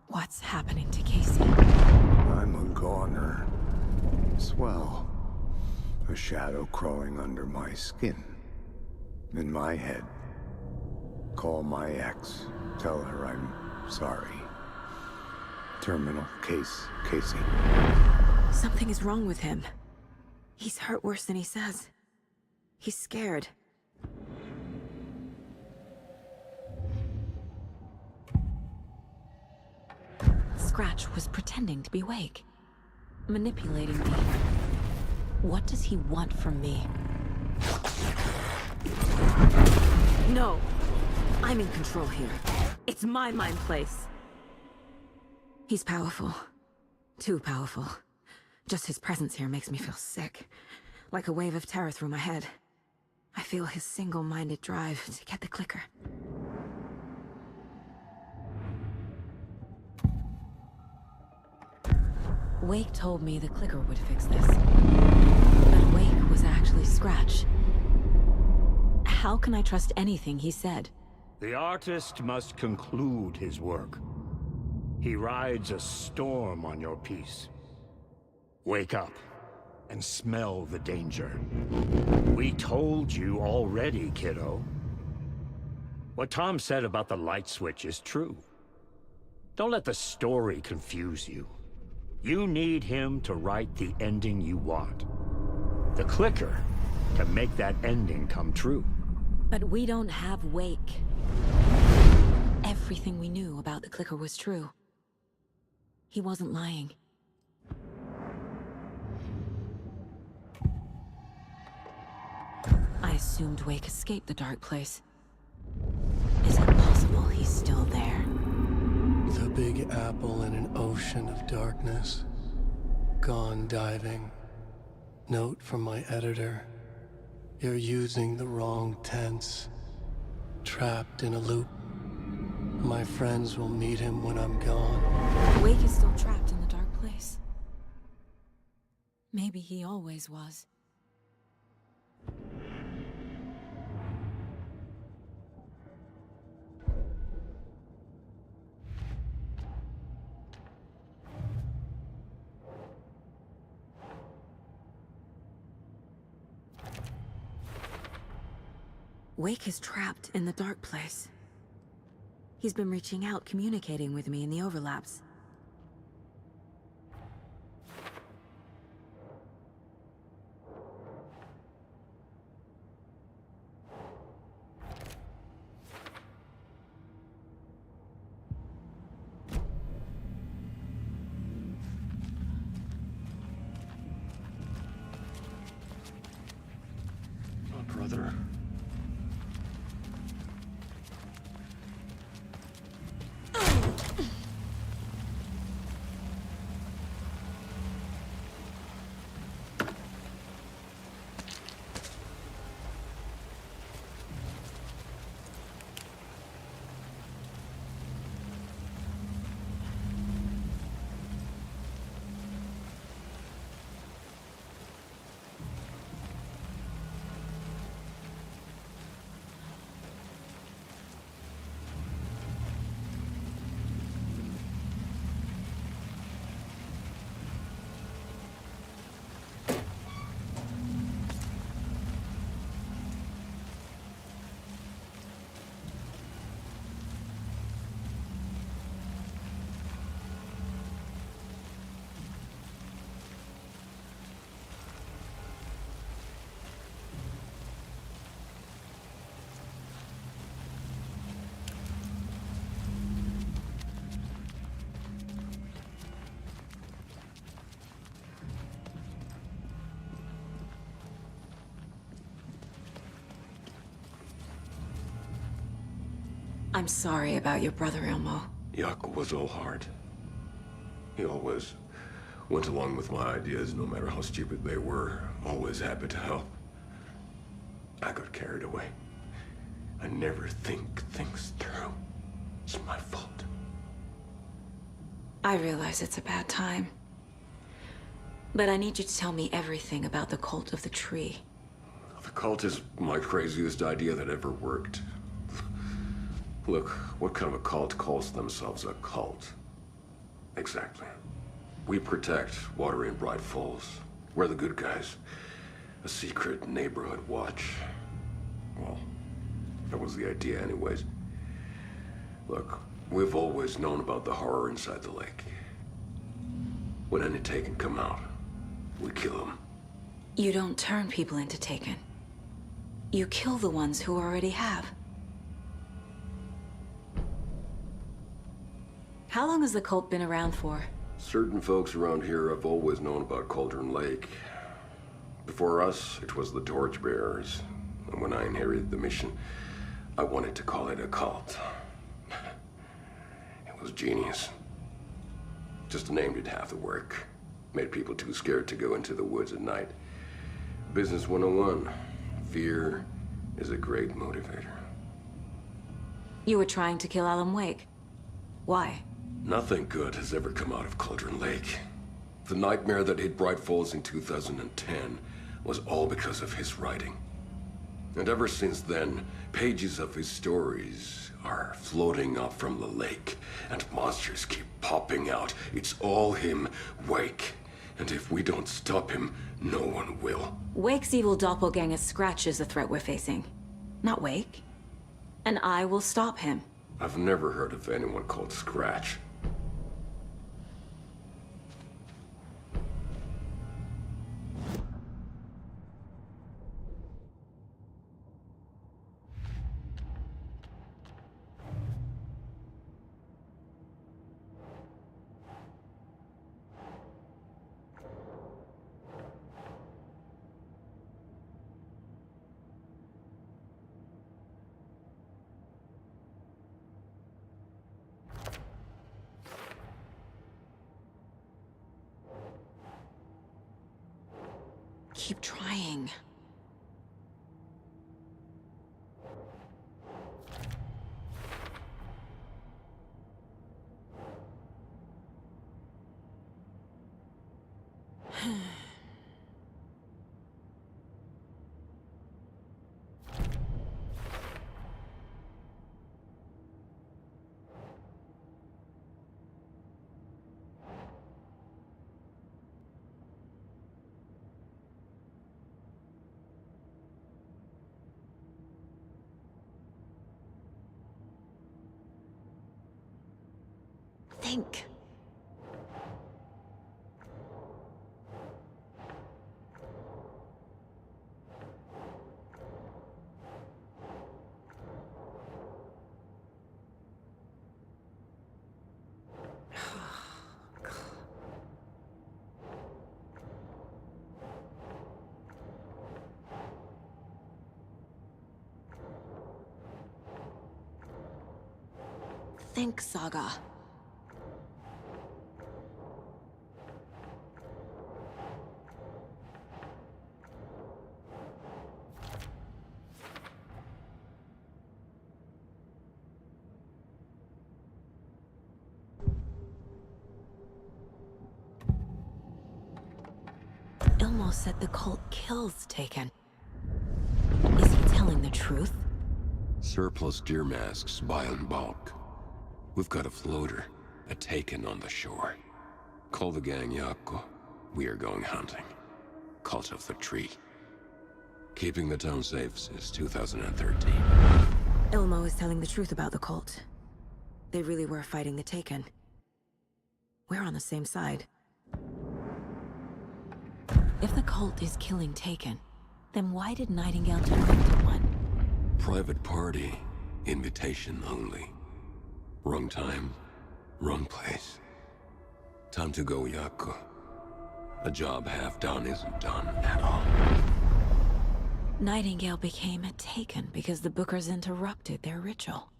What's happening to Casey? I'm a goner. Swell. A shadow crawling under my skin. In my head. Call my ex. Tell her I'm sorry. Terminal case, Casey. Something is wrong with him. He's hurt worse than he says. He's scared. Scratch was pretending to be Wake. Manipulating me. What does he want from me? No! I'm in control here. It's my mind place. He's powerful. Too powerful. Just his presence here makes me feel sick. Like a wave of terror through my head. I feel his single-minded drive to get the clicker. Wake told me the clicker would fix this. But Wake was actually Scratch. How can I trust anything he said? The artist must conclude his work. He rides a storm on your piece. Wake up and smell the danger. We told you already, kiddo. What Tom said about the light switch is true. Don't let the story confuse you. You need him to write the ending you want. The clicker can make that ending come true. But we don't have Wake. Everything we knew about the clicker was true. He wasn't lying. I assumed Wake escaped the dark place. Is it possible he's still there? The Big Apple in an ocean of darkness. Gone diving. Note from my editor. You're using the wrong tense. Trapped in a loop. My friends will meet him when I'm gone. Wake is still trapped in the dark place. Maybe he always was. Wake is trapped in the dark place. He's been reaching out, communicating with me in the overlaps. Oh, brother. I'm sorry about your brother, Elmo. Yaku was all heart. He always went along with my ideas, no matter how stupid they were. Always happy to help. I got carried away. I never think things through. It's my fault. I realize it's a bad time. But I need you to tell me everything about the cult of the tree. The cult is my craziest idea that ever worked. Look, what kind of a cult calls themselves a cult? Exactly. We protect Water in Bright Falls. We're the good guys. A secret neighborhood watch. Well, that was the idea anyways. Look, we've always known about the horror inside the lake. When any Taken come out, we kill them. You don't turn people into Taken. You kill the ones who already have. How long has the cult been around for? Certain folks around here have always known about Cauldron Lake. Before us, it was the Torchbearers. And when I inherited the mission, I wanted to call it a cult. It was genius. Just the name did half the work. Made people too scared to go into the woods at night. Business 101. Fear is a great motivator. You were trying to kill Alan Wake. Why? Nothing good has ever come out of Cauldron Lake. The nightmare that hit Bright Falls in 2010 was all because of his writing. And ever since then, pages of his stories are floating up from the lake, and monsters keep popping out. It's all him, Wake. And if we don't stop him, no one will. Wake's evil doppelganger Scratch is the threat we're facing, not Wake. And I will stop him. I've never heard of anyone called Scratch. Keep trying. Think. Think, Saga. Ilmo said the cult kills Taken. Is he telling the truth? Surplus deer masks buy in bulk. We've got a floater, a Taken on the shore. Call the gang Yako. We are going hunting. Cult of the Tree. Keeping the town safe since 2013. Ilmo is telling the truth about the cult. They really were fighting the Taken. We're on the same side. If the cult is killing Taken, then why did Nightingale turn into one? Private party. Invitation only. Wrong time, wrong place. Time to go, Yako. A job half done isn't done at all. Nightingale became a Taken because the Bookers interrupted their ritual.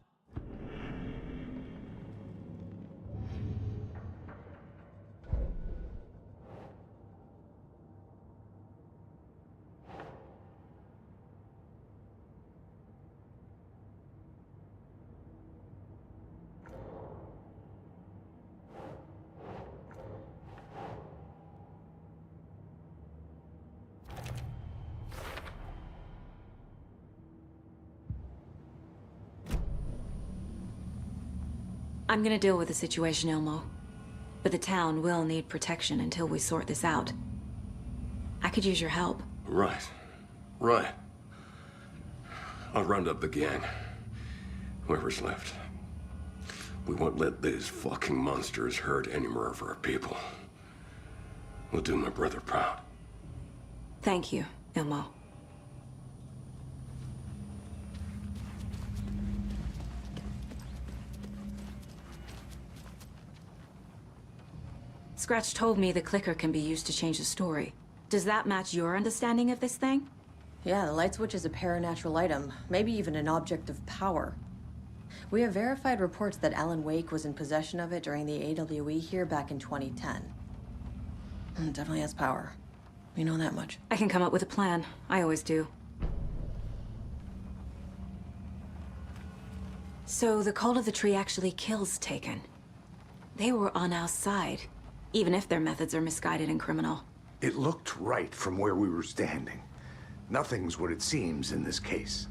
I'm gonna deal with the situation, Ilmo. But the town will need protection until we sort this out. I could use your help. Right. Right. I'll round up the gang. Whoever's left. We won't let these fucking monsters hurt any more of our people. will do my brother proud. Thank you, Ilmo. Scratch told me the clicker can be used to change the story. Does that match your understanding of this thing? Yeah, the light switch is a paranatural item, maybe even an object of power. We have verified reports that Alan Wake was in possession of it during the AWE here back in 2010. It definitely has power. We know that much. I can come up with a plan. I always do. So the Cult of the Tree actually kills Taken. They were on our side, even if their methods are misguided and criminal. It looked right from where we were standing. Nothing's what it seems in this case.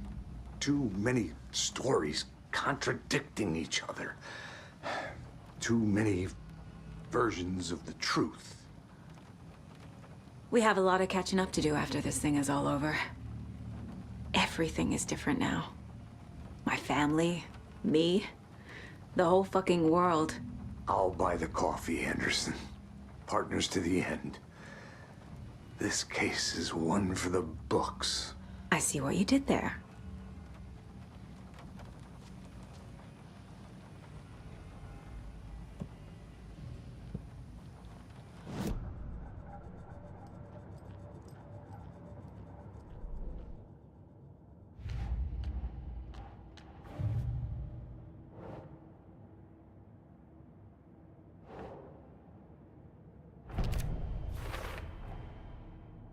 Too many stories contradicting each other. Too many versions of the truth. We have a lot of catching up to do after this thing is all over. Everything is different now. My family, me, the whole fucking world. I'll buy the coffee, Anderson. Partners to the end. This case is one for the books. I see what you did there.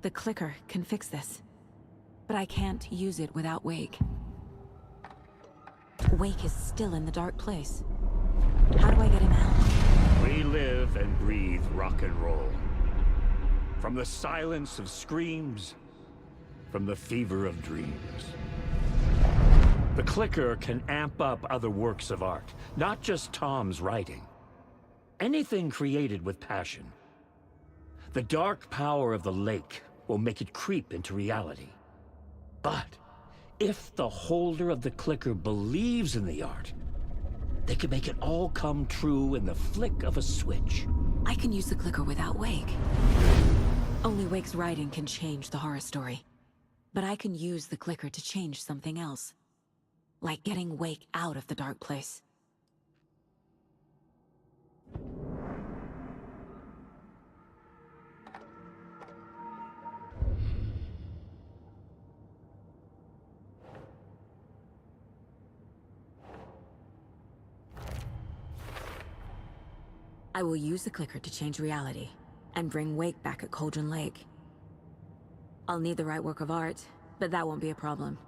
The clicker can fix this, but I can't use it without Wake. Wake is still in the dark place. How do I get him out? We live and breathe rock and roll. From the silence of screams, from the fever of dreams. The clicker can amp up other works of art, not just Tom's writing. Anything created with passion. The dark power of the lake will make it creep into reality. But if the holder of the clicker believes in the art, they can make it all come true in the flick of a switch. I can use the clicker without Wake. Only Wake's writing can change the horror story. But I can use the clicker to change something else. Like getting Wake out of the dark place. I will use the clicker to change reality, and bring Wake back at Cauldron Lake. I'll need the right work of art, but that won't be a problem.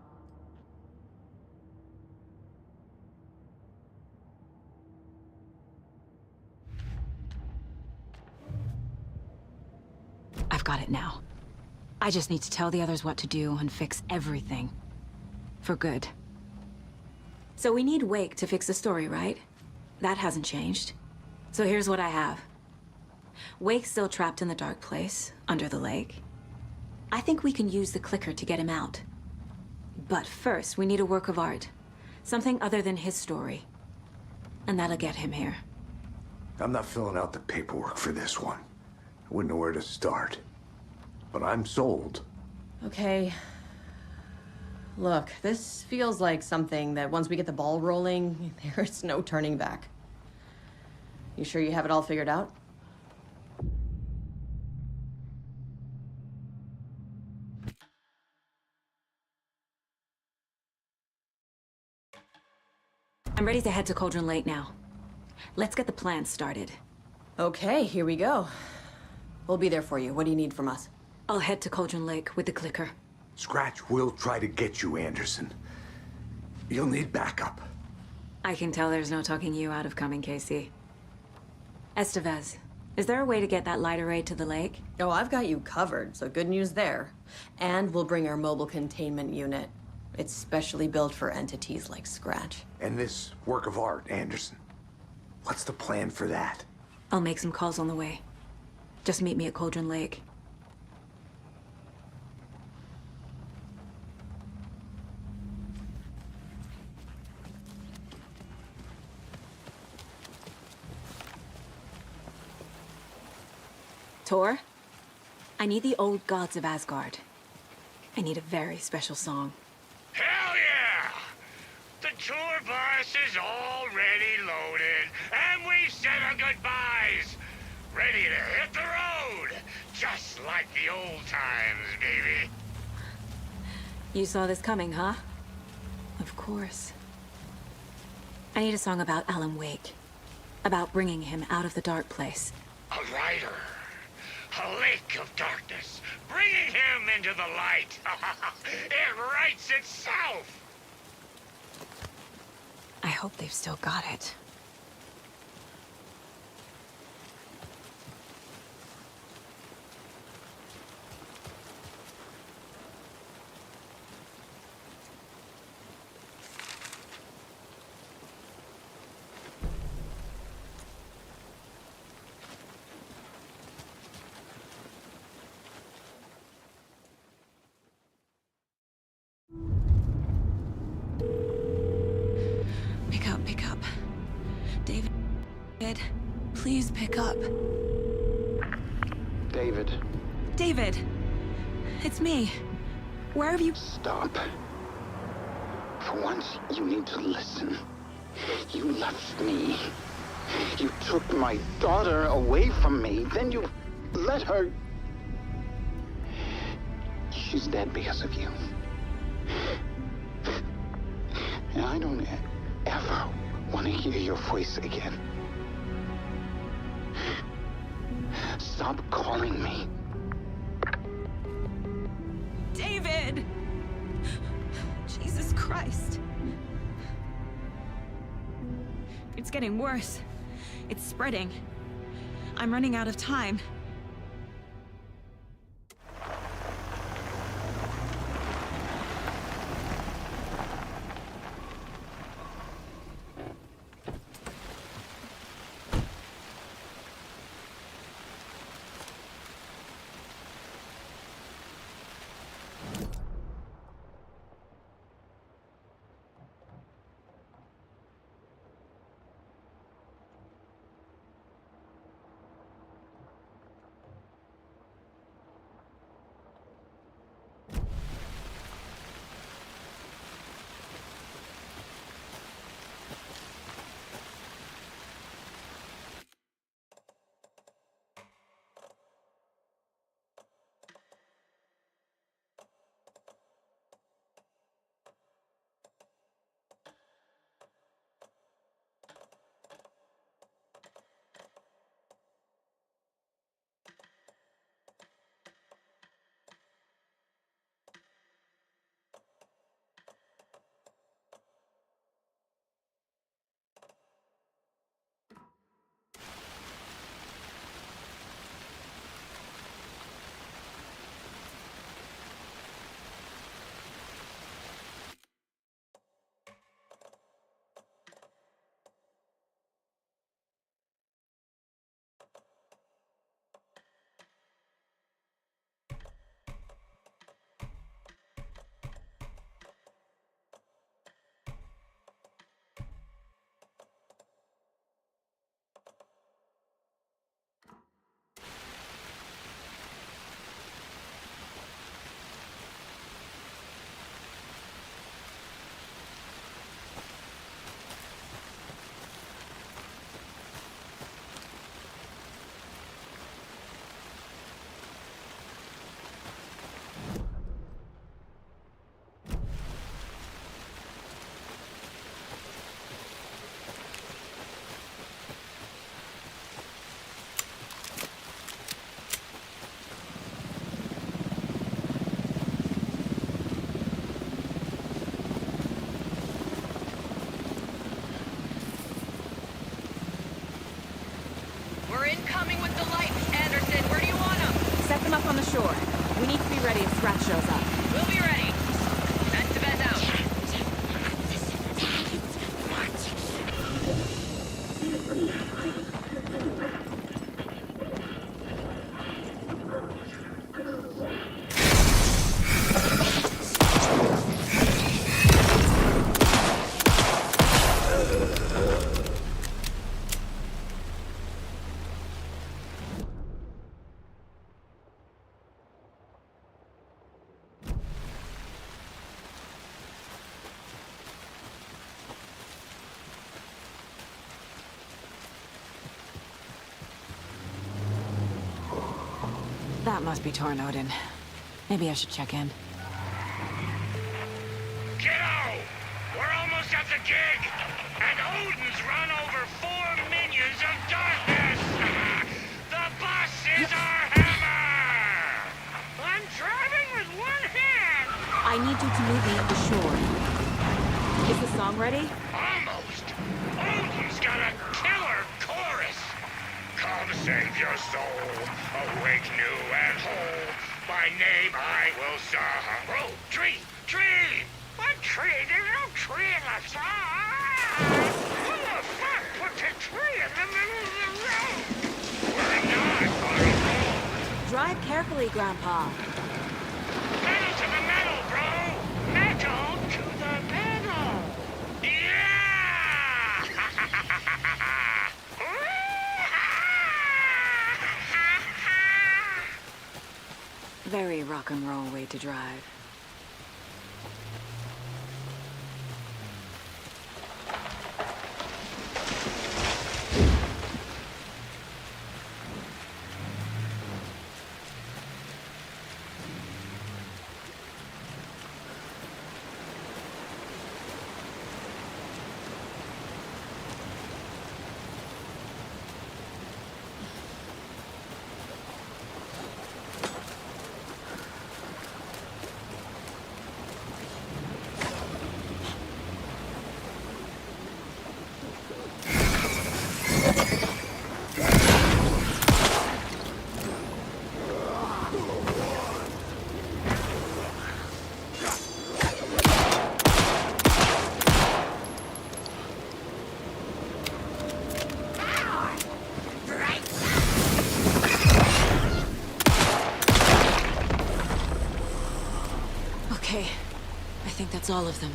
I've got it now. I just need to tell the others what to do and fix everything. For good. So we need Wake to fix the story, right? That hasn't changed. So here's what I have. Wake's still trapped in the dark place, under the lake. I think we can use the clicker to get him out. But first, we need a work of art. Something other than his story. And that'll get him here. I'm not filling out the paperwork for this one. I wouldn't know where to start. But I'm sold. Okay. Look, this feels like something that once we get the ball rolling, there's no turning back. You sure you have it all figured out? I'm ready to head to Cauldron Lake now. Let's get the plan started. Okay, here we go. We'll be there for you. What do you need from us? I'll head to Cauldron Lake with the clicker. Scratch will try to get you, Anderson. You'll need backup. I can tell there's no talking you out of coming, Casey. Estevez, is there a way to get that light array to the lake? Oh, I've got you covered, so good news there. And we'll bring our mobile containment unit. It's specially built for entities like Scratch. And this work of art, Anderson. What's the plan for that? I'll make some calls on the way. Just meet me at Cauldron Lake. Tor, I need the old gods of Asgard. I need a very special song. Hell yeah! The tour bus is already loaded, and we've said our goodbyes. Ready to hit the road, just like the old times, baby. You saw this coming, huh? Of course. I need a song about Alan Wake. About bringing him out of the dark place. A rider. A lake of darkness. Bringing him into the light. It writes itself. I hope they've still got it. Pick up. David, please pick up. David. David! It's me. Where have you... Stop. For once, you need to listen. You left me. You took my daughter away from me. Then you let her... She's dead because of you. And I don't ever want to hear your voice again. Stop calling me. David! Jesus Christ. It's getting worse. It's spreading. I'm running out of time. Incoming with the lights. Anderson, where do you want them? Set them up on the shore. We need to be ready if Scratch shows up. We'll be ready. That's the best out. That must be Tornodin. Maybe I should check in. Kiddo! We're almost at the gig! And Odin's run over 4 minions of darkness! The boss is our hammer! I'm driving with one hand! I need you to meet me at the shore. Is the song ready? Almost! Odin's got a killer chorus! Come save your soul, awake new and whole. My name I will song. Oh, tree! Tree! What tree? There's no tree in the song! Who the fuck put the tree in the middle of the road? We're not on a roll! Drive carefully, Grandpa. Pedal to the metal, bro! Metal to the metal! Yeah! Very rock and roll way to drive. Okay, I think that's all of them.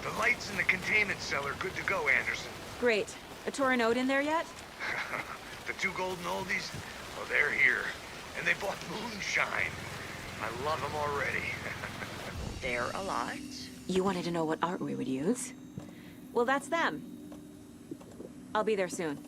The lights in the containment cell are good to go, Anderson. Great. A Tornode in there yet? The 2 golden oldies? Oh, they're here. And they bought moonshine. I love them already. They're a lot. You wanted to know what art we would use? Well, that's them. I'll be there soon.